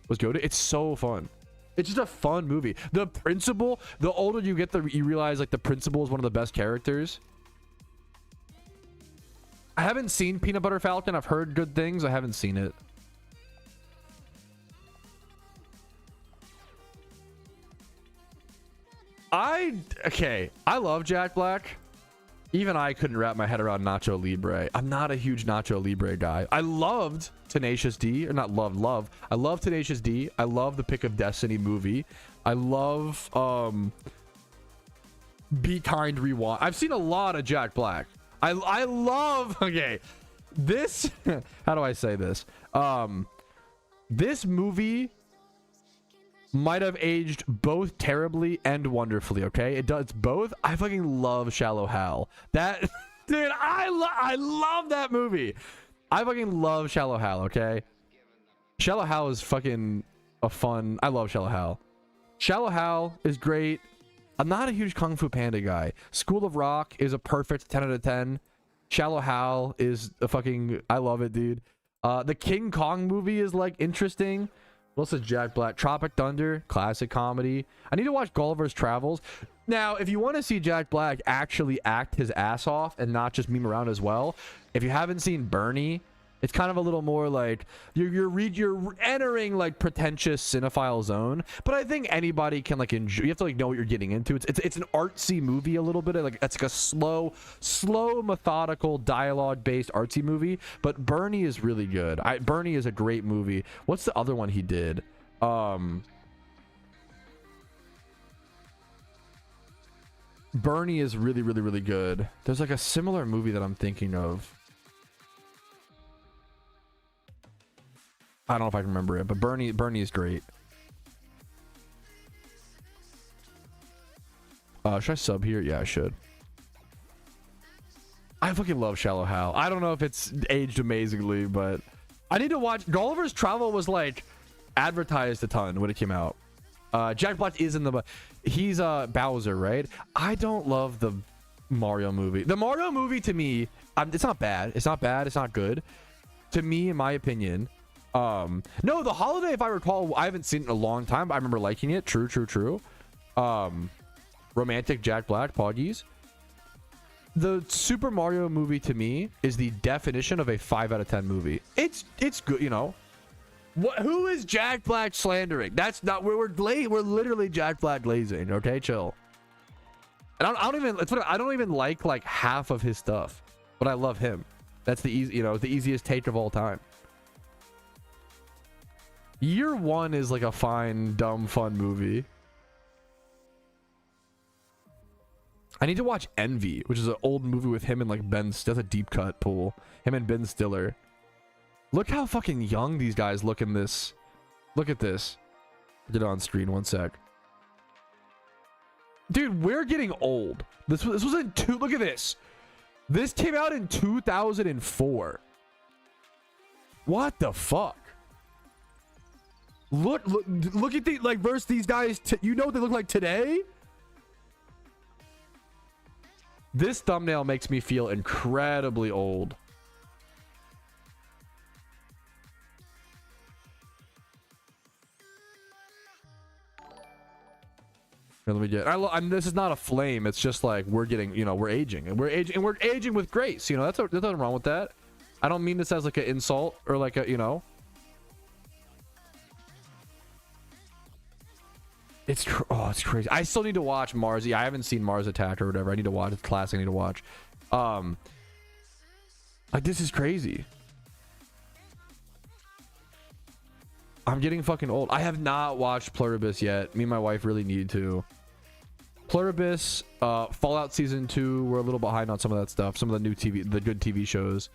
Let's go to. It's so fun. It's just a fun movie. The principal, the older you get, you realize like the principal is one of the best characters. I haven't seen Peanut Butter Falcon. I've heard good things. I haven't seen it. I love Jack Black. Even I couldn't wrap my head around Nacho Libre. I'm not a huge Nacho Libre guy. I loved Tenacious D, or not love. I love Tenacious D. I love the Pick of Destiny movie. I love Be Kind Rewind. I've seen a lot of Jack Black. I love, okay, this, how do I say this? This movie might have aged both terribly and wonderfully. Okay, it does both. I fucking love Shallow Hal. That dude, I love that movie. I fucking love Shallow Hal. Okay, Shallow Hal is fucking a fun. I love Shallow Hal. Shallow Hal is great. I'm not a huge Kung Fu Panda guy. School of Rock is a perfect 10 out of 10. Shallow Hal is a fucking, I love it, dude. The King Kong movie is like interesting. What else is Jack Black? Tropic Thunder, classic comedy. I need to watch Gulliver's Travels. Now, if you want to see Jack Black actually act his ass off and not just meme around as well, if you haven't seen Bernie, it's kind of a little more like you're entering like pretentious cinephile zone. But I think anybody can like enjoy. You have to like know what you're getting into. It's an artsy movie a little bit. Like it's like a slow, methodical, dialogue-based artsy movie. But Bernie is really good. Bernie is a great movie. What's the other one he did? Bernie is really good. There's like a similar movie that I'm thinking of. I don't know if I can remember it, but Bernie is great. Should I sub here? Yeah, I should. I fucking love Shallow Hal. I don't know if it's aged amazingly, but I need to watch. Gulliver's Travel was like advertised a ton when it came out. Jack Black is in the, he's Bowser, right? I don't love the Mario movie. The Mario movie to me, it's not bad. It's not bad. It's not good. To me, in my opinion. No, the Holiday, if I recall, I haven't seen it in a long time, but I remember liking it. True. Romantic Jack Black, Poggies. The Super Mario movie to me is the definition of a 5 out of 10 movie. It's good, you know. Who is Jack Black slandering? That's not, we're literally Jack Black glazing. Okay, chill. And I don't even like half of his stuff, but I love him. That's the easiest take of all time. Year One is like a fine, dumb, fun movie. I need to watch Envy, which is an old movie with him and like that's a deep cut pool. Him and Ben Stiller. Look how fucking young these guys look in this. Look at this. Get it on screen, one sec. Dude, we're getting old. This was in look at this. This came out in 2004. What the fuck? Look at the like versus these guys. You know what they look like today? This thumbnail makes me feel incredibly old. Here, let me get. This is not a flame. It's just like we're getting. You know, we're aging, and we're aging with grace. You know, there's nothing wrong with that. I don't mean this as like an insult or like a, you know. It's crazy. I still need to watch Mars. I haven't seen Mars Attack or whatever. I need to watch. It's a classic. I need to watch. Like this is crazy. I'm getting fucking old. I have not watched Pluribus yet. Me and my wife really need to. Pluribus, Fallout Season 2. We're a little behind on some of that stuff. Some of the good TV shows.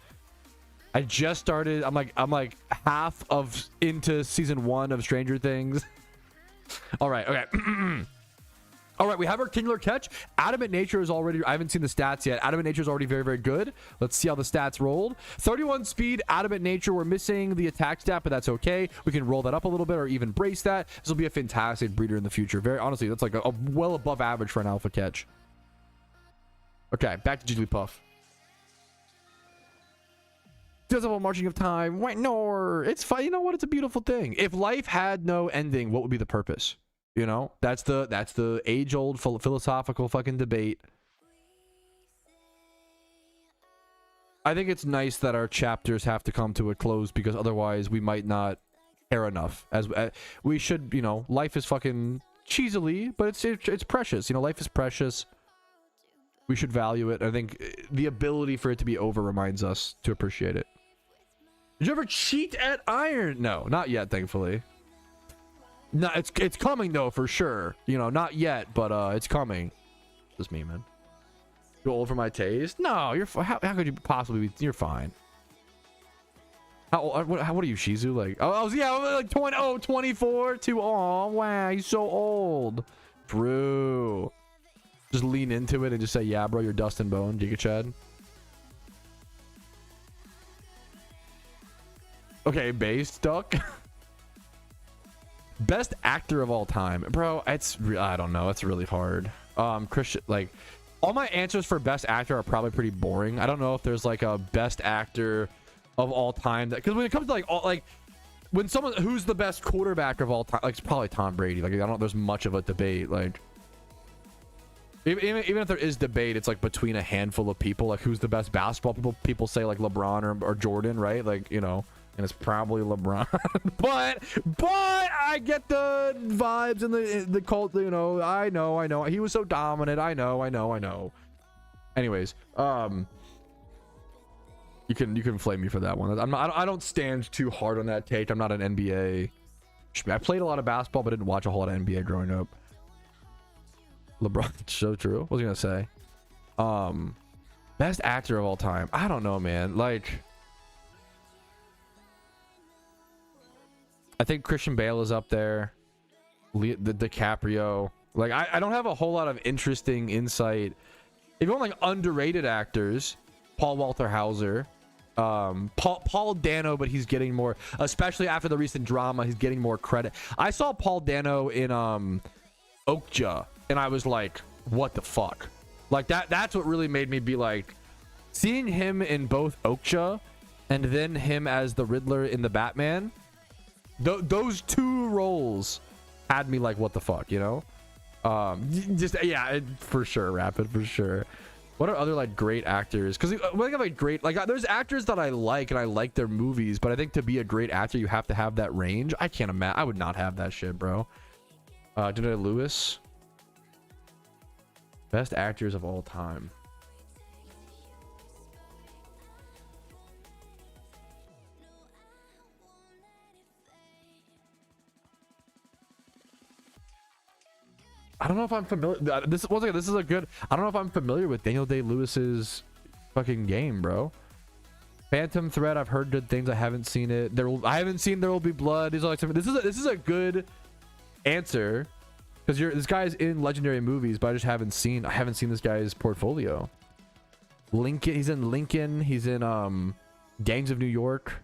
I just started. I'm like half of into Season 1 of Stranger Things. All right, okay. All right, we have our Kingler catch. Adamant Nature is already, I haven't seen the stats yet. Adamant Nature is already very good. Let's see how the stats rolled. 31 speed, Adamant Nature. We're missing the attack stat, but that's okay. We can roll that up a little bit or even brace that. This will be a fantastic breeder in the future. Very honestly, that's like a well above average for an alpha catch. Okay, back to Jigglypuff. Does have a marching of time. Wait, no, it's fine. You know what? It's a beautiful thing. If life had no ending, what would be the purpose? You know, that's the age-old philosophical fucking debate. I think it's nice that our chapters have to come to a close because otherwise we might not care enough. As we should, you know, life is fucking cheesily, but it's precious. You know, life is precious. We should value it. I think the ability for it to be over reminds us to appreciate it. Did you ever cheat at Iron? No, not yet, thankfully. No, it's coming though for sure. You know, not yet, but it's coming. Just me, man. Too old for my taste? No, you're. How could you possibly be? You're fine. What are you, Shizu? Like, yeah, like 24 to, oh, wow, he's so old. True. Just lean into it and just say, yeah, bro, you're dust and bone, Giga Chad. Okay, base duck. Best actor of all time, bro. I don't know. It's really hard. Christian, like, all my answers for best actor are probably pretty boring. I don't know if there's like a best actor of all time, because when it comes to like when someone who's the best quarterback of all time, like, it's probably Tom Brady. Like, I don't know if there's much of a debate. Like, even if there is debate, it's like between a handful of people. Like, who's the best basketball? People say like LeBron or Jordan, right? Like, you know, and it's probably LeBron. but I get the vibes and the cult. You know, I know. He was so dominant. I know. Anyways, you can flame me for that one. I don't stand too hard on that take. I'm not an NBA. I played a lot of basketball, but didn't watch a whole lot of NBA growing up. LeBron, so true. What was I gonna say? Best actor of all time. I don't know, man. Like, I think Christian Bale is up there. The DiCaprio. Like, I don't have a whole lot of interesting insight. If you want like underrated actors, Paul Walter Hauser. Paul Dano, but he's getting more, especially after the recent drama, he's getting more credit. I saw Paul Dano in Okja, and I was like, what the fuck? Like, that's what really made me be like, seeing him in both Okja and then him as the Riddler in the Batman. Those two roles had me like, what the fuck, you know? For sure, Rapid, for sure. What are other like great actors? Because when I think like great, like, there's actors that I like and I like their movies, but I think to be a great actor, you have to have that range. I can't imagine. I would not have that shit, bro. Daniel Lewis. Best actors of all time. I don't know if I'm familiar. This is a good. I don't know if I'm familiar with Daniel Day-Lewis's fucking game, bro. Phantom Thread. I've heard good things. I haven't seen it. I haven't seen There Will Be Blood. These are like this is a good answer, because this guy's in legendary movies, but I haven't seen this guy's portfolio. Lincoln. He's in Lincoln. He's in Gangs of New York.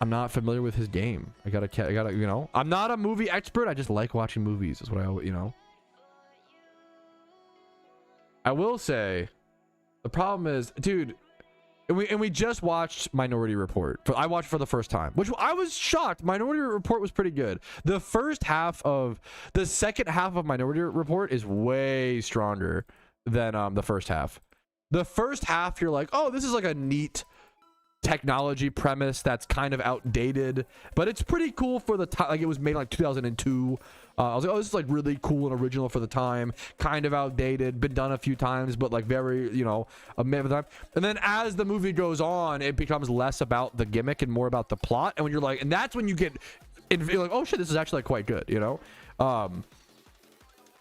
I'm not familiar with his game. I gotta, you know, I'm not a movie expert. I just like watching movies. Is what you know. I will say, the problem is, dude, and we just watched Minority Report. I watched for the first time, which I was shocked. Minority Report was pretty good. The second half of Minority Report is way stronger than the first half. The first half, you're like, oh, this is like a neat technology premise that's kind of outdated, but it's pretty cool for the time. Like, it was made like 2002. I was like, oh, this is like really cool and original for the time. Kind of outdated, been done a few times, but like very, you know, a minute of the time. And then as the movie goes on, it becomes less about the gimmick and more about the plot. And when you're like, and that's when you get, and you're like, oh shit, this is actually like quite good, you know.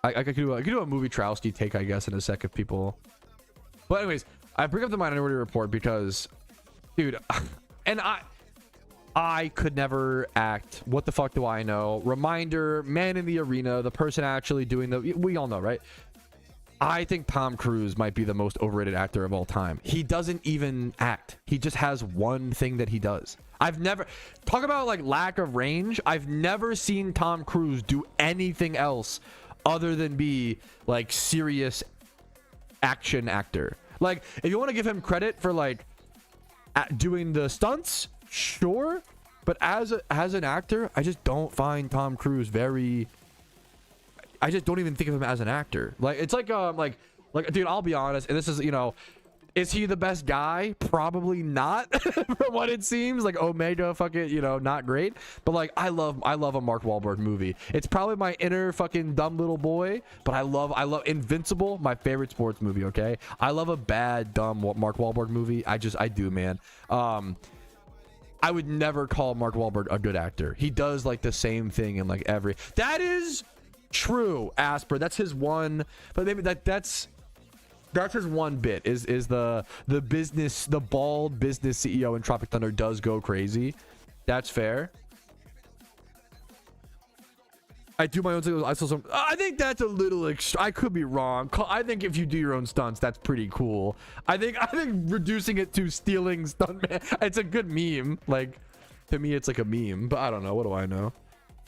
I could do a movie Patrouski take, I guess, in a sec if people. But anyways, I bring up the Minority Report because, dude, and I could never act. What the fuck do I know? Reminder, man in the arena, the person actually doing we all know, right? I think Tom Cruise might be the most overrated actor of all time. He doesn't even act. He just has one thing that he does. I've never, talk about like lack of range. I've never seen Tom Cruise do anything else other than be like serious action actor. Like, if you want to give him credit for like doing the stunts, sure, but as an actor, I just don't find Tom Cruise very. I just don't even think of him as an actor. Like, it's like dude, I'll be honest, and this is, you know, is he the best guy? Probably not. From what it seems like, Omega, fucking, you know, not great. But like, I love a Mark Wahlberg movie. It's probably my inner fucking dumb little boy, but I love Invincible, my favorite sports movie. Okay, I love a bad dumb Mark Wahlberg movie. I do, man. I would never call Mark Wahlberg a good actor. He does like the same thing in like every. That is true, Asper. That's his one. But maybe that's. That's his one bit. Is the business, the bald business CEO in Tropic Thunder does go crazy. That's fair. I do my own thing. I saw some. I think that's a little. I could be wrong. I think if you do your own stunts, that's pretty cool. I think reducing it to stealing stuntman. It's a good meme. Like, to me, it's like a meme. But I don't know. What do I know?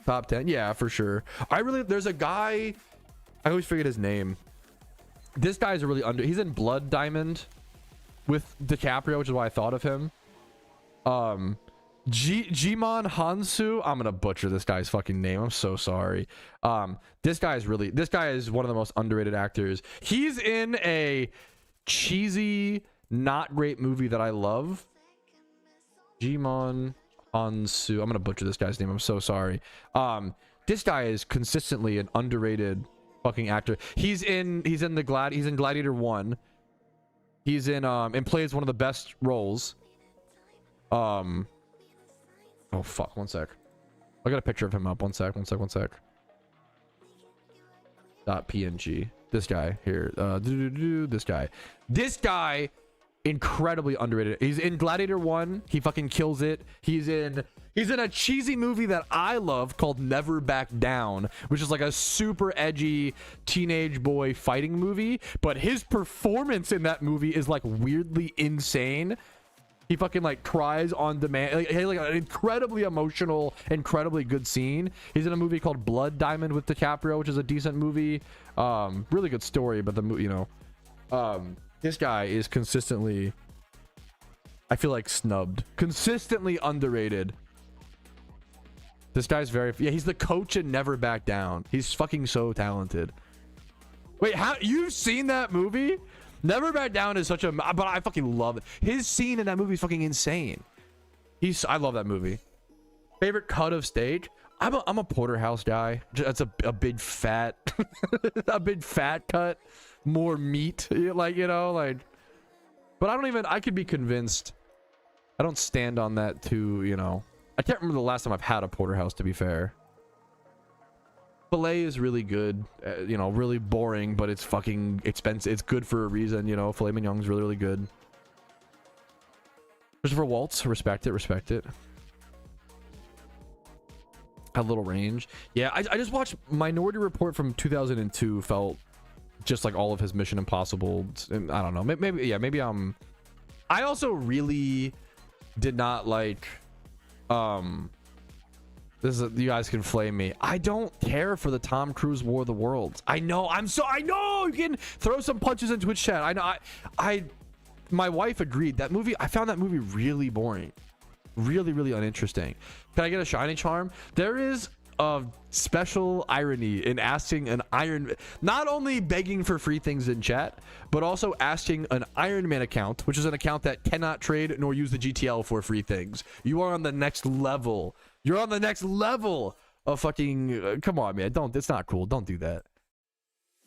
Top 10. Yeah, for sure. There's a guy. I always forget his name. This guy's really under. He's in Blood Diamond with DiCaprio, which is why I thought of him. Jimon Hansu. I'm gonna butcher this guy's fucking name. I'm so sorry. This guy is one of the most underrated actors. He's in a cheesy, not great movie that I love. Jimon Hansu. I'm gonna butcher this guy's name. I'm so sorry. This guy is consistently an underrated fucking actor. He's in Gladiator 1. He's in and plays one of the best roles. Oh fuck, one sec. I got a picture of him up. One sec. .png. This guy here. This guy, incredibly underrated. He's in Gladiator 1. He fucking kills it. He's in a cheesy movie that I love called Never Back Down, which is like a super edgy teenage boy fighting movie. But his performance in that movie is like weirdly insane. He fucking like cries on demand. Like an incredibly emotional, incredibly good scene. He's in a movie called Blood Diamond with DiCaprio, which is a decent movie. Really good story, but the movie, this guy is consistently, I feel like, snubbed. Consistently underrated. This guy's he's the coach in Never Back Down. He's fucking so talented. Wait, you've seen that movie? Never Back Down is but I fucking love it. His scene in that movie is fucking insane. I love that movie. Favorite cut of steak? I'm a porterhouse guy. That's a big fat, a big fat cut, more meat, but I could be convinced. I don't stand on that too, I can't remember the last time I've had a porterhouse, to be fair. Filet is really good, really boring, but it's fucking expensive. It's good for a reason, filet mignon's really, really good. Christopher Waltz, respect it. Had a little range. Yeah, I just watched Minority Report from 2002. Felt just like all of his Mission Impossible. I don't know. Maybe I also really did not like. You guys can flame me. I don't care for the Tom Cruise War of the Worlds. I know you can throw some punches in Twitch chat. I know. My wife agreed. That movie, I found that movie really boring, really, really uninteresting. Can I get a shiny charm? There is a special irony in asking not only begging for free things in chat, but also asking an Iron Man account, which is an account that cannot trade nor use the GTL for free things. You are on the next level. You're on the next level of fucking. Come on, man. It's not cool. Don't do that.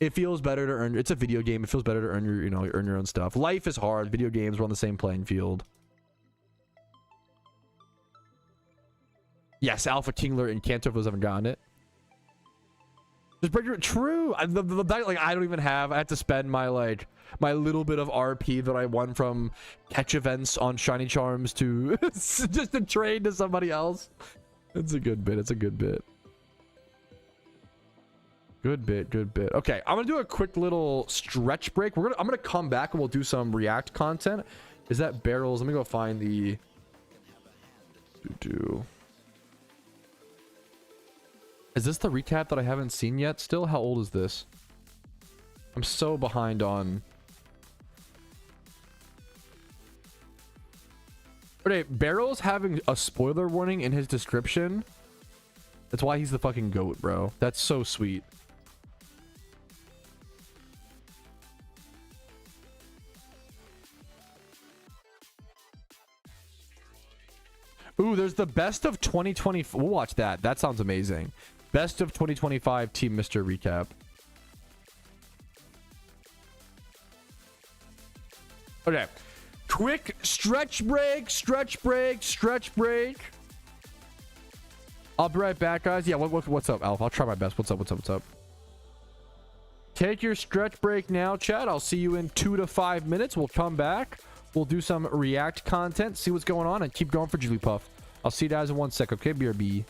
It feels better to earn. It's a video game. It feels better to earn earn your own stuff. Life is hard. Video games are on the same playing field. Yes, Alpha Kingler and Kanto, those haven't gotten it. Just break your true. I don't even have. I had to spend my little bit of RP that I won from catch events on shiny charms to just to trade to somebody else. It's a good bit. Good bit. Okay, I'm gonna do a quick little stretch break. I'm gonna come back and we'll do some React content. Is that barrels? Let me go find the. Is this the recap that I haven't seen yet? Still, how old is this? I'm so behind on. Okay, Barrel's having a spoiler warning in his description. That's why he's the fucking GOAT, bro. That's so sweet. Ooh, there's the best of 2020. We'll watch that. That sounds amazing. Best of 2025 Team Mr. Recap. Okay. Quick stretch break. I'll be right back, guys. Yeah, what's up, Alf? I'll try my best. What's up? Take your stretch break now, chat. I'll see you in 2 to 5 minutes. We'll come back. We'll do some React content, see what's going on, and keep going for Jigglypuff. I'll see you guys in 1 sec, okay? BRB.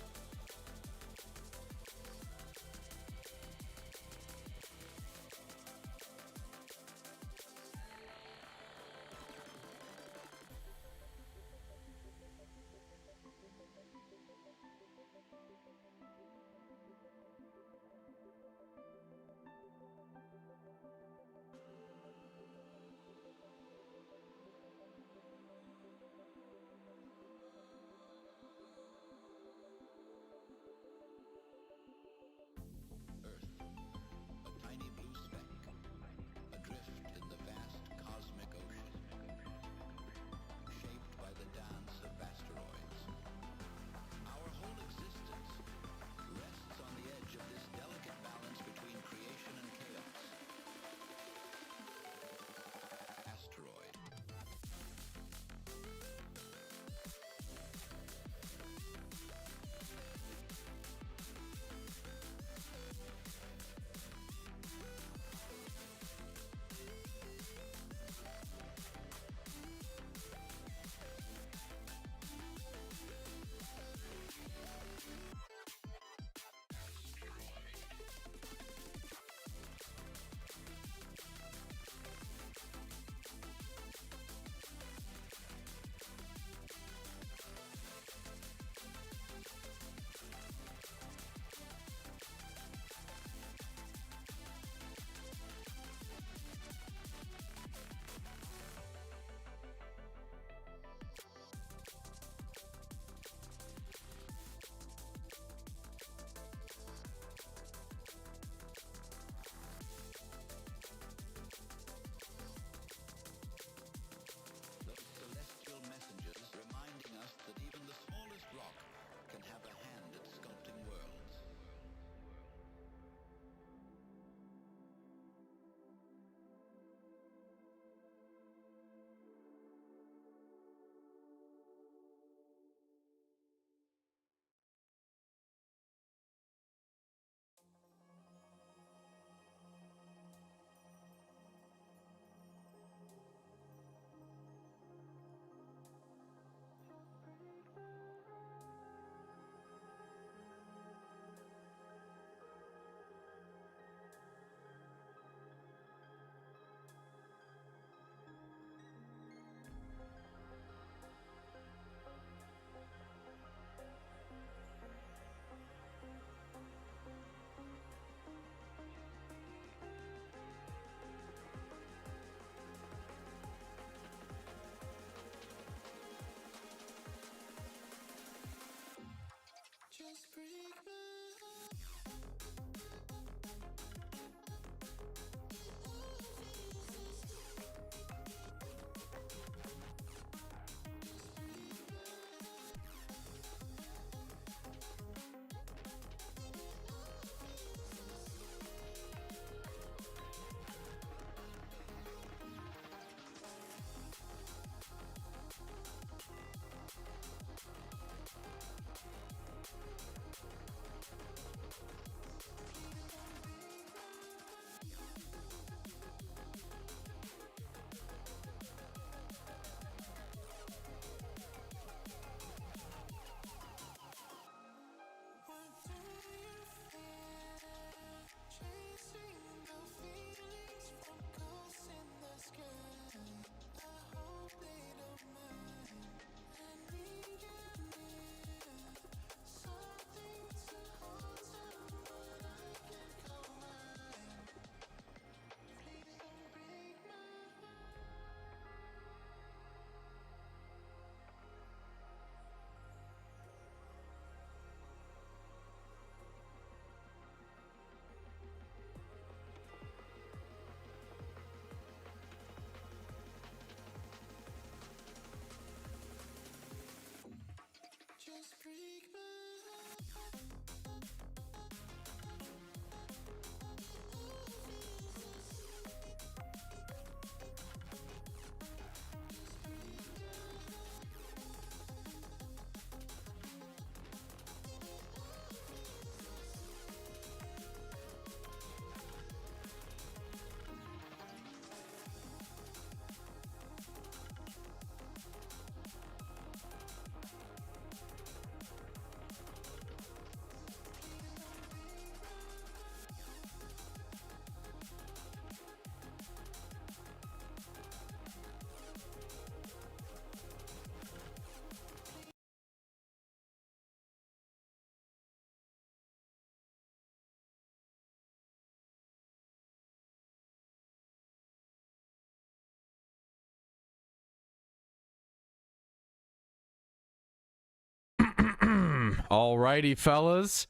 Alrighty, fellas.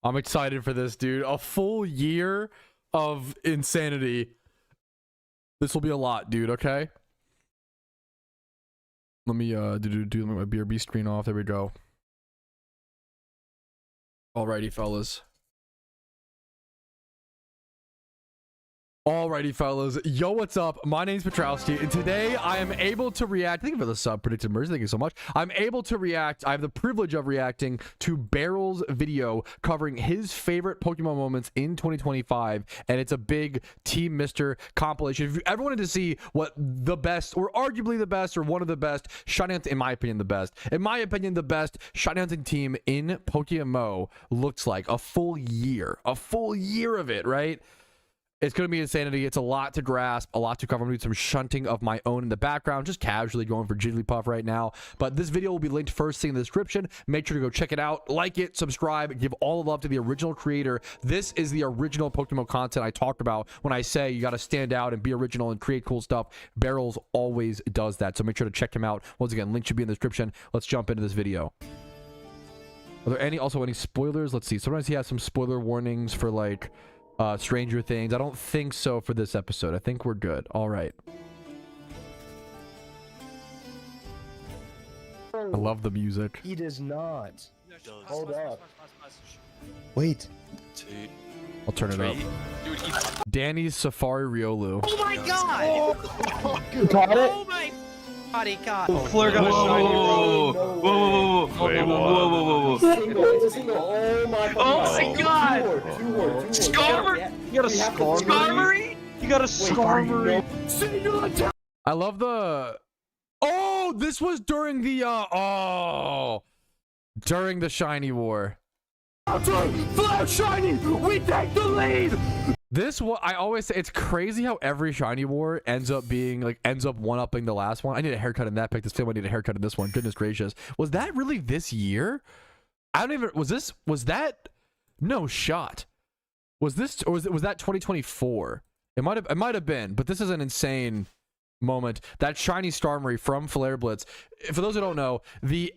I'm excited for this, dude. A full year of insanity. This will be a lot, dude, okay? Let me do my BRB screen off. There we go. Alrighty, fellas. Alrighty, fellas. Yo, what's up? My name's Patrouski, and today I am able to react. Thank you for the sub, Predicted Mercy. Thank you so much. I'm able to react. I have the privilege of reacting to Barrel's video covering his favorite Pokemon moments in 2025, and it's a big Team Mr. compilation. If you ever wanted to see what the best, or arguably the best, or one of the best, shiny hunting, in my opinion, the best shiny hunting team in PokeMMO looks like, a full year of it, right? It's going to be insanity. It's a lot to grasp, a lot to cover. I'm going to do some shunting of my own in the background, just casually going for Jigglypuff right now. But this video will be linked first thing in the description. Make sure to go check it out, like it, subscribe, give all the love to the original creator. This is the original Pokemon content I talked about when I say you got to stand out and be original and create cool stuff. Barrels always does that. So make sure to check him out. Once again, link should be in the description. Let's jump into this video. Are there any spoilers? Let's see. Sometimes he has some spoiler warnings for like Stranger Things. I don't think so for this episode. I think we're good. All right. I love the music. He does not. Hold up. Wait. I'll turn it up. Danny's Safari Riolu. Oh my god! You got it? Oh my god, he got it. Flare got a shiny, bro. Whoa. It's a single. Oh my god. Oh my god. Two more. Skarmory? You got a Skarmory? You got a Skarmory? I love the... Oh, this was during the during the shiny war. Flash shiny, we take the lead. This what I always say, it's crazy how every shiny war ends up one-upping the last one. I need a haircut in that pic. This film I need a haircut in this one. Goodness gracious. Was that really this year? I don't even, was that no shot. Was this, or was that 2024? It might have been, but this is an insane moment. That shiny Starmie from Flare Blitz. For those who don't know, the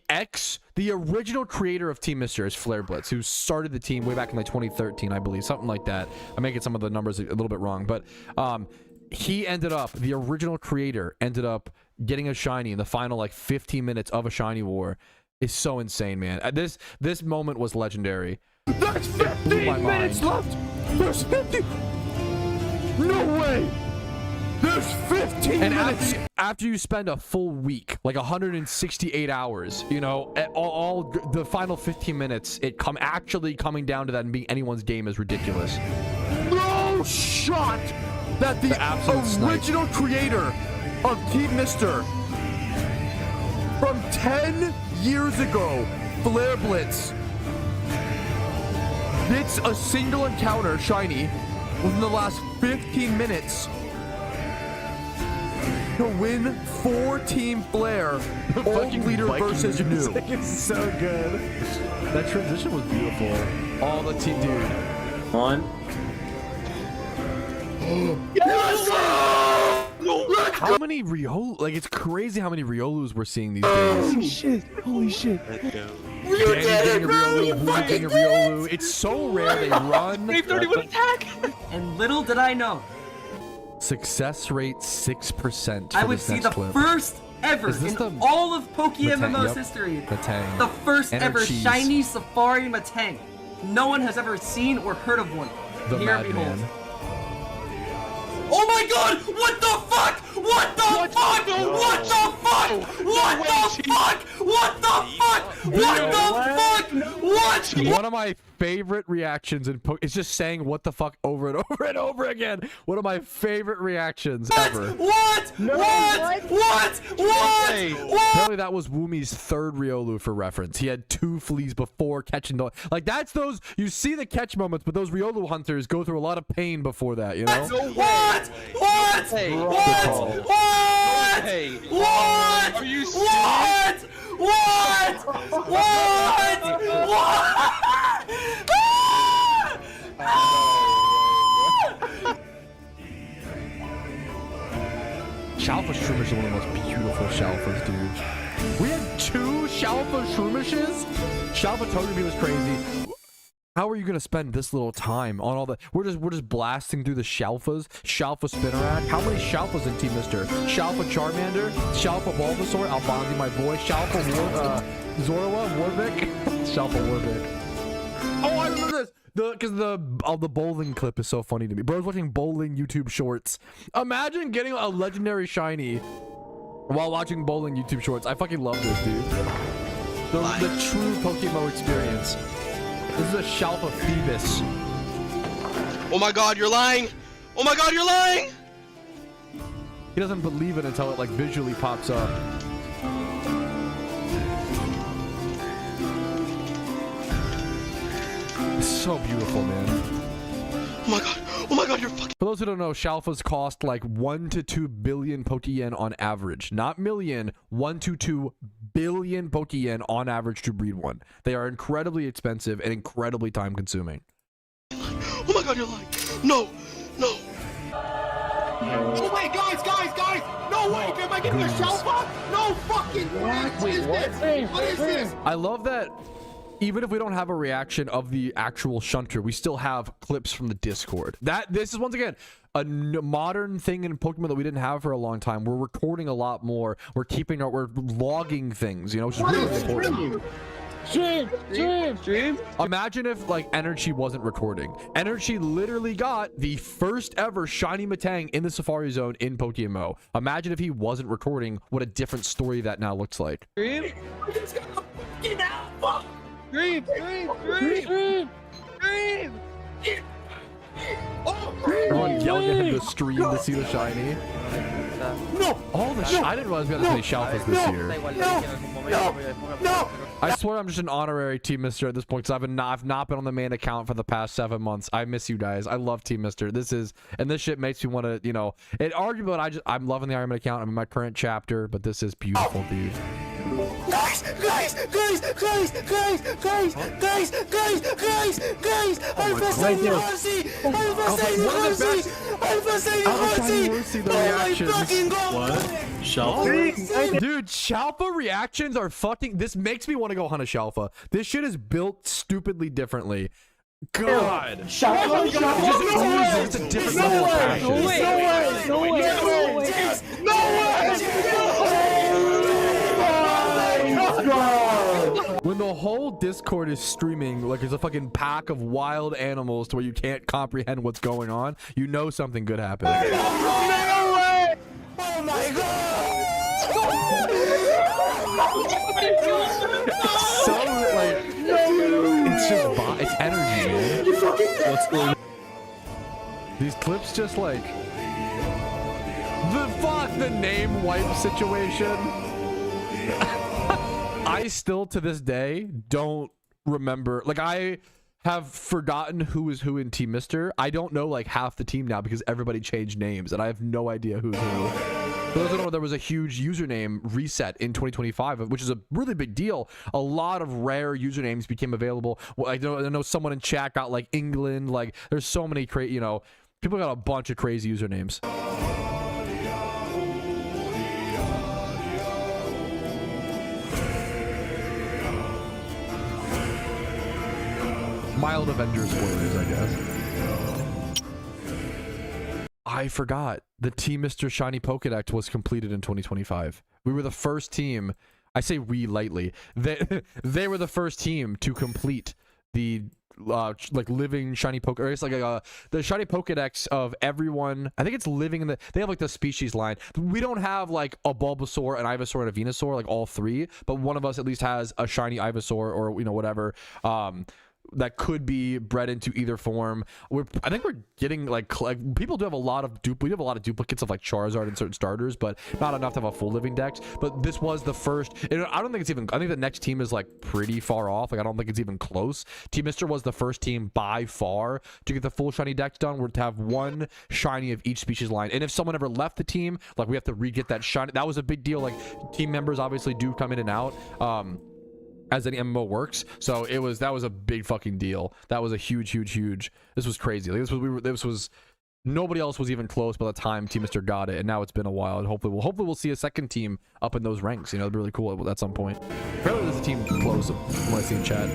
original creator of Team Mr. is Flare Blitz, who started the team way back in like 2013, I believe, something like that. I'm making some of the numbers a little bit wrong, but the original creator ended up getting a shiny in the final like 15 minutes of a shiny war. Is so insane, man. This moment was legendary. There's 15 minutes left. There's 50. No way. There's 15 minutes. After you spend a full week, like 168 hours, you know, all the final 15 minutes, actually coming down to that and being anyone's game is ridiculous. No shot that the original creator of Team Mr. from 10 years ago, Flare Blitz, gets a single encounter shiny within the last 15 minutes to win 4 Team Flare old leader versus new. It's so good. That transition was beautiful. All the team, dude. One. How many Riolu? Like, it's crazy how many Riolus we're seeing these days. Holy shit. Let's go. Danny getting a Riolu, Blue getting a Riolu. It's so rare they run. 31 attack. And little did I know, Success rate 6%. I would see the first ever Is this in the all of PokeMMO's Yep. history. Matang. The first ever Energies. shiny Safari Matang. No one has ever seen or heard of one. The Here, Madman. behold. Oh my god! What the fuck? What the fuck? What the fuck? What the fuck? What the fuck? What the fuck? What? One of my favorite reactions in it's just saying what the fuck over and over and over again. One of my favorite reactions ever. What? No, What? What? Apparently that was Woomi's third Riolu for reference. He had 2 fleas before catching the... Like, that's those... You see the catch moments, but those Riolu hunters go through a lot of pain before that, you know? What? What? Hey. What? What? Hey. What? Are you What? What? What? What? Shalfa Shroomish is one of the most beautiful Shalfas, dude. We had 2 Shalfa Shroomishes? Shalfa Togepi was crazy. How are you gonna spend this little time on all the? We're just blasting through the Shalfas. Shalfa Spinarak. How many Shalfas in Team Mister? Shalfa Charmander. Shalfa Bulbasaur. Alfonzi, my boy. Shalfa Zorua. Warwick. Shalfa Warwick. Oh, I remember this. Because the bowling clip is so funny to me. Bro's watching bowling YouTube shorts. Imagine getting a legendary shiny while watching bowling YouTube shorts. I fucking love this, dude. The true PokeMMO experience. This is a Shalfa Phoebus. Oh my god, you're lying! Oh my god, you're lying! He doesn't believe it until it like visually pops up. It's so beautiful, man. Oh my god, you're fucking— For those who don't know, Shalfas cost like 1 to 2 billion Pokeyen on average. Not million, 1 to 2 billion Pokeyen on average to breed one. They are incredibly expensive and incredibly time consuming. Oh my god, you're lying! No! No! Oh wait, guys! No way! Am I getting a Shalfa? No fucking way! What is this? What is this? I love that even if we don't have a reaction of the actual shunter, we still have clips from the Discord. This is once again a modern thing in Pokemon that we didn't have for a long time. We're recording a lot more. We're logging things, you know, which is really important. Stream. Imagine if like Energy wasn't recording. Energy literally got the first ever shiny Metang in the Safari Zone in PokeMMO. Imagine if he wasn't recording, what a different story that now looks like. Stream. Everyone yelling at him to stream to see the shiny. No! All the I didn't realize we had this many Shalfas this year. I swear I'm just an honorary Team Mister at this point because I've not been on the main account for the past 7 months. I miss you guys. I love Team Mister. This shit makes me want to, you know, it arguably I'm loving the Iron Man account. I'm in my current chapter, but this is beautiful, dude. Guys! Alpha Save the Horsey! Alpha Save the Horsey! Alpha Save the Horsey! The reactions. What? Shalfa? Dude, Shalfa reactions are fucking. This makes me want to go hunt a Shalfa. This shit is built stupidly differently. God. Shalfa? It's a different level of passion. No way! When the whole Discord is streaming like there's a fucking pack of wild animals to where you can't comprehend what's going on, you know something good happened. No way! Oh my god! It's so like it's energy, man. What's going on? These clips just like the name wipe situation. I still to this day don't remember, like I have forgotten who is who in Team Mister. I don't know like half the team now because everybody changed names and I have no idea who's who. For those who don't know, there was a huge username reset in 2025, which is a really big deal. A lot of rare usernames became available. Well, I know someone in chat got like England, like there's so many crazy, you know, people got a bunch of crazy usernames. Mild Avengers spoilers, I guess. I forgot the Team Mr. Shiny Pokedex was completed in 2025. We were the first team. I say we lightly. They were the first team to complete the like living shiny poke, or it's like the shiny Pokedex of everyone. I think it's living in the. They have like the species line. We don't have like a Bulbasaur, an Ivysaur, and a Venusaur, like all three. But one of us at least has a shiny Ivysaur, or you know whatever. That could be bred into either form. I think we're getting like people do have a lot of we have a lot of duplicates of like Charizard and certain starters, but not enough to have a full living dex. But this was the first. I don't think it's even. I think the next team is like pretty far off. Like I don't think it's even close. Team Mister was the first team by far to get the full shiny dex done. We're to have one shiny of each species line, and if someone ever left the team, like we have to re-get that shiny. That was a big deal. Like team members obviously do come in and out. As any MMO works, so that was a big fucking deal. That was a huge. This was crazy. Like this was Nobody else was even close by the time Team Mr. got it, and now it's been a while. And hopefully we'll see a second team up in those ranks. You know, it'd be really cool at some point. Apparently, there's a team close from what I see in chat.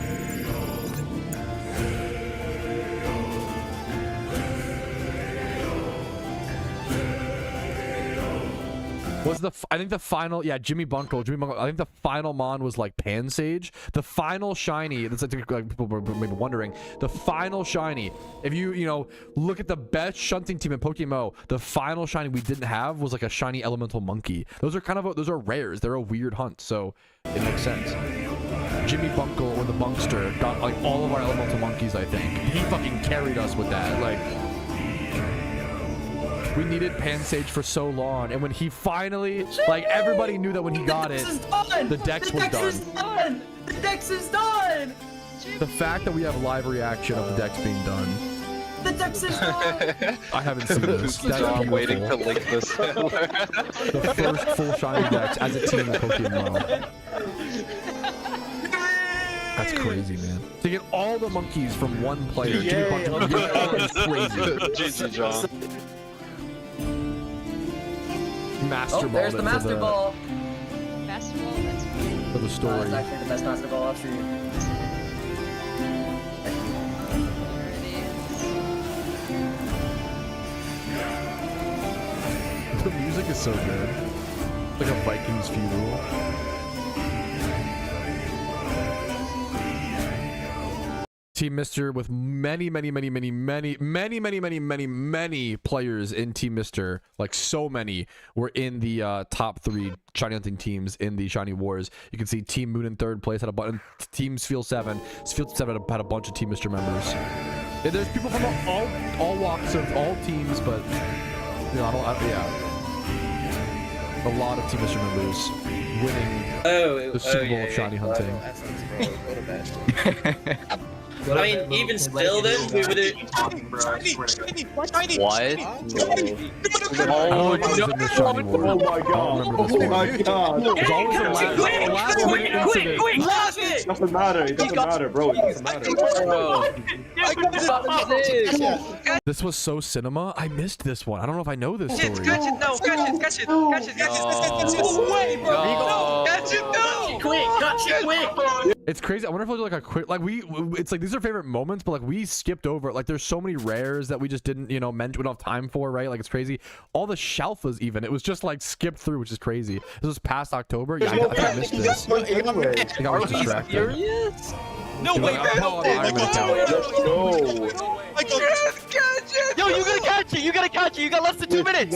Was I think the final, yeah, Jimmy Bunkle, I think the final mon was like Pansage. The final shiny, that's like people were maybe wondering, the final shiny, if you know, look at the best shunting team in PokeMMO, the final shiny we didn't have was like a shiny elemental monkey. Those are those are rares. They're a weird hunt, so it makes sense. Jimmy Bunkle or the Bunkster got like all of our elemental monkeys, I think. He fucking carried us with that. Like, we needed Pansage for so long, and when he finally, like, everybody knew that when he got it, the Dex was done. The Dex is done! The fact that we have live reaction of the Dex being done. The Dex is done! I haven't seen this. That's I'm waiting to beautiful. link this. The first full shiny Dex as a team in PokeMMO. That's crazy, man. To get all the monkeys from one player, Jimmy Bunkle, is crazy. GG, John. Master ball. There's the Master Ball. Master Ball, that's fine. For the story. That's actually the best Master Ball I've seen. The music is so good. Like a Vikings funeral. Team Mr. with many players in Team Mr. Like so many were in the top 3 shiny hunting teams in the Shiny Wars. You can see Team Moon in 3rd place had a button. Team Field 7 had a bunch of Team Mr. members. And there's people from all walks of all teams, but you know, yeah. A lot of Team Mr. members winning the Super Bowl of shiny hunting. I mean, even still, then we would have. What? I don't know if it was in the Shiny War. Oh my god. Oh my god. There's always the last minute incident. Doesn't matter. It doesn't matter, bro. It doesn't matter. This was so cinema. I missed this one. I don't know if I know this story. Catch it, no way, bro. Catch it, no. Quick. It's crazy. I wonder if we'll do like a quick, like it's like these are favorite moments, but like we skipped over. Like there's so many rares that we just didn't, you know, we don't have time for, right? Like it's crazy. All the Shalfas even, it was just like skipped through, which is crazy. This was past October. Yeah, I think I missed this. I think I was distracted. No way, bro. Yo, you gotta catch it! You gotta catch it! You got less than 2 minutes!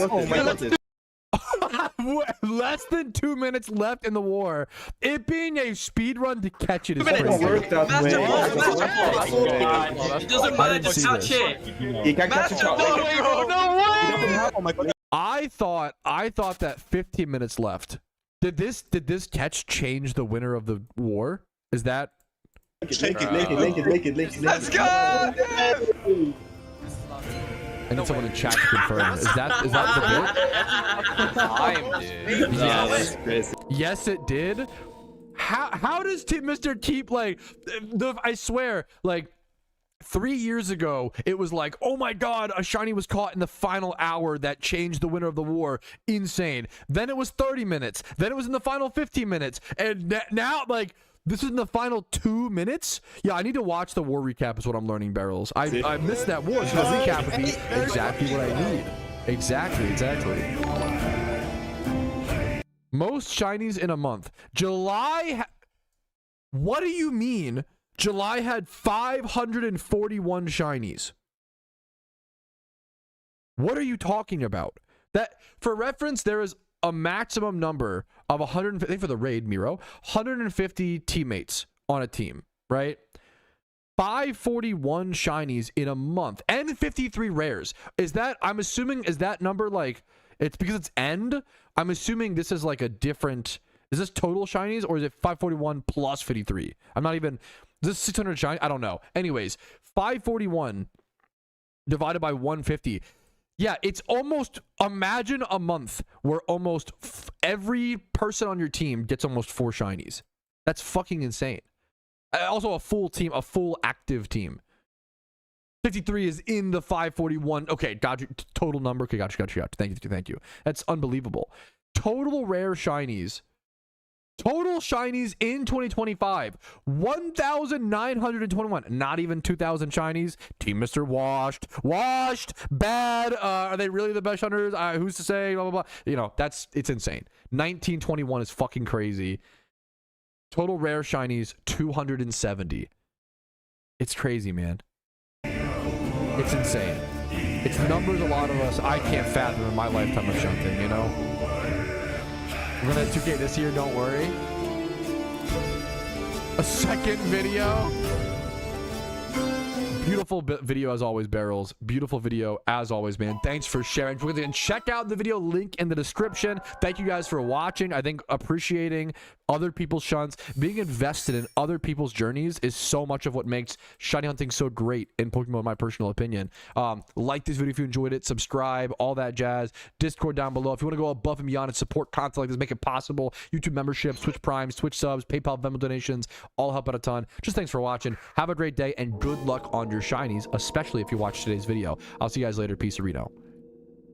Less than 2 minutes left in the war. It being a speed run to catch it is It crazy. work that way. It doesn't matter. Just touch it. He can catch a shot. No way! I thought that 15 minutes left. Did this catch change the winner of the war? Is that? Link it. Let's go. I need someone in chat to confirm. Is that the bit? Yes. Yes, it did. How does Team Mr. keep like I swear, like 3 years ago it was like, oh my god, a shiny was caught in the final hour that changed the winner of the war. Insane. Then it was 30 minutes. Then it was in the final 15 minutes. And now like this is in the final 2 minutes? Yeah, I need to watch the war recap is what I'm learning, Barrels. I missed that war, so the recap would be exactly what I need. Exactly. Most shinies in a month. July... What do you mean? July had 541 shinies. What are you talking about? That, for reference, there is a maximum number of 150 for the raid, Miro, 150 teammates on a team, right? 541 shinies in a month and 53 rares. Is that, I'm assuming, is that number like, it's because it's end? I'm assuming this is like a different, is this total shinies or is it 541 plus 53? I'm not even, is this 600 shinies? I don't know. Anyways, 541 divided by 150. Yeah, it's almost, imagine a month where almost every person on your team gets almost 4 shinies. That's fucking insane. Also a full team, a full active team. 53 is in the 541. Okay, got you. Total number. Okay, got you. Thank you. That's unbelievable. Total rare shinies. Total shinies in 2025, 1,921. Not even 2,000 shinies. Team Mr. Washed, bad. Are they really the best hunters? Who's to say? Blah, blah, blah. You know, it's insane. 1921 is fucking crazy. Total rare shinies, 270. It's crazy, man. It's insane. It's numbers a lot of us I can't fathom in my lifetime of shunting, you know? We're gonna 2K this year, don't worry. A second video. Beautiful video as always, Barrels. Beautiful video as always, man. Thanks for sharing. And check out the video link in the description. Thank you guys for watching. I think appreciating other people's shunts, being invested in other people's journeys is so much of what makes shiny hunting so great in Pokemon, in my personal opinion. Like this video if you enjoyed it, subscribe, all that jazz. Discord down below. If you want to go above and beyond and support content like this, make it possible. YouTube memberships, Twitch Primes, Twitch subs, PayPal, Venmo donations, all help out a ton. Just thanks for watching. Have a great day and good luck on your shinies, especially if you watch today's video. I'll see you guys later. Peace, Reno.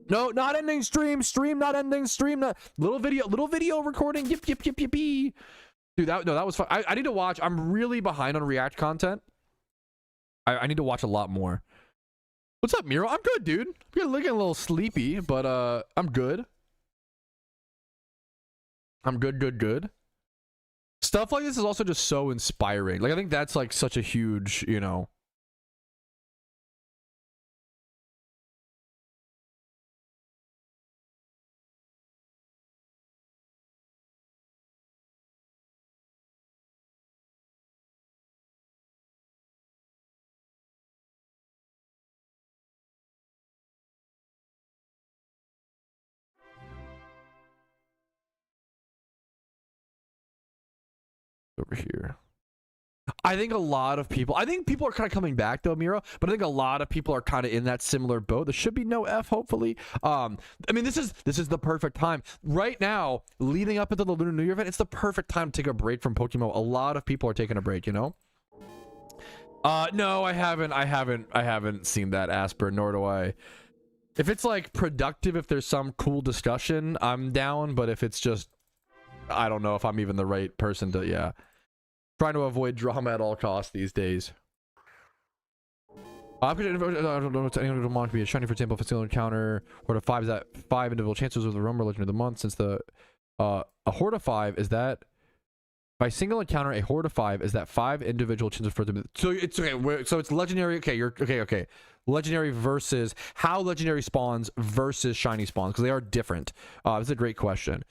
No, not ending stream. Stream not ending. Stream not. Little video recording. Yip. Dude, that was fun. I need to watch. I'm really behind on React content. I need to watch a lot more. What's up, Miro? I'm good, dude. I'm looking a little sleepy, but I'm good. I'm good. Stuff like this is also just so inspiring. Like, I think that's like such a huge, you know. Over here. I think a lot of people, people are kind of coming back though, Miro, but I think a lot of people are kind of in that similar boat. There should be no F, hopefully. I mean, this is the perfect time right now, leading up into the Lunar New Year event. It's the perfect time to take a break from PokeMMO. A lot of people are taking a break, you know. No, I haven't seen that, Asper, nor do I. If it's like productive, if there's some cool discussion, I'm down, but if it's just, I don't know if I'm even the right person to, yeah. Trying to avoid drama at all costs these days. I don't know if anyone would want to be a shiny, for example, if a single encounter, Horde of 5 is that 5 individual chances with the Rumble Legend of the Month, since the a Horde of 5 is that by single encounter, a Horde of 5 is that 5 individual chances for them. So it's okay. So it's legendary. Okay, you're okay. Legendary versus how legendary spawns versus shiny spawns, because they are different. This is a great question.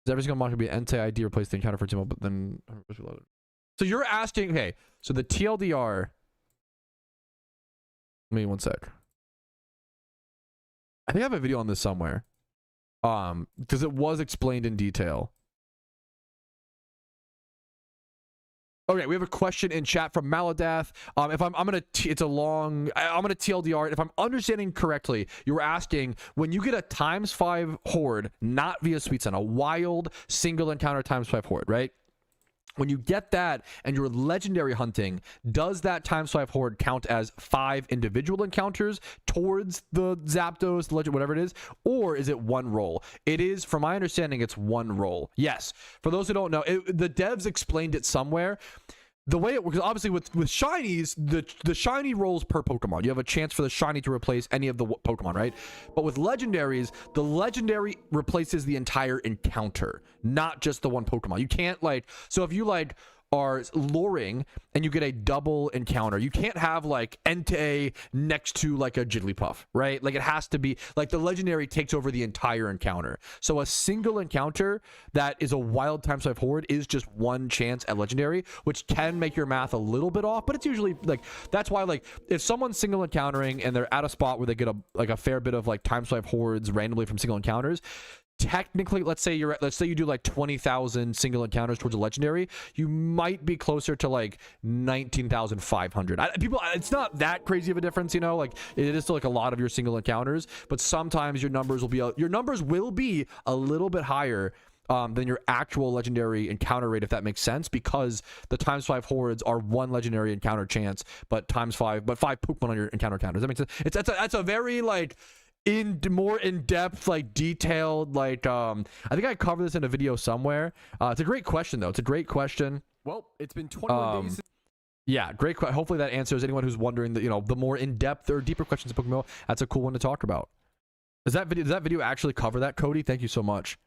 Is every single monster be an NT ID replace the encounter, for example, but then so you're asking, okay, so the TLDR, give me one sec. I think I have a video on this somewhere. Because it was explained in detail. Okay, we have a question in chat from Maladath. If I'm gonna TLDR. If I'm understanding correctly, you were asking when you get a ×5 horde, not via Sweet Sun, a wild single encounter ×5 horde, right? When you get that and you're legendary hunting, does that ×5 horde count as 5 individual encounters towards the Zapdos, the legend, whatever it is? Or is it one roll? It is, from my understanding, it's one roll. Yes. For those who don't know, the devs explained it somewhere. The way it works, obviously with shinies, the shiny rolls per Pokemon. You have a chance for the shiny to replace any of the Pokemon, right? But with legendaries, the legendary replaces the entire encounter, not just the one Pokemon. You can't so if you are luring and you get a double encounter, you can't have Entei next to a Jigglypuff, right? It has to be the legendary takes over the entire encounter. So a single encounter that is a wild ×5 horde is just one chance at legendary, which can make your math a little bit off, but it's usually that's why if someone's single encountering and they're at a spot where they get a fair bit of ×5 hordes randomly from single encounters, technically, let's say you do 20,000 single encounters towards a legendary, you might be closer to 19,500. It's not that crazy of a difference, you know. It is still a lot of your single encounters, but sometimes your numbers will be a little bit higher than your actual legendary encounter rate, if that makes sense, because the ×5 hordes are 1 legendary encounter chance, but ×5 Pokemon on your encounter count. Does that make sense? That's a very like more in-depth, like detailed, like I think I covered this in a video somewhere. It's a great question though. It's a great question. Well, it's been 21 days. Yeah, great question. Hopefully that answers anyone who's wondering that, you know, the more in-depth or deeper questions of PokeMMO. That's a cool one to talk about. Does that video actually cover that, Cody? Thank you so much.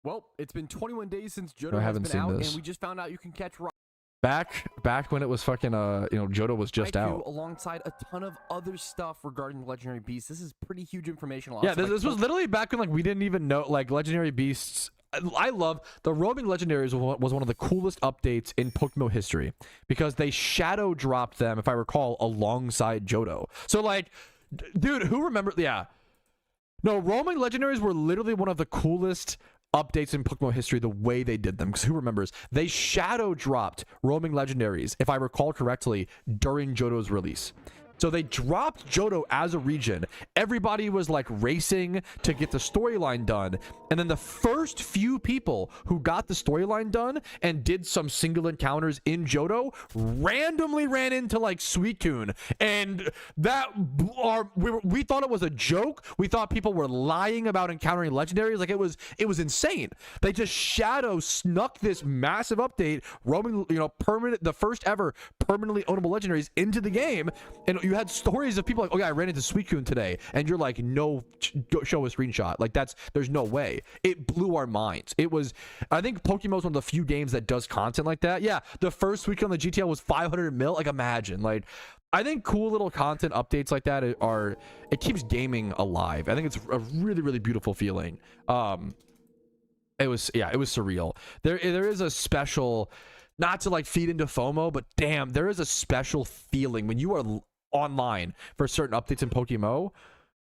Well, it's been 21 days since Johto has been out, and we just found out you can catch back when it was fucking you know, Johto was just out, alongside a ton of other stuff regarding the legendary beasts. This is pretty huge information. Yeah, this was literally back when like we didn't even know like legendary beasts. I love the roaming legendaries was one of the coolest updates in PokeMMO history because they shadow dropped them, if I recall, alongside Johto. So like, dude, who remember? Yeah, no, roaming legendaries were literally one of the coolest updates in PokeMMO history, the way they did them, because who remembers? They shadow dropped roaming legendaries, if I recall correctly, during Johto's release. So they dropped Johto as a region. Everybody was like racing to get the storyline done. And then the first few people who got the storyline done and did some single encounters in Johto randomly ran into like Suicune. And that we thought it was a joke. We thought people were lying about encountering legendaries. Like it was insane. They just shadow snuck this massive update, roaming, you know, the first ever permanently ownable legendaries into the game. And you had stories of people like, oh yeah, I ran into Suicune today, and you're like, no, show a screenshot. Like there's no way. It blew our minds. It was, I think PokeMMO is one of the few games that does content like that. Yeah, the first Suicune on the GTL was 500 mil. Like imagine, like I think cool little content updates like that it keeps gaming alive. I think it's a really, really beautiful feeling. It was surreal. There is a special, not to like feed into FOMO, but damn, there is a special feeling when you are online for certain updates in PokeMMO.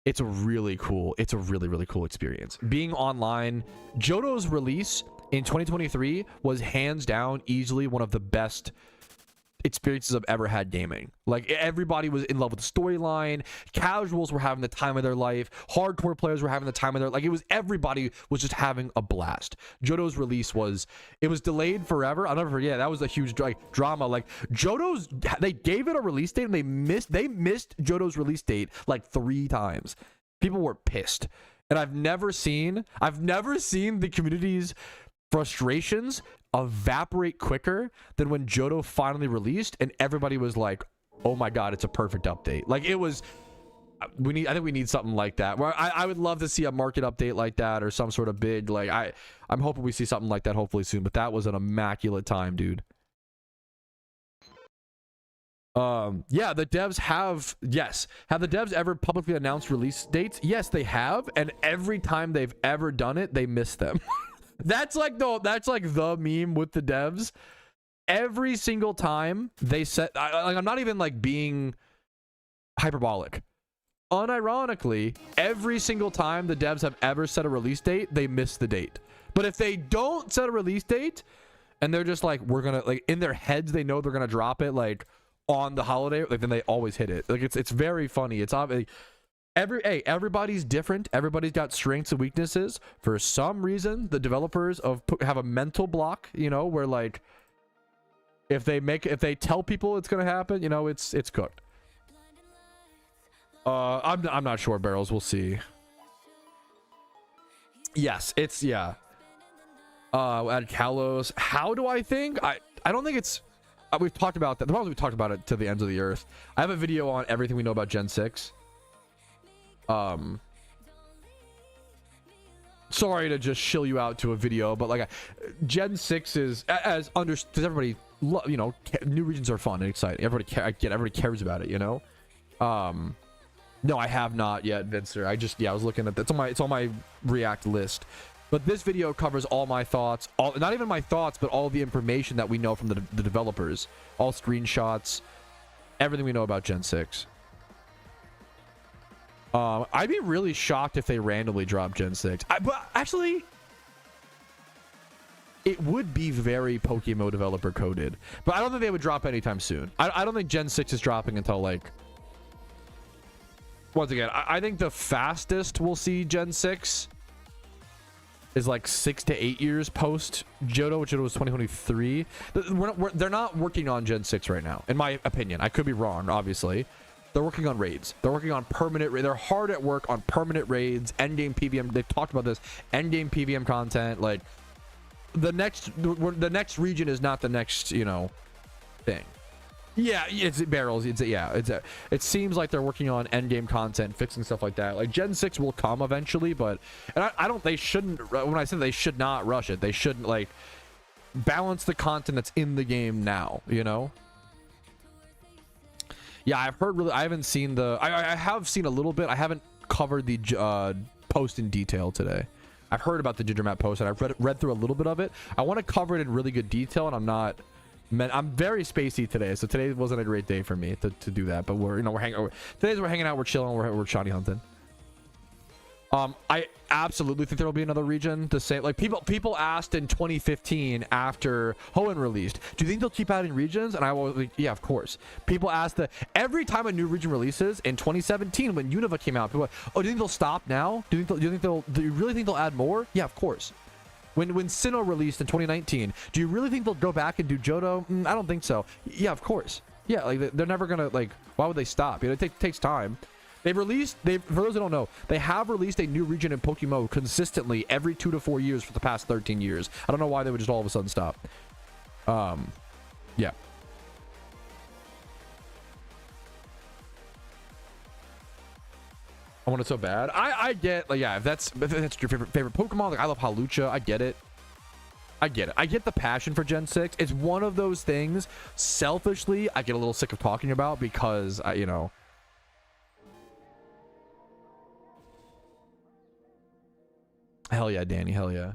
It's a really cool experience. Being online, Johto's release in 2023 was hands down easily one of the best experiences I've ever had gaming. Like everybody was in love with the storyline. Casuals were having the time of their life. Hardcore players were having the time of their like. Everybody was just having a blast. Johto's release was delayed forever. I'll never forget. That was a huge drama. Like they gave it a release date and they missed Johto's release date like 3 times. People were pissed, and I've never seen the community's frustrations evaporate quicker than when Johto finally released and everybody was like, oh my god, it's a perfect update. Like it was, I think we need something like that, where I would love to see a market update like that, or some sort of big, like I'm hoping we see something like that hopefully soon. But that was an immaculate time, dude. Yeah, the devs have the devs ever publicly announced release dates? Yes, they have, and every time they've ever done it, they miss them. That's like the meme with the devs. Every single time they set, I'm not even like being hyperbolic. Unironically, every single time the devs have ever set a release date, they miss the date. But if they don't set a release date and they're just like, we're gonna, like, in their heads they know they're gonna drop it like on the holiday, like then they always hit it. Like it's very funny. It's obvious. Everybody's different. Everybody's got strengths and weaknesses. For some reason, the developers have a mental block, you know, where like if they tell people it's gonna happen, you know, it's cooked. I'm not sure, Barrels. We'll see. Yes, it's at Kalos. How do I think? I don't think it's. We've talked about that. The problem is we talked about it to the ends of the earth. I have a video on everything we know about Gen 6. Sorry to just shill you out to a video, but like Gen 6 is because everybody, you know, new regions are fun and exciting. Everybody cares about it, you know. No, I have not yet, Vincer. I was looking at that. It's on my React list. But this video covers all my thoughts, not even my thoughts, but all the information that we know from the developers, all screenshots, everything we know about Gen 6. I'd be really shocked if they randomly drop Gen 6. But actually, it would be very PokeMMO developer coded. But I don't think they would drop anytime soon. I don't think Gen 6 is dropping until like once again, I think the fastest we'll see Gen 6 is like 6 to 8 years post Johto, which was 2023. They're not working on Gen 6 right now, in my opinion. I could be wrong, obviously. They're working on raids. They're working on permanent. They're hard at work on permanent raids, endgame PVM. They've talked about this endgame PVM content. Like the next region is not the next, you know, thing. Yeah, it's barrels. It seems like they're working on endgame content, fixing stuff like that. Like Gen 6 will come eventually, but I don't. They shouldn't. When I say they should not rush it, they shouldn't like balance the content that's in the game now. You know. Yeah, I've heard. Really, I haven't seen the. I have seen a little bit. I haven't covered the post in detail today. I've heard about the Ginger Map post and I've read through a little bit of it. I want to cover it in really good detail, and I'm not. I'm very spacey today, so today wasn't a great day for me to do that. But we're hanging out, we're chilling, we're shiny hunting. I absolutely think there will be another region. The same, like people asked in 2015 after Hoenn released, do you think they'll keep adding regions? And I was like, yeah, of course. People asked every time a new region releases. In 2017 when Unova came out, people were like, oh, do you think they'll stop now? Do you really think they'll add more? Yeah, of course. When Sinnoh released in 2019, do you really think they'll go back and do Johto? I don't think so. Yeah, of course. Yeah, like they're never gonna, like, why would they stop? You know, it takes time. For those who don't know, they have released a new region in PokeMMO consistently every 2 to 4 years for the past 13 years. I don't know why they would just all of a sudden stop. Yeah. I want it so bad. I get, like, yeah, if that's your favorite Pokemon, like I love Hawlucha, I get it. I get the passion for Gen 6. It's one of those things selfishly I get a little sick of talking about because you know. Hell yeah, Danny, hell yeah.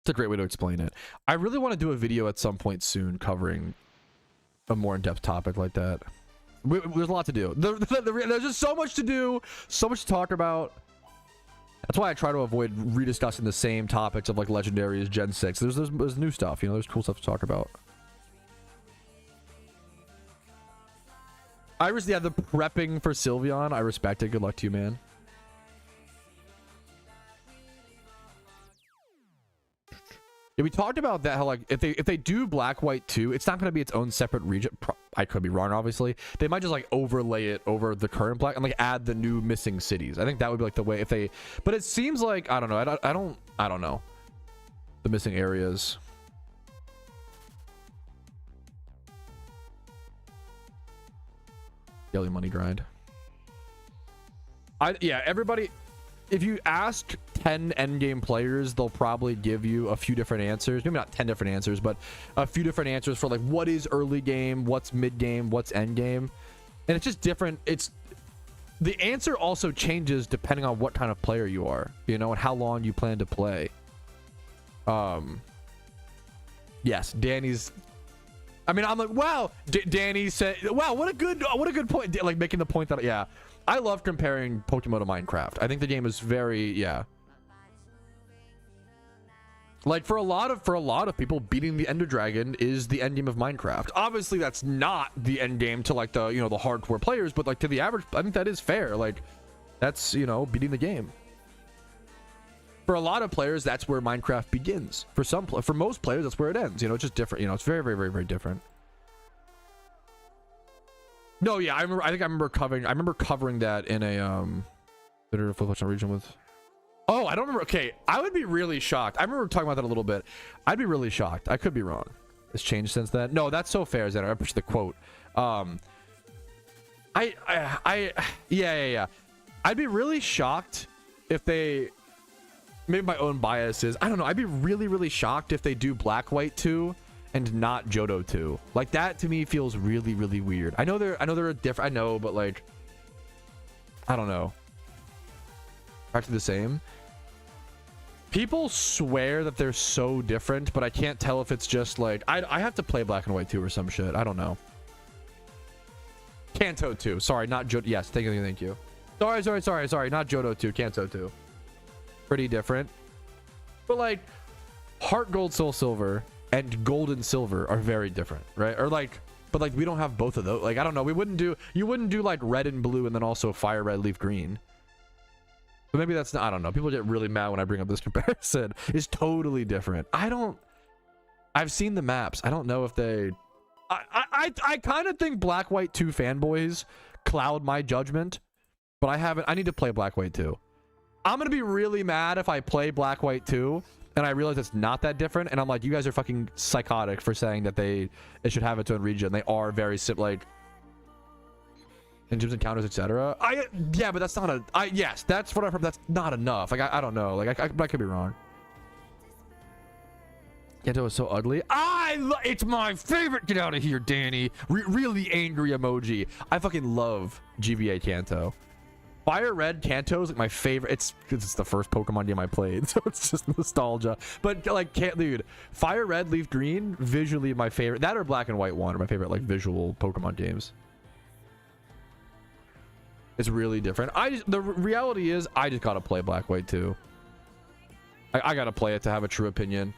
It's a great way to explain it. I really want to do a video at some point soon covering a more in-depth topic like that. There's a lot to do. There's just so much to do, so much to talk about. That's why I try to avoid rediscussing the same topics of like legendary as Gen 6. There's new stuff, you know, there's cool stuff to talk about. Iris, yeah, the prepping for Sylveon, I respect it. Good luck to you, man. Yeah, we talked about that, how like if they do Black White 2, it's not going to be its own separate region. I could be wrong, obviously. They might just like overlay it over the current Black and like add the new missing cities. I think that would be like the way if they. But it seems like I don't know. I don't know. The missing areas. Daily money grind. Yeah, everybody. If you ask 10 endgame players, they'll probably give you a few different answers. Maybe not 10 different answers, but a few different answers for like what is early game, what's mid game, what's end game. And it's just different. The answer also changes depending on what kind of player you are, you know, and how long you plan to play. Yes, Danny's. I mean, I'm like, wow. Danny said, wow, what a good point. Like making the point that, yeah. I love comparing Pokemon to Minecraft. I think the game is very, yeah. Like for a lot of people, beating the Ender Dragon is the end game of Minecraft. Obviously, that's not the end game to like the, you know, the hardcore players, but like to the average, I think that is fair. Like that's, you know, beating the game. For a lot of players, that's where Minecraft begins. For most players, that's where it ends. You know, it's just different. You know, it's very, very, very, very different. No, yeah, I remember covering that in a region with. Oh, I don't remember. Okay, I would be really shocked. I remember talking about that a little bit. I'd be really shocked. I could be wrong. It's changed since then. No, that's so fair, Xander. I appreciate the quote. Yeah. I'd be really shocked if they. Maybe my own biases. I don't know. I'd be really, really shocked if they do Black White 2. And not Johto 2. Like that to me feels really, really weird. I know they're a different. I know, but like, I don't know. Practically the same. People swear that they're so different, but I can't tell if it's just like I have to play Black and White 2 or some shit. I don't know. Kanto 2. Sorry, not Johto. Yes, thank you. Sorry. Not Johto 2. Kanto 2. Pretty different. But like, Heart Gold, Soul Silver. And Gold and Silver are very different, right? Or like But like we don't have both of those. Like I don't know. You wouldn't do like red and blue and then also fire red, leaf green. But maybe that's not, I don't know. People get really mad when I bring up this comparison. It's totally different. I've seen the maps. I don't know if they I kind of think Black White 2 fanboys cloud my judgment, but I need to play Black White 2. I'm gonna be really mad if I play Black White 2 and I realize it's not that different, and I'm like, you guys are fucking psychotic for saying that it should have its own region. They are very like in gyms encounters, etc. Yeah, but that's not yes, that's what I've heard. That's not enough. Like I don't know. Like I could be wrong. Kanto is so ugly. It's my favorite. Get out of here, Danny. Really angry emoji. I fucking love GBA Kanto. Fire Red Kanto is like my favorite. It's the first Pokemon game I played, so it's just nostalgia. But like, dude, Fire Red, Leaf Green, visually my favorite. That or Black and White 1 are my favorite like visual Pokemon games. It's really different. The reality is, I just gotta play Black White 2. I gotta play it to have a true opinion.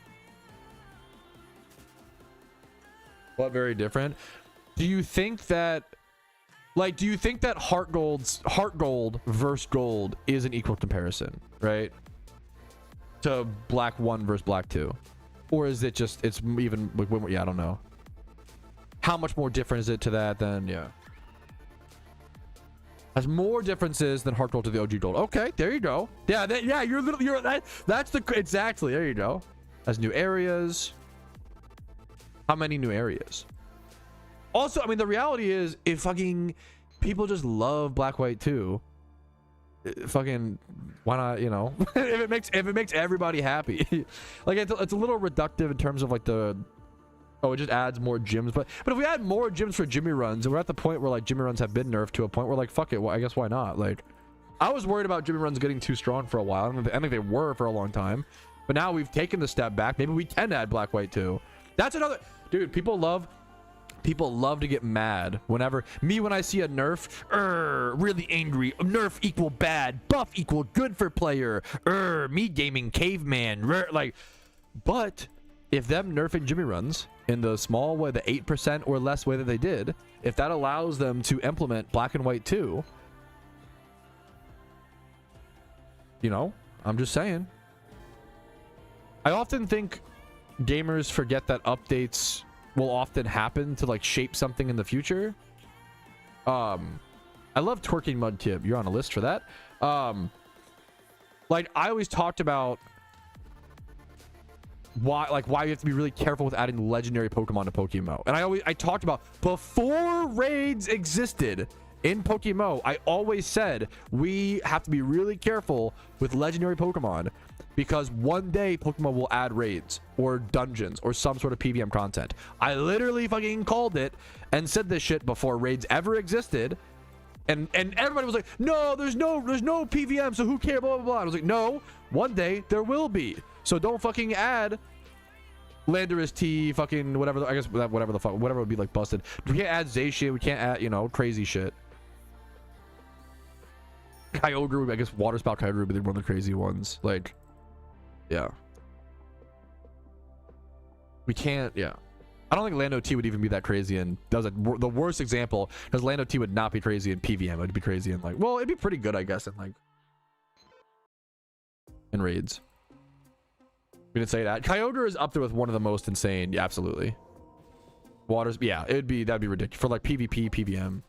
But very different. Do you think that Heart Gold versus Gold is an equal comparison, right? To Black 1 versus Black 2, or is it just it's even like yeah, I don't know. How much more different is it to that than yeah? Has more differences than Heart Gold to the OG Gold. Okay, there you go. Yeah, that's exactly, there you go. Has new areas. How many new areas? Also, I mean, the reality is, if fucking people just love Black White 2, fucking why not? You know, if it makes everybody happy, like it's a little reductive in terms of like it just adds more gyms. But if we add more gyms for Jimmy runs, and we're at the point where like Jimmy runs have been nerfed to a point where like fuck it, well, I guess why not? Like, I was worried about Jimmy runs getting too strong for a while. I think they were for a long time, but now we've taken the step back. Maybe we can add Black White 2. That's another dude. People love to get mad when I see a nerf, really angry. Nerf equal bad, buff equal good for player, me gaming caveman, like. But if them nerfing Jimmy runs in the small way, the 8% or less way that they did, if that allows them to implement Black and White 2, you know, I'm just saying. I often think gamers forget that updates will often happen to like shape something in the future. I love Twerking Mudkip. You're on a list for that. Like I always talked about why you have to be really careful with adding legendary Pokemon to PokeMMO. And I talked about before raids existed in PokeMMO, I always said we have to be really careful with legendary Pokemon, because one day Pokemon will add raids or dungeons or some sort of PVM content. I literally fucking called it and said this shit before raids ever existed. And everybody was like, no, there's no PVM, so who cares, blah, blah, blah. I was like, no, one day there will be. So don't fucking add Landorus T, fucking whatever, I guess whatever the fuck, whatever would be like busted. We can't add Zacian, we can't add, you know, crazy shit. Kyogre, I guess Water Spout Kyogre would be one of the crazy ones. Like, yeah. We can't, yeah. I don't think Lando T would even be that crazy, and that was the worst example, because Lando T would not be crazy in PVM. It would be crazy in like, well, it'd be pretty good, I guess, in like in raids. We didn't say that. Kyogre is up there with one of the most insane. Yeah, absolutely. Waters, yeah, that'd be ridiculous for like PvP, PVM.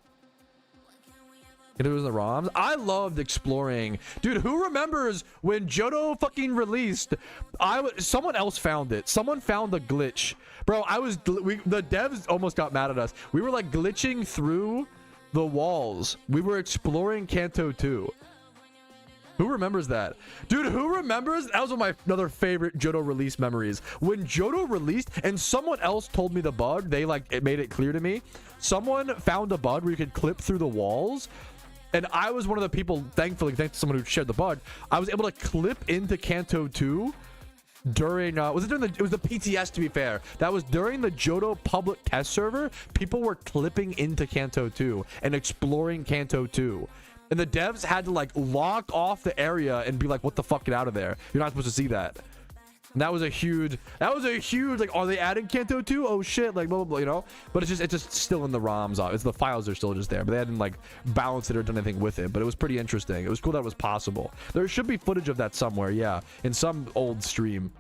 It was the ROMs. I loved exploring. Dude, who remembers when Johto fucking released? Someone else found it. Someone found the glitch. Bro, the devs almost got mad at us. We were like glitching through the walls. We were exploring Kanto 2. Who remembers that? Dude, who remembers? That was one of my another favorite Johto release memories. When Johto released and someone else told me the bug, it made it clear to me. Someone found a bug where you could clip through the walls. And I was one of the people, thankfully, thanks to someone who shared the bug, I was able to clip into Kanto 2 during, it was the PTS, to be fair. That was during the Johto public test server. People were clipping into Kanto 2 and exploring Kanto 2. And the devs had to like lock off the area and be like, what the fuck, get out of there. You're not supposed to see that. And that was a huge like, are they adding Kanto 2? Oh shit, like blah blah blah, you know. But it's just still in the ROMs. It's the files are still just there, but they hadn't like balanced it or done anything with it. But it was pretty interesting. It was cool that it was possible. There should be footage of that somewhere, yeah, in some old stream.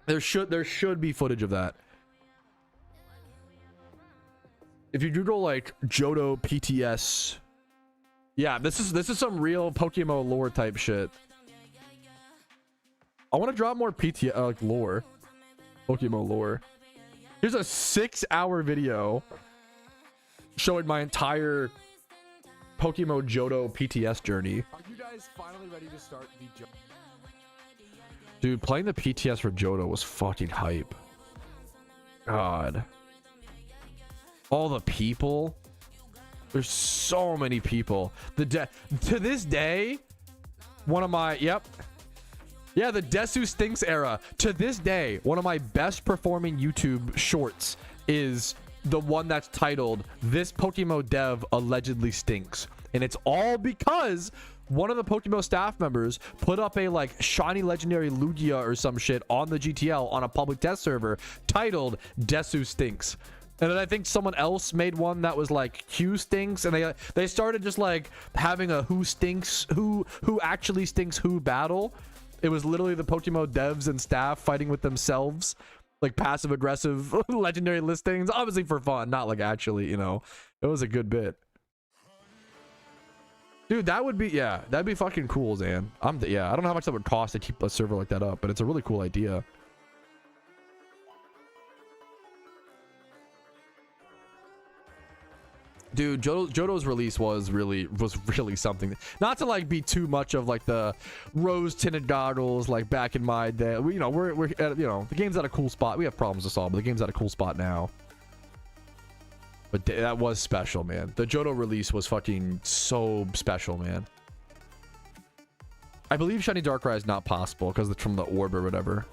There should be footage of that. If you Google like Johto PTS, yeah, this is some real PokeMMO lore type shit. I want to drop more like lore, PokeMMO lore. Here's a 6-hour video showing my entire PokeMMO Johto PTS journey. Are you guys finally ready to start the Johto? Dude, playing the PTS for Johto was fucking hype. God. All the people. There's so many people. To this day, one of my, yep. Yeah, the Desu Stinks era. To this day, one of my best performing YouTube shorts is the one that's titled, "This PokeMMO Dev Allegedly Stinks." And it's all because one of the PokeMMO staff members put up a like shiny legendary Lugia or some shit on the GTL on a public test server titled Desu Stinks. And then I think someone else made one that was like Q Stinks, and they started just like having a who actually stinks who battle. It was literally the PokeMMO devs and staff fighting with themselves, like passive aggressive legendary listings, obviously for fun, not like actually, you know. It was a good bit. Dude, that would be, yeah, that'd be fucking cool, Zan. Yeah, I don't know how much that would cost to keep a server like that up, but it's a really cool idea. Dude, Johto's release was really something. Not to like be too much of like the rose tinted goggles like back in my day. You know, we're at, you know, the game's at a cool spot. We have problems to solve, but the game's at a cool spot now. But that was special, man. The Johto release was fucking so special, man. I believe Shiny Darkrai is not possible because from the orb or whatever.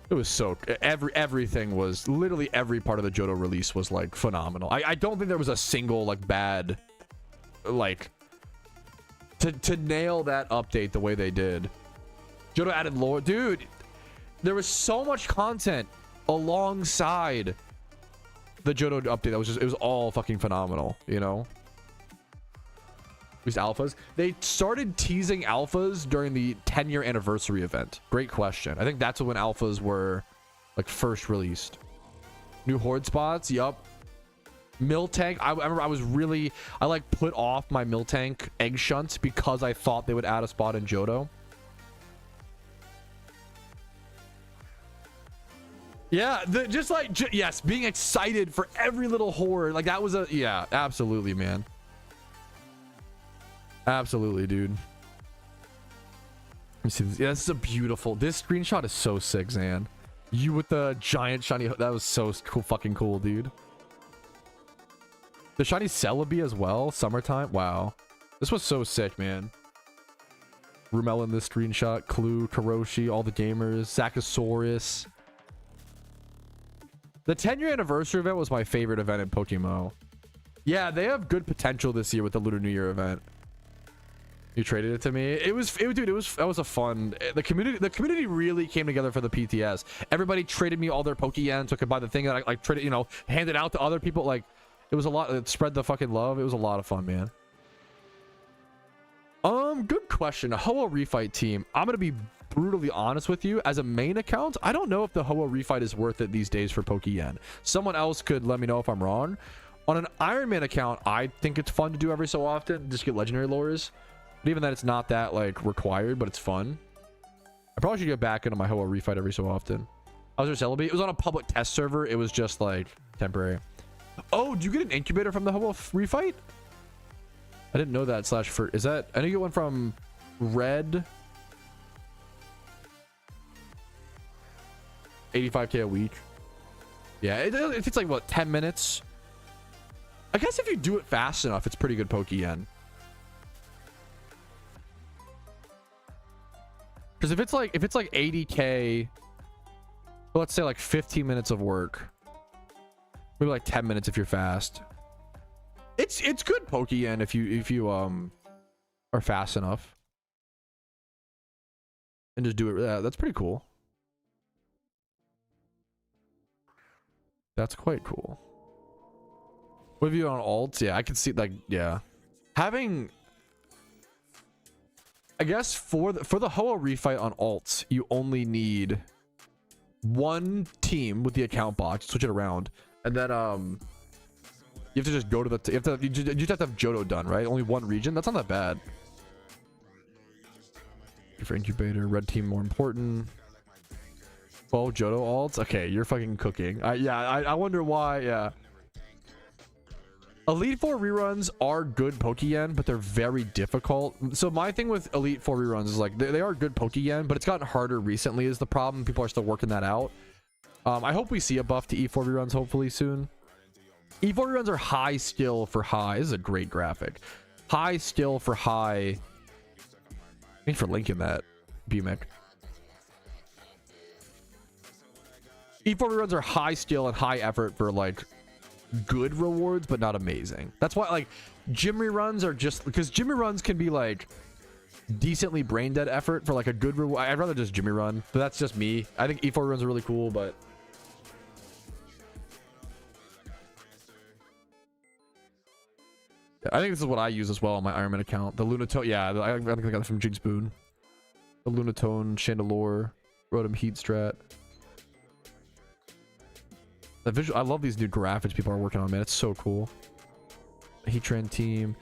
It was so everything was literally every part of the Johto release was like phenomenal. I don't think there was a single like bad like to nail that update the way they did. Johto added lore, dude. There was so much content alongside the Johto update that was just, it was all fucking phenomenal, you know. These alphas, they started teasing alphas during the 10-year anniversary event. Great question. I think that's when alphas were like first released. New horde spots, yup. Miltank, I remember I like put off my Miltank egg shunt because I thought they would add a spot in Johto. Yeah, yes, being excited for every little horde, like that was a, yeah, absolutely, man. Absolutely, dude. Let me see this. Yeah, this is a beautiful, this screenshot is so sick, Zan. You with the giant shiny, that was so cool, fucking cool, dude. The shiny Celebi as well, summertime. Wow, this was so sick, man. Rumel in this screenshot, Clue, Karoshi, all the gamers, Zachosaurus. The 10-year anniversary event was my favorite event in PokeMMO. Yeah, they have good potential this year with the Lunar New Year event. You traded it to me. That was a fun. The community really came together for the PTS. Everybody traded me all their Pokeyen, so I could buy the thing that I like traded, you know, handed out to other people. Like, it was a lot. It spread the fucking love. It was a lot of fun, man. Good question. A Ho-Oh refight team. I'm gonna be brutally honest with you. As a main account, I don't know if the Ho-Oh refight is worth it these days for Pokeyen. Someone else could let me know if I'm wrong. On an Iron Man account, I think it's fun to do every so often. Just get legendary lures. But even that, it's not that like required, but it's fun. I probably should get back into my Ho-Oh refight every so often. How's your Celebi? It was on a public test server. It was just like temporary. Oh, do you get an incubator from the Ho-Oh refight? I didn't know that. Slash for is that? I know you get one from Red. 85k a week. Yeah, it takes like what, 10 minutes. I guess if you do it fast enough, it's pretty good Pokeyen. Because if it's like 80k, well, let's say like 15 minutes of work, maybe like 10 minutes if you're fast. It's good Pokeyen if you are fast enough. and just do it. Yeah, that's pretty cool. That's quite cool. What have you on alts? Yeah, I can see, like, yeah. Having, I guess for the Hoa refight on alts, you only need one team with the account box, switch it around, and then you have to just go to the you just have to have Johto done, right? Only one region. That's not that bad. For incubator, red team more important. 12 Johto alts. Okay, you're fucking cooking. I wonder why. Yeah. Elite 4 reruns are good Pokeyen, but they're very difficult. So my thing with Elite 4 reruns is like they are good Pokeyen, but it's gotten harder recently is the problem. People are still working that out. I hope we see a buff to E4 reruns hopefully soon. E4 reruns are high skill for high. This is a great graphic. High skill for high. Thanks for linking that, BMEC. E4 reruns are high skill and high effort for like good rewards, but not amazing. That's why like gym reruns are just because gym reruns can be like decently brain dead effort for like a good reward. I'd rather just gym run, but that's just me. I think E4 reruns are really cool, but I think this is what I use as well on my Ironman account. The Lunatone, yeah, I think I got it from Jig Spoon. The Lunatone, Chandelure, Rotom Heat Strat. The visual, I love these new graphics people are working on, man. It's so cool. Heatran team.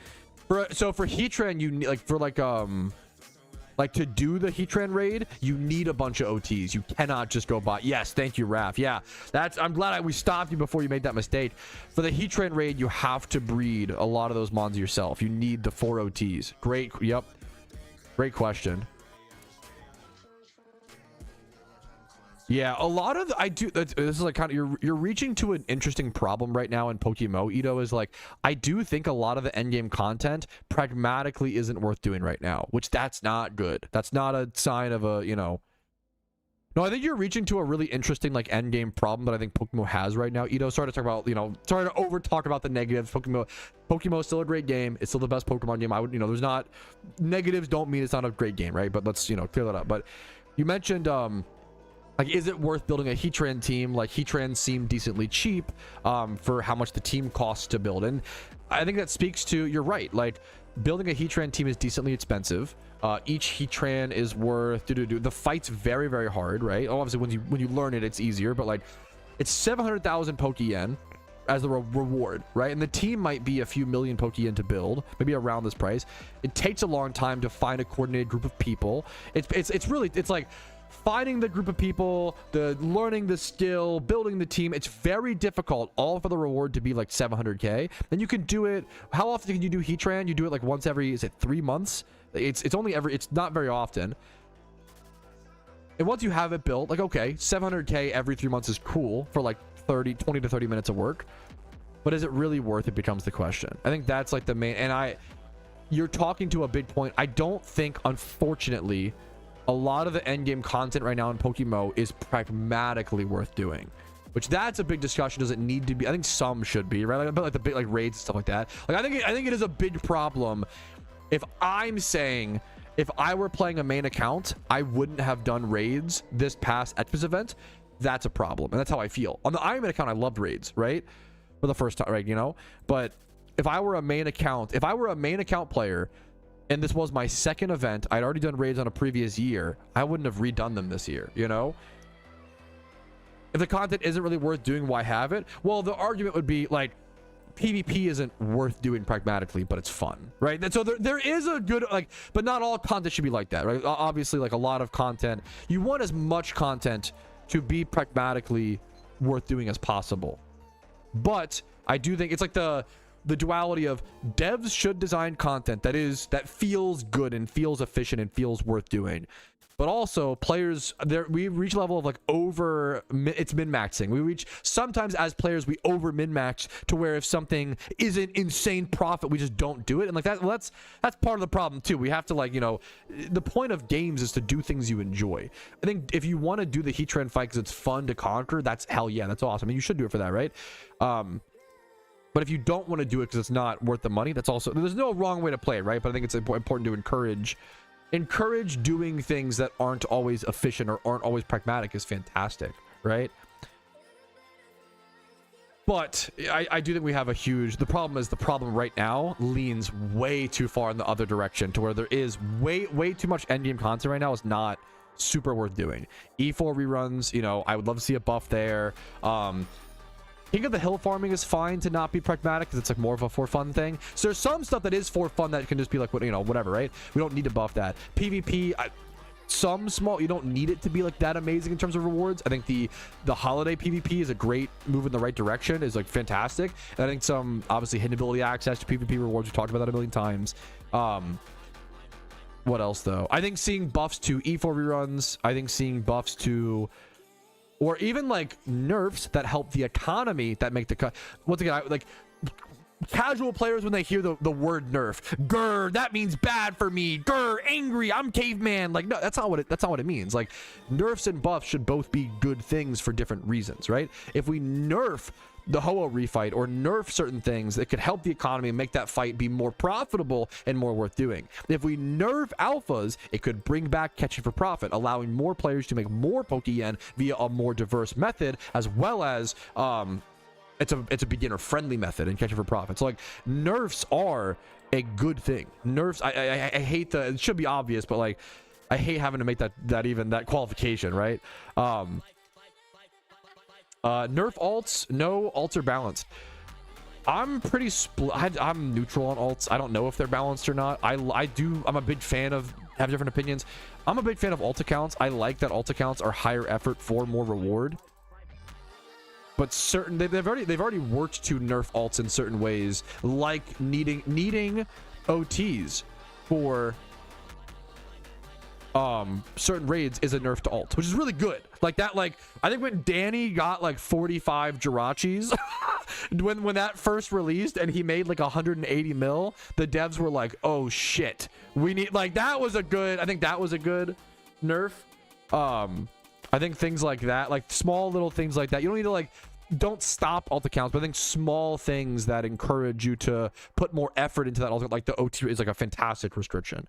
So for Heatran, you need like to do the Heatran raid, you need a bunch of OTs. You cannot just go by. Yes, thank you, Raph. Yeah, I'm glad we stopped you before you made that mistake. For the Heatran raid, you have to breed a lot of those mons yourself. You need the 4 OTs. Great. Yep. Great question. Yeah, a lot of this is like kind of you're reaching to an interesting problem right now in PokeMMO. Ito is like, I do think a lot of the endgame content pragmatically isn't worth doing right now, which that's not good. That's not a sign of a, you know. No, I think you're reaching to a really interesting like endgame problem that I think PokeMMO has right now. Ito started to talk about, you know, started to over talk about the negatives. PokeMMO is still a great game. It's still the best Pokemon game. I would, you know, there's not negatives don't mean it's not a great game, right? But let's, you know, clear that up. But you mentioned like, is it worth building a Heatran team? Like, Heatrans seem decently cheap for how much the team costs to build. And I think that speaks to, you're right, like, building a Heatran team is decently expensive. Each Heatran is worth, the fight's very, very hard, right? Obviously, when you learn it, it's easier, but, like, it's 700,000 Pokeyen as the reward, right? And the team might be a few million Pokeyen to build, maybe around this price. It takes a long time to find a coordinated group of people. It's really, it's like, finding the group of people, learning the skill, building the team. It's very difficult, all for the reward to be like 700k. And you can do it. How often can you do Heatran? You do it like once every, is it 3 months? It's not very often. And once you have it built, like, okay, 700k every 3 months is cool for like 20 to 30 minutes of work. But is it really worth it becomes the question. I think that's like the main, and you're talking to a big point. I don't think, unfortunately, a lot of the endgame content right now in PokeMMO is pragmatically worth doing, which that's a big discussion. Does it need to be? I think some should be, right? But like the big like raids and stuff like that. Like I think it is a big problem. If I'm saying, if I were playing a main account, I wouldn't have done raids this past Xmas event. That's a problem, and that's how I feel. On the Ironman account, I loved raids, right? For the first time, right? You know, but if I were a main account player, and this was my second event, I'd already done raids on a previous year, I wouldn't have redone them this year, you know? If the content isn't really worth doing, why have it? Well, the argument would be like, PvP isn't worth doing pragmatically, but it's fun, right? And so there is a good, like, but not all content should be like that, right? Obviously, like a lot of content, you want as much content to be pragmatically worth doing as possible. But I do think it's like the duality of devs should design content that feels good and feels efficient and feels worth doing, but also players, we reach a level of like it's min-maxing. We reach, sometimes as players, we over min-max to where if something isn't insane profit, we just don't do it. And like that, well, that's part of the problem too. We have to, like, you know, the point of games is to do things you enjoy. I think if you want to do the Heatran fight because it's fun to conquer, that's hell yeah, that's awesome. I mean, you should do it for that, right? But if you don't want to do it because it's not worth the money, that's also, there's no wrong way to play it, right? But I think it's important to encourage encourage doing things that aren't always efficient or aren't always pragmatic is fantastic, right? But I do think we have a huge, the problem right now leans way too far in the other direction, to where there is way too much endgame content right now is not super worth doing. E4 reruns, you know, I would love to see a buff there. King of the Hill farming is fine to not be pragmatic because it's like more of a for fun thing. So there's some stuff that is for fun that can just be like, what, you know, whatever, right? We don't need to buff that. PvP, some small, you don't need it to be like that amazing in terms of rewards. I think the holiday PvP is a great move in the right direction, is like fantastic. And I think some obviously hidden ability access to PvP rewards, we've talked about that a million times. What else though? I think seeing buffs to E4 reruns, I think seeing buffs to, or even like nerfs that help the economy, that make the cut. Once again, like casual players, when they hear the word nerf, grr, that means bad for me, grr, angry, I'm caveman. Like, no, that's not what it means. Like, nerfs and buffs should both be good things for different reasons, right? If we nerf the Ho-Oh refight or nerf certain things, that could help the economy and make that fight be more profitable and more worth doing. If we nerf alphas, it could bring back catching for profit, allowing more players to make more Pokeyen via a more diverse method, as well as it's a beginner friendly method in catching for profit. So like, nerfs are a good thing. Nerfs, I hate the, it should be obvious, but like, I hate having to make that qualification, right? Nerf alts, no, alts are balanced. I'm pretty I'm neutral on alts. I don't know if they're balanced or not. I'm a big fan of, have different opinions. I'm a big fan of alt accounts. I like that alt accounts are higher effort for more reward. But certain, they've already worked to nerf alts in certain ways, like needing OTs for certain raids is a nerf to alt, which is really good. Like that, like I think when Danny got like 45 Jirachis when that first released and he made like 180 mil, the devs were like, oh shit, we need, like, that was a good, I think that was a good nerf. I think things like that, like small little things like that, you don't need to like, don't stop alt accounts, but I think small things that encourage you to put more effort into that alt, like the OT is like a fantastic restriction.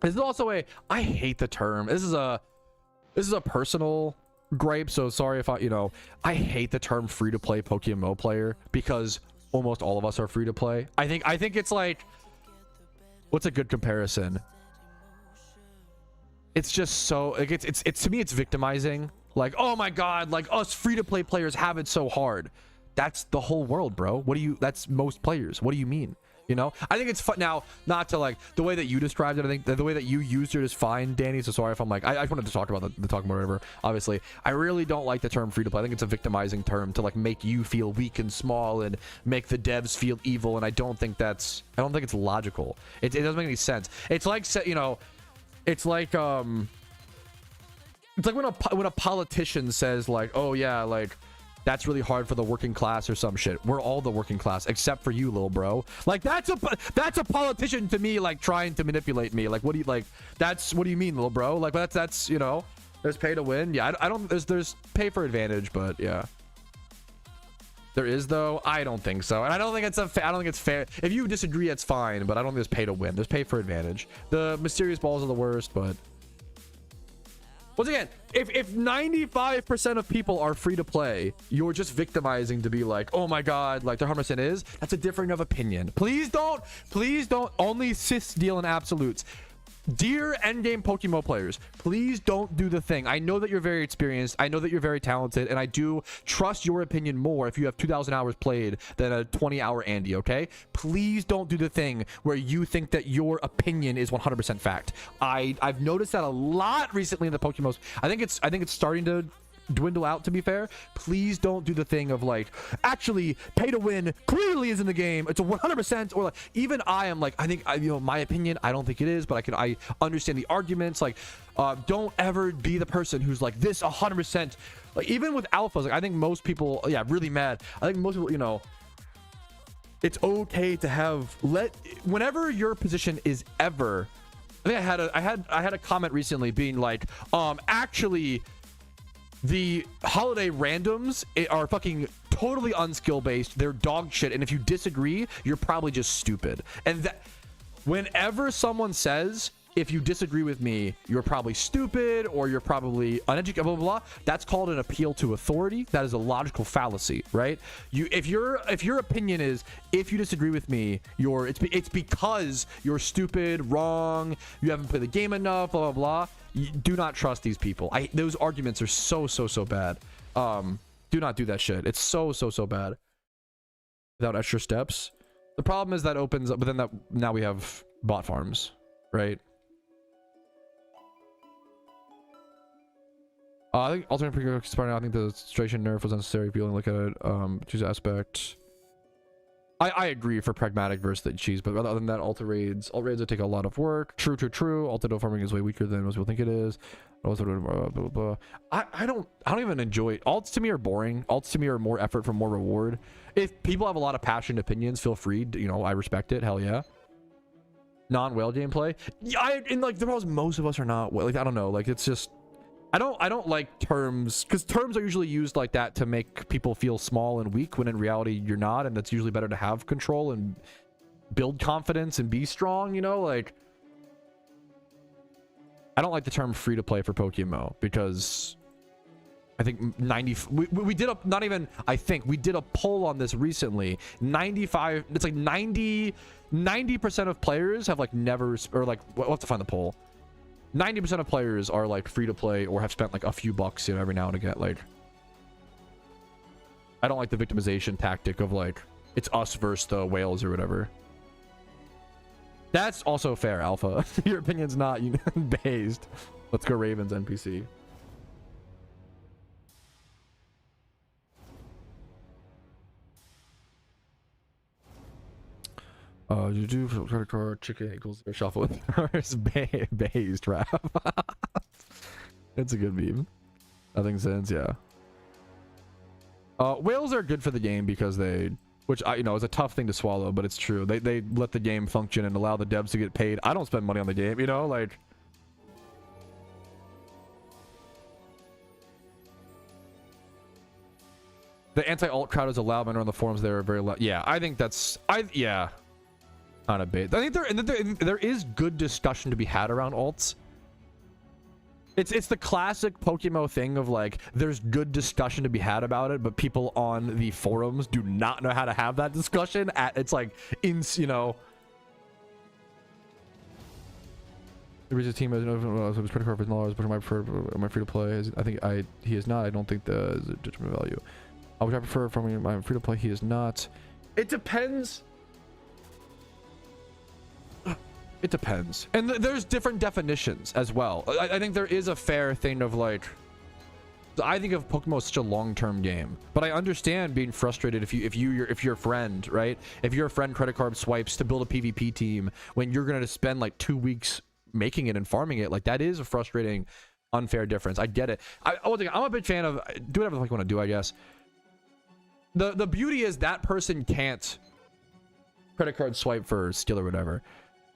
This is also I hate the term. This is a personal gripe, so sorry if I hate the term free to play PokeMMO player, because almost all of us are free to play. I think it's like, what's a good comparison? It's just so like, it's to me it's victimizing. Like, oh my god, like us free to play players have it so hard. That's the whole world, bro. That's most players. What do you mean? You know, I think it's fun now, not to like the way that you described it. I think the way that you used it is fine, Danny. So sorry if I'm like, I just wanted to talk about the talking about whatever. Obviously, I really don't like the term free to play. I think it's a victimizing term to like make you feel weak and small and make the devs feel evil. And I don't think it's logical. It doesn't make any sense. It's like, you know, it's like when a politician says like, oh yeah, like, that's really hard for the working class or some shit. We're all the working class except for you, little bro. Like, that's a politician to me, like trying to manipulate me. Like, what do you mean, little bro? Like, that's you know, there's pay to win. Yeah, I don't, there's pay for advantage, but yeah. There is though. I don't think so, and I don't think it's fair. If you disagree, that's fine, but I don't think there's pay to win. There's pay for advantage. The mysterious balls are the worst, but once again, if 95% of people are free to play, you're just victimizing to be like, oh my god, like their 100% is. That's a difference of opinion. Please don't only cis deal in absolutes. Dear endgame PokeMMO players, please don't do the thing. I know that you're very experienced. I know that you're very talented, and I do trust your opinion more if you have 2,000 hours played than a 20-hour Andy, okay? Please don't do the thing where you think that your opinion is 100% fact. I've noticed that a lot recently in the PokeMMOs. I think it's starting to dwindle out, to be fair. Please don't do the thing of like, actually pay to win clearly is in the game, it's a 100%, or like, even I am like, I think you know, my opinion, I don't think it is, but I understand the arguments. Like, don't ever be the person who's like, this 100%, like, even with alphas, like, I think most people, yeah, really mad. I think most people, you know, it's okay to have whenever your position is ever, I think I had a comment recently being like, actually the holiday randoms are fucking totally unskill based. They're dog shit. And if you disagree, you're probably just stupid. And that whenever someone says, if you disagree with me, you're probably stupid or you're probably uneducated, blah, blah, blah, that's called an appeal to authority. That is a logical fallacy, right? If your opinion is, if you disagree with me, it's because you're stupid, wrong, you haven't played the game enough, blah, blah, blah. You do not trust these people. Those arguments are so bad. Do not do that shit. It's so bad. Without extra steps. The problem is that opens up, but then now we have bot farms, right? I think alternate expiring. I think the situation nerf was unnecessary. If you only look at it, choose aspect. I agree for pragmatic versus the cheese, but other than that, alt raids would take a lot of work. True. Alternate farming is way weaker than most people think it is. I don't even enjoy alts. To me are boring. Alts to me are more effort for more reward. If people have a lot of passionate opinions, feel free. You know, I respect it. Hell yeah. Non-whale gameplay. Yeah, and like the problem is most of us are not. Like I don't know. Like it's just. I don't like terms, because terms are usually used like that to make people feel small and weak, when in reality you're not, and that's usually better to have control and build confidence and be strong, you know? Like, I don't like the term free to play for PokeMMO, because I think we did a, not even I think we did a poll on this recently. 95, it's like 90% of players have like never, or like, we'll have to find the poll. 90% of players are like free to play or have spent like a few bucks, you know, every now and again. Like, I don't like the victimization tactic of like, it's us versus the whales or whatever. That's also fair, Alpha. Your opinion's not based. Let's go Ravens NPC. You do for credit card, chicken equals shuffle with cars, based rap. It's a good meme. Nothing sense, yeah. Whales are good for the game because they, which I, you know, is a tough thing to swallow, but it's true. They let the game function and allow the devs to get paid. I don't spend money on the game, you know, like. The anti-alt crowd is allowed, but on the forums they are very loud. Yeah, I think that's, yeah. Kind of bait. I think there is good discussion to be had around alts. It's the classic PokeMMO thing of like, there's good discussion to be had about it, but people on the forums do not know how to have that discussion. It's like, you know. The reason team has no credit card for $10 pushing my free to play. I think he is not. I don't think the judgment value. Which I prefer from my free to play. He is not. It depends. It depends, and there's different definitions as well. I think there is a fair thing of like, I think of PokeMMO as such a long-term game, but I understand being frustrated if your friend, right? If your friend credit card swipes to build a PvP team when you're gonna spend like 2 weeks making it and farming it, like that is a frustrating, unfair difference. I get it. I'm a big fan of do whatever the fuck you want to do. I guess the beauty is that person can't credit card swipe for skill or whatever.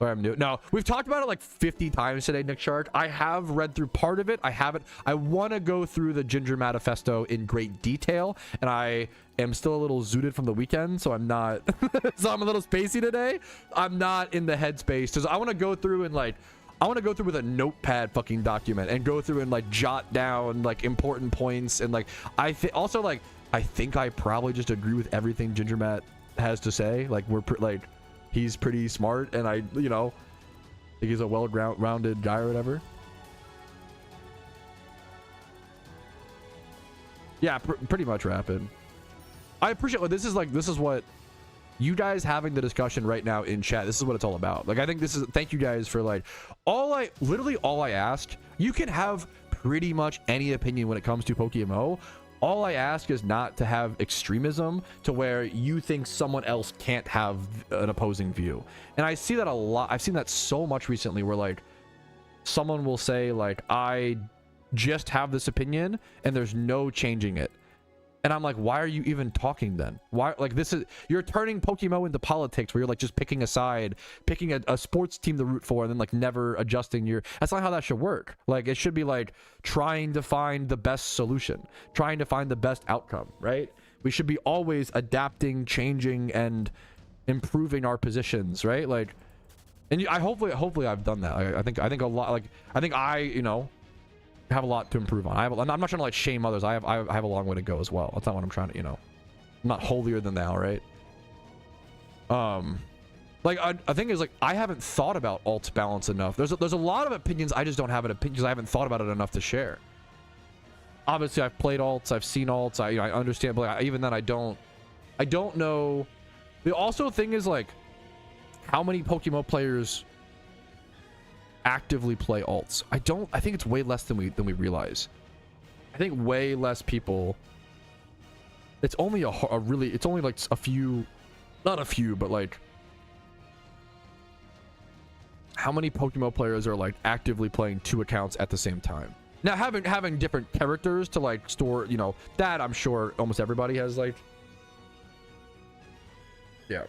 I'm new. No, we've talked about it like 50 times today, Nick Shark. I have read through part of it. I haven't. I want to go through the Ginger Manifesto in great detail, and I am still a little zooted from the weekend, so I'm not. So I'm a little spacey today. I'm not in the headspace because I want to go through and like, I want to go through with a notepad fucking document and go through and like jot down like important points and like I also like I think I probably just agree with everything Ginger Matt has to say. Like like. He's pretty smart, and I, you know, think he's a well-rounded guy or whatever. Yeah, pretty much rapid. I appreciate what this is like. This is what you guys having the discussion right now in chat. This is what it's all about. Like, I think this is. Thank you guys for like literally all I ask. You can have pretty much any opinion when it comes to PokeMMO. All I ask is not to have extremism to where you think someone else can't have an opposing view. And I see that a lot. I've seen that so much recently where like someone will say like, I just have this opinion and there's no changing it. And I'm like, why are you even talking then? Why? Like, this is, you're turning PokeMMO into politics where you're like just picking a side, picking a sports team to root for, and then like never adjusting your, that's not how that should work. Like, it should be like trying to find the best solution, trying to find the best outcome, right? We should be always adapting, changing, and improving our positions, right? Like, and I hopefully I've done that. I think a lot. Like, I think you know, have a lot to improve on. I'm not trying to like shame others. I have a long way to go as well. That's not what I'm trying to, you know. I'm not holier than thou, right? Like I think is like I haven't thought about alt balance enough. There's a lot of opinions. I just don't have an opinion because I haven't thought about it enough to share. Obviously, I've played alts. I've seen alts. I understand, but like, even then, I don't know. The also thing is like, how many PokeMMO players actively play alts? I think it's way less than we realize. I think way less people. It's only it's only like a few, not a few, but like, how many PokeMMO players are like actively playing 2 accounts at the same time? Now having different characters to like store, you know, that I'm sure almost everybody has like. Yeah.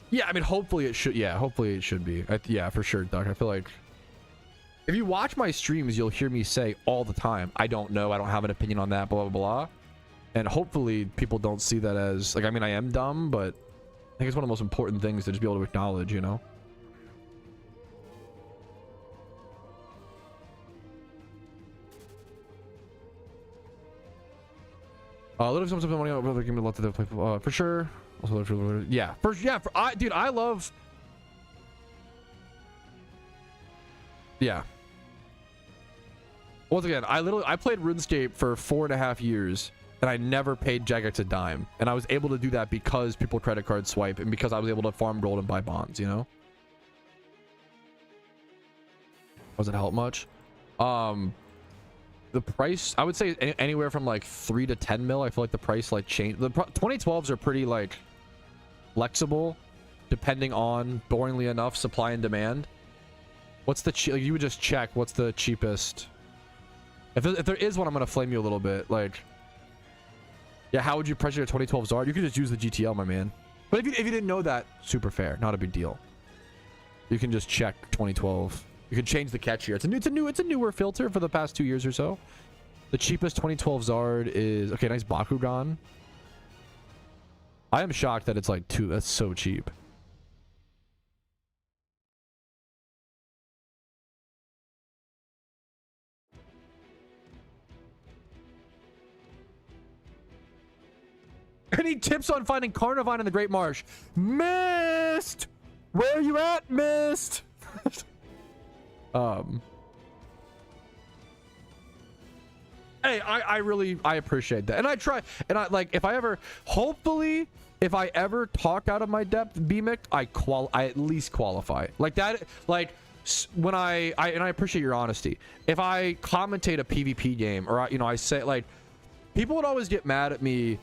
Yeah, I mean, hopefully it should. Yeah, hopefully it should be. Yeah, for sure, Doc. I feel like if you watch my streams, you'll hear me say all the time, I don't know, I don't have an opinion on that, blah, blah, blah. And hopefully people don't see that as, like, I mean, I am dumb, but I think it's one of the most important things to just be able to acknowledge, you know? Little something money out give me a lot to play for sure. Also, yeah, dude, I love. Yeah. Once again, I played RuneScape for 4.5 years, and I never paid Jagex a dime, and I was able to do that because people credit card swipe, and because I was able to farm gold and buy bonds. You know. Doesn't help much. The price, I would say anywhere from like 3 to 10 mil. I feel like the price like changed. The 2012s are pretty like flexible depending on, boringly enough, supply and demand. What's the you would just check what's the cheapest. If there is one, I'm gonna flame you a little bit. Like, yeah, how would you pressure your 2012 Zard? You could just use the GTL, my man. But if you didn't know that, super fair, not a big deal. You can just check 2012. You can change the catch here. It's a newer filter for the past 2 years or so. The cheapest 2012 Zard is okay. Nice Bakugan. I am shocked that it's like that's so cheap. Any tips on finding Carnivine in the Great Marsh? Mist! Where are you at, Mist? Hey, I appreciate that, and I try, and I like, if I ever talk out of my depth, BMIC, I at least qualify like that. Like when I appreciate your honesty. If I commentate a PvP game, or I say, like, people would always get mad at me.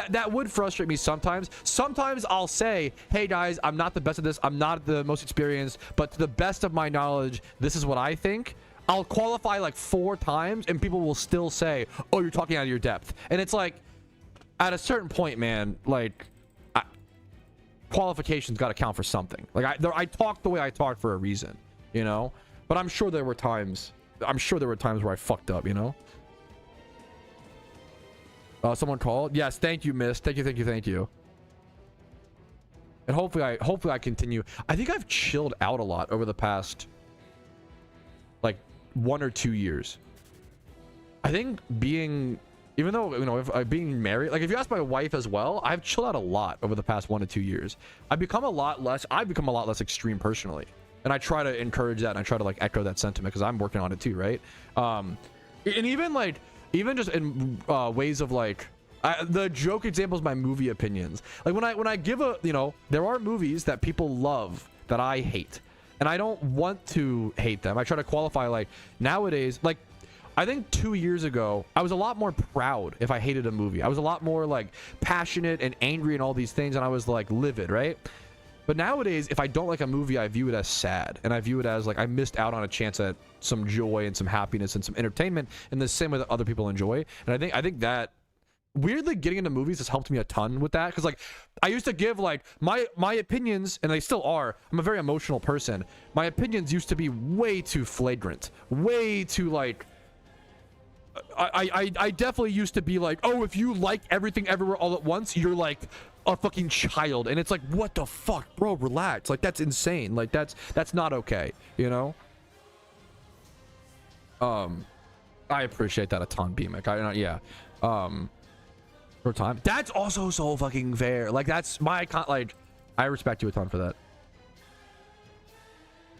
That would frustrate me sometimes. Sometimes I'll say, hey guys, I'm not the best at this. I'm not the most experienced, but to the best of my knowledge, this is what I think. I'll qualify like 4 times and people will still say, oh, you're talking out of your depth. And it's like, at a certain point, man, like, qualifications got to count for something. Like, I talk the way I talk for a reason, you know? But I'm sure there were times where I fucked up, you know? Someone called. Yes, thank you, Miss. Thank you. And hopefully I continue. I think I've chilled out a lot over the past like 1 or 2 years. I think being, even though, you know, if being married, like if you ask my wife as well, I've chilled out a lot over the past 1 to 2 years. I've become a lot less extreme personally. And I try to encourage that, and I try to like echo that sentiment because I'm working on it too, right? And even just in ways of like, the joke example is my movie opinions. Like when I give a, you know, there are movies that people love that I hate, and I don't want to hate them. I try to qualify, like, nowadays, like, I think 2 years ago, I was a lot more proud if I hated a movie. I was a lot more like passionate and angry and all these things, and I was like livid, right? But nowadays, if I don't like a movie, I view it as sad, and I view it as like I missed out on a chance at some joy and some happiness and some entertainment in the same way that other people enjoy. And I think that weirdly getting into movies has helped me a ton with that, because like I used to give like my opinions, and they still are. I'm a very emotional person. My opinions used to be way too flagrant, way too like I definitely used to be like, oh, if you like everything everywhere all at once, you're like a fucking child. And it's like, what the fuck, bro, relax. Like, that's insane. Like, that's not okay, you know? I appreciate that a ton, BMIC. Yeah. For time. That's also so fucking fair. Like, that's my like, I respect you a ton for that.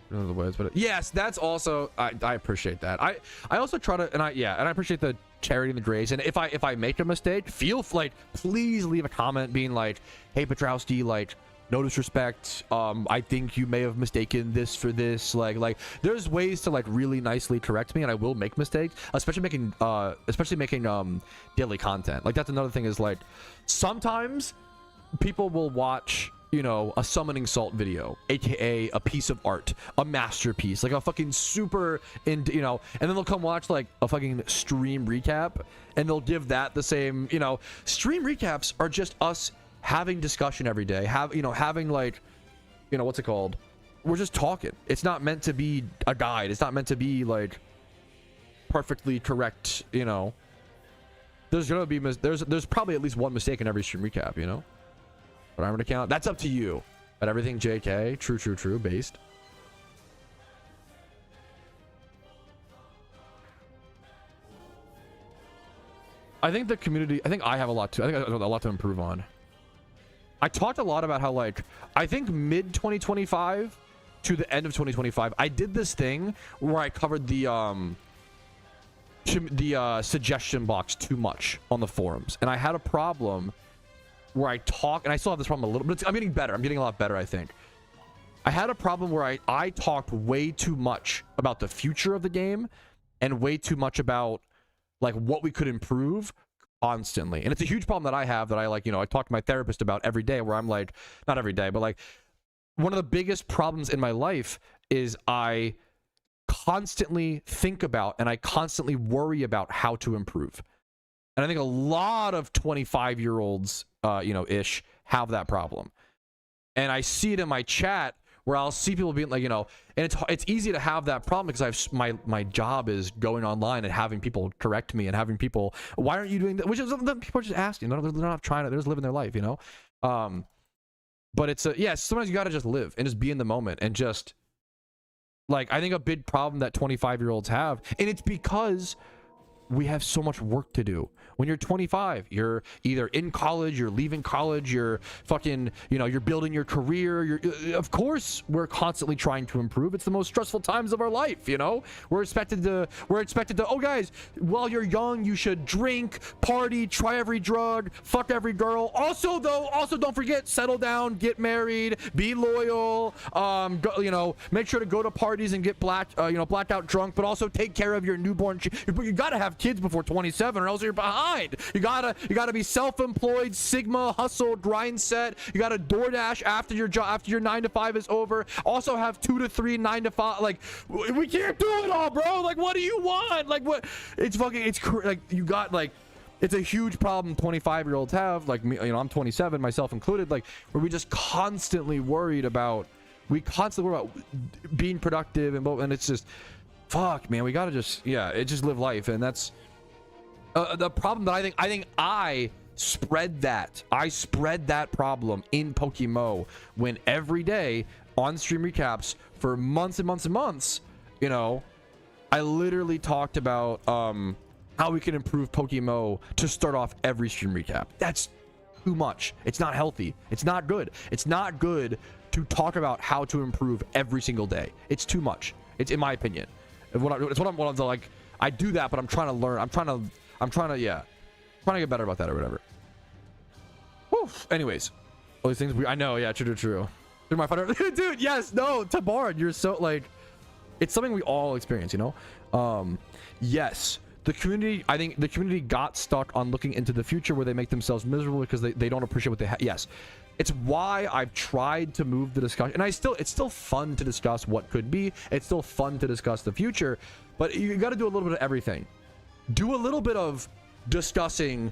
The ways, but yes, that's also I appreciate that. I also try to, and I appreciate the charity and the grace. And if I make a mistake, feel like, please leave a comment being like, hey Patrouski, like, no disrespect, I think you may have mistaken this for this. Like there's ways to like really nicely correct me, and I will make mistakes, especially making daily content. Like, that's another thing, is like sometimes people will watch, you know, a summoning salt video, aka a piece of art, a masterpiece, like a fucking super, and you know, and then they'll come watch like a fucking stream recap, and they'll give that the same, you know. Stream recaps are just us having discussion every day, having like, you know, what's it called, we're just talking. It's not meant to be a guide. It's not meant to be like perfectly correct, you know. There's gonna be there's probably at least one mistake in every stream recap, you know. But I'm gonna count. That's up to you. But everything JK, true, based. I think the community, I think I have a lot to, I think I have a lot to improve on. I talked a lot about how, like, I think mid 2025 to the end of 2025, I did this thing where I covered the suggestion box too much on the forums, and I had a problem where I talk, and I still have this problem a little, but I'm getting better. I'm getting a lot better, I think. I had a problem where I talked way too much about the future of the game and way too much about like what we could improve constantly. And it's a huge problem that I have, that I, like, you know, I talk to my therapist about every day, where I'm like, not every day, but like, one of the biggest problems in my life is I constantly think about and I constantly worry about how to improve. And I think a lot of 25-year-olds, you know, ish, have that problem. And I see it in my chat where I'll see people being like, you know, and it's easy to have that problem because my job is going online and having people correct me and having people, why aren't you doing that? Which is, people are just asking, they're not trying to, they're just living their life, you know. But it's yeah, sometimes you got to just live and just be in the moment, and just like, I think a big problem that 25-year-olds have, and it's because we have so much work to do. When you're 25, you're either in college, you're leaving college, you're fucking, you know, you're building your career. Of course, we're constantly trying to improve. It's the most stressful times of our life, you know. We're expected to, oh guys, while you're young, you should drink, party, try every drug, fuck every girl. Also don't forget, settle down, get married, be loyal, you know, make sure to go to parties and get blackout drunk, but also take care of your newborn. You gotta have kids before 27, or else you're behind. You gotta be self-employed, Sigma, hustle, grind set. You gotta DoorDash after your job, after your 9 to 5 is over. Also have 2 to 3 9 to 5. Like, we can't do it all, bro. Like, what do you want? Like, what? It's like, you got, like, it's a huge problem 25-year-olds have. Like me, you know, I'm 27, myself included. Like, where we just constantly worried about, being productive, and it's just, fuck, man, we gotta just, just live life. And that's the problem that I think I spread that problem in PokeMMO, when every day on stream recaps for months and months and months, you know, I literally talked about how we can improve PokeMMO to start off every stream recap. That's too much. It's not healthy. It's not good. It's not good to talk about how to improve every single day. It's too much. It's, in my opinion. It's what I'm like, I do that, but I'm trying to learn. I'm trying to get better about that or whatever. Whew. Anyways, all these things I know, true. Dude, my father, dude, yes, no, Tabaran, you're so, like, it's something we all experience, you know. Yes, the community, I think the community got stuck on looking into the future where they make themselves miserable because they don't appreciate what they have. Yes, it's why I've tried to move the discussion, and it's still fun to discuss what could be. It's still fun to discuss the future, but you got to do a little bit of everything. Do a little bit of discussing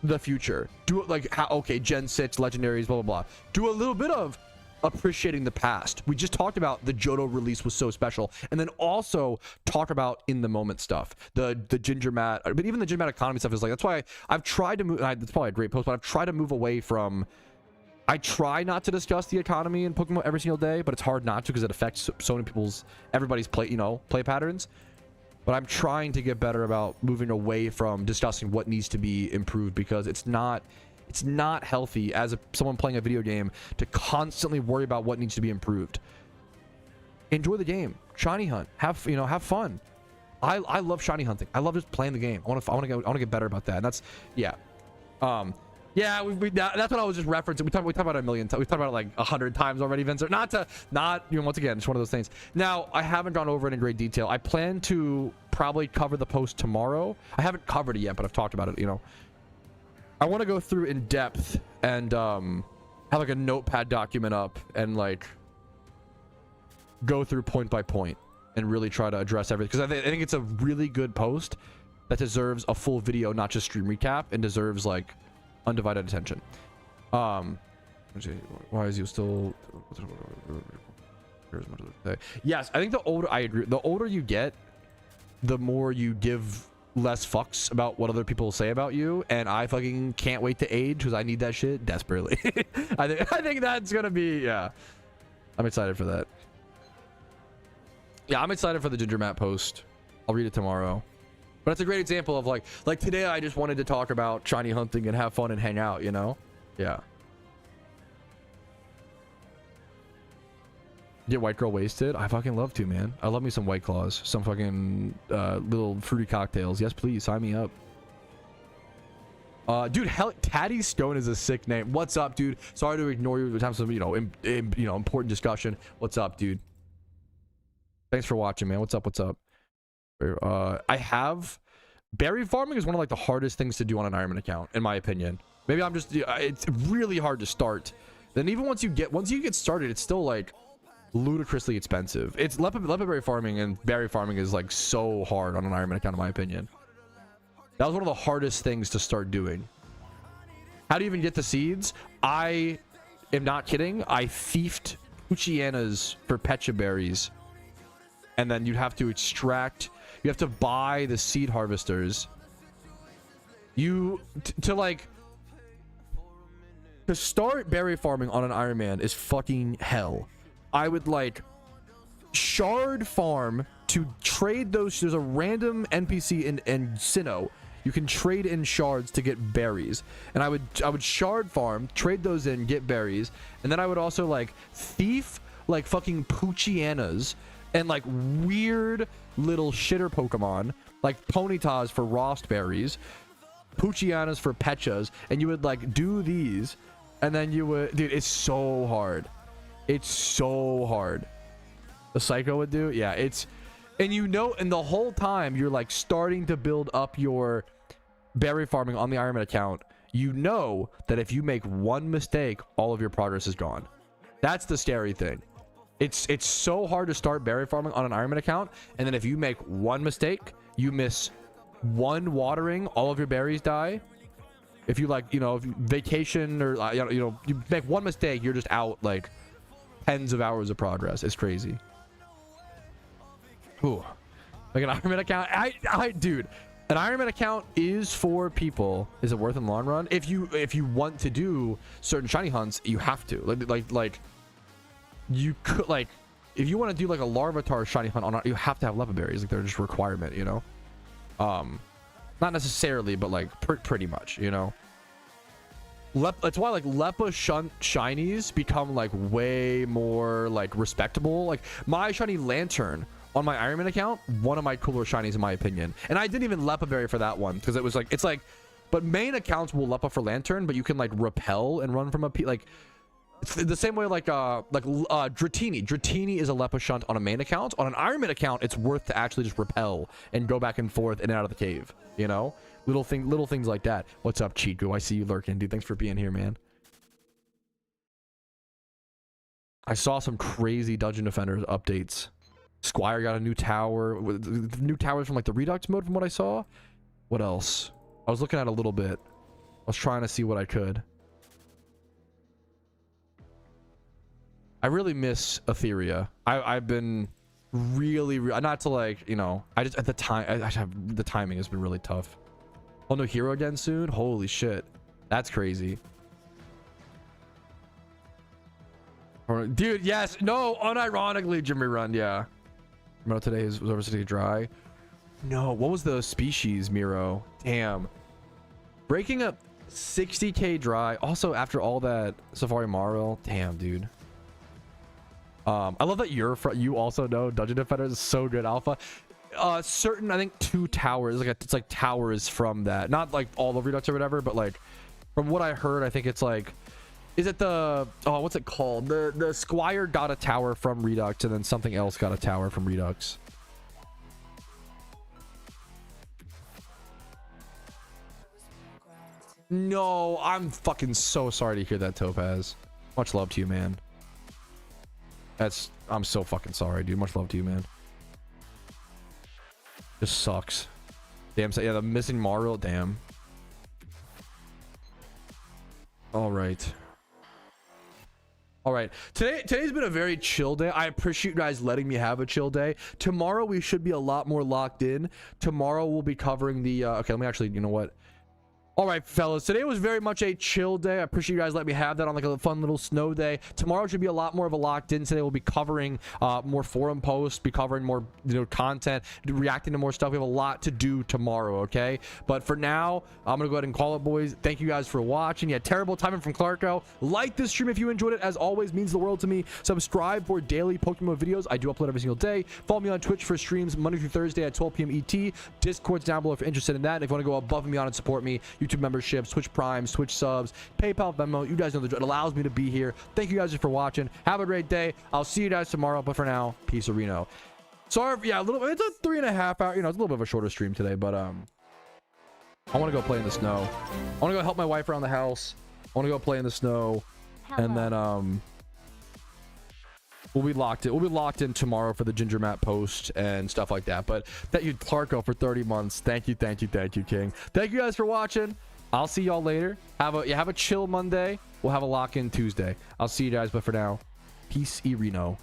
the future. Do it like how, okay, Gen 6 legendaries, blah blah blah. Do a little bit of appreciating the past. We just talked about the Johto release was so special, and then also talk about in the moment stuff, the ginger mat, but even the ginger mat economy stuff is like, that's why I've tried to move. It's probably a great post, but I've tried to move away from. I try not to discuss the economy in Pokemon every single day, but it's hard not to because it affects so many everybody's play patterns. But I'm trying to get better about moving away from discussing what needs to be improved, because it's not healthy as someone playing a video game to constantly worry about what needs to be improved. Enjoy the game, shiny hunt, have fun. I love shiny hunting. I love just playing the game. I want to get better about that. And that's that's what I was just referencing. We talked about it a million times. We talked about it like 100 times already, Vincent. Once again, it's one of those things. Now, I haven't gone over it in great detail. I plan to probably cover the post tomorrow. I haven't covered it yet, but I've talked about it, I want to go through in depth and have like a notepad document up and like go through point by point and really try to address everything, because I think it's a really good post that deserves a full video, not just stream recap, and deserves like undivided attention. Why is you still? Yes, I think I agree. The older you get, the more you give less fucks about what other people say about you, and I fucking can't wait to age because I need that shit desperately. I think that's gonna be, I'm excited for that. I'm excited for the ginger mat post. I'll read it tomorrow. But it's a great example of like today I just wanted to talk about shiny hunting and have fun and hang out, Yeah. Get white girl wasted? I fucking love to, man. I love me some White Claws. Some fucking little fruity cocktails. Yes, please. Sign me up. Dude, Tatty Stone is a sick name. What's up, dude? Sorry to ignore you. Have some, important discussion. What's up, dude? Thanks for watching, man. What's up? I have berry farming is one of like the hardest things to do on an Ironman account, in my opinion. Maybe I'm just, it's really hard to start. Then even once you get started, it's still like ludicrously expensive. It's leopard farming and berry farming is like so hard on an Ironman account, in my opinion. That was one of the hardest things to start doing. How do you even get the seeds? I am not kidding. I thiefed Poochyenas for Pecha berries, and then you'd have to extract. You have to buy the seed harvesters. To start berry farming on an Ironman is fucking hell. I would like shard farm to trade those. There's a random NPC in Sinnoh. You can trade in shards to get berries, and I would shard farm, trade those in, get berries, and then I would also like thief like fucking Poochyenas and like weird little shitter Pokemon like Ponytas for Rost berries, Poochyenas for Pechas, and you would like do these, and then you would, dude, it's so hard. It's so hard. The Psycho would do, yeah. And the whole time you're like starting to build up your berry farming on the Ironman account, you know that if you make one mistake, all of your progress is gone. That's the scary thing. It's so hard to start berry farming on an Ironman account, and then if you make one mistake, you miss one watering, all of your berries die. If you if you vacation or you make one mistake, you're just out like tens of hours of progress. It's crazy. Ooh, like an Ironman account. Dude, an Ironman account is for people. Is it worth in the long run? If you want to do certain shiny hunts, you have to like you could if you want to do like a Larvitar shiny hunt you have to have leopard berries. Like they're just a requirement, not necessarily, but like pretty much, That's why like Lepa shinies become like way more like respectable. Like my shiny Lantern on my Ironman account, one of my cooler shinies in my opinion, and I didn't even Lepa berry for that one because it was like but main accounts will Lepa for Lantern, but you can like repel and run from a it's the same way like Dratini. Dratini is a Lepa shunt on a main account. On an Ironman account, it's worth to actually just repel and go back and forth in and out of the cave. Little things like that. What's up, Chico? I see you lurking, dude. Thanks for being here, man. I saw some crazy Dungeon Defenders updates. Squire got a new tower. New towers from like the Redux mode, from what I saw. What else? I was looking at a little bit. I was trying to see what I could. I really miss Etheria. I've been really not to like, you know, I just at the time the timing has been really tough. Oh no, hero again soon. Holy shit, that's crazy. Dude, yes, no, unironically, Jimmy Run, yeah. Remember today was over city dry. No, what was the species, Miro? Damn, breaking up 60k dry. Also, after all that Safari Marl, damn, dude. I love that you also know Dungeon Defender is so good alpha. Certain, I think 2 towers, like it's like towers from that, not like all of Redux or whatever, but like from what I heard, I think it's like, is it the, oh, what's it called? The Squire got a tower from Redux, and then something else got a tower from Redux. No, I'm fucking so sorry to hear that, Topaz. Much love to you, man. I'm so fucking sorry, dude. Much love to you, man. This sucks. Damn, so yeah, the missing Mario, damn. All right. All right, today's been a very chill day. I appreciate you guys letting me have a chill day. Tomorrow we should be a lot more locked in. Tomorrow we'll be covering the okay, let me actually, you know what, all right, fellas, today was very much a chill day. I appreciate you guys letting me have that on like a fun little snow day. Tomorrow should be a lot more of a locked in. Today we'll be covering more forum posts, be covering more, you know, content, reacting to more stuff. We have a lot to do tomorrow, okay? But for now, I'm gonna go ahead and call it, boys. Thank you guys for watching. Yeah, terrible timing from Clarko. Like this stream if you enjoyed it. As always, means the world to me. Subscribe for daily Pokemon videos. I do upload every single day. Follow me on Twitch for streams Monday through Thursday at 12 p.m. ET. Discord's down below if you're interested in that. And if you want to go above and beyond and support me, YouTube memberships, Twitch Primes, Twitch subs, PayPal, Venmo, you guys know the drill. It allows me to be here. Thank you guys for watching. Have a great day. I'll see you guys tomorrow, but for now, peace, Reno. Sorry, yeah, it's a 3.5 hour, you know, it's a little bit of a shorter stream today, but I want to go play in the snow. I want to go help my wife around the house. I want to go play in the snow. Hello. And then we'll be locked in tomorrow for the Ginger Map post and stuff like that. But thank you, Clarko, for 30 months. Thank you, King. Thank you guys for watching. I'll see y'all later. Have a chill Monday. We'll have a lock-in Tuesday. I'll see you guys, but for now, peace, Reno.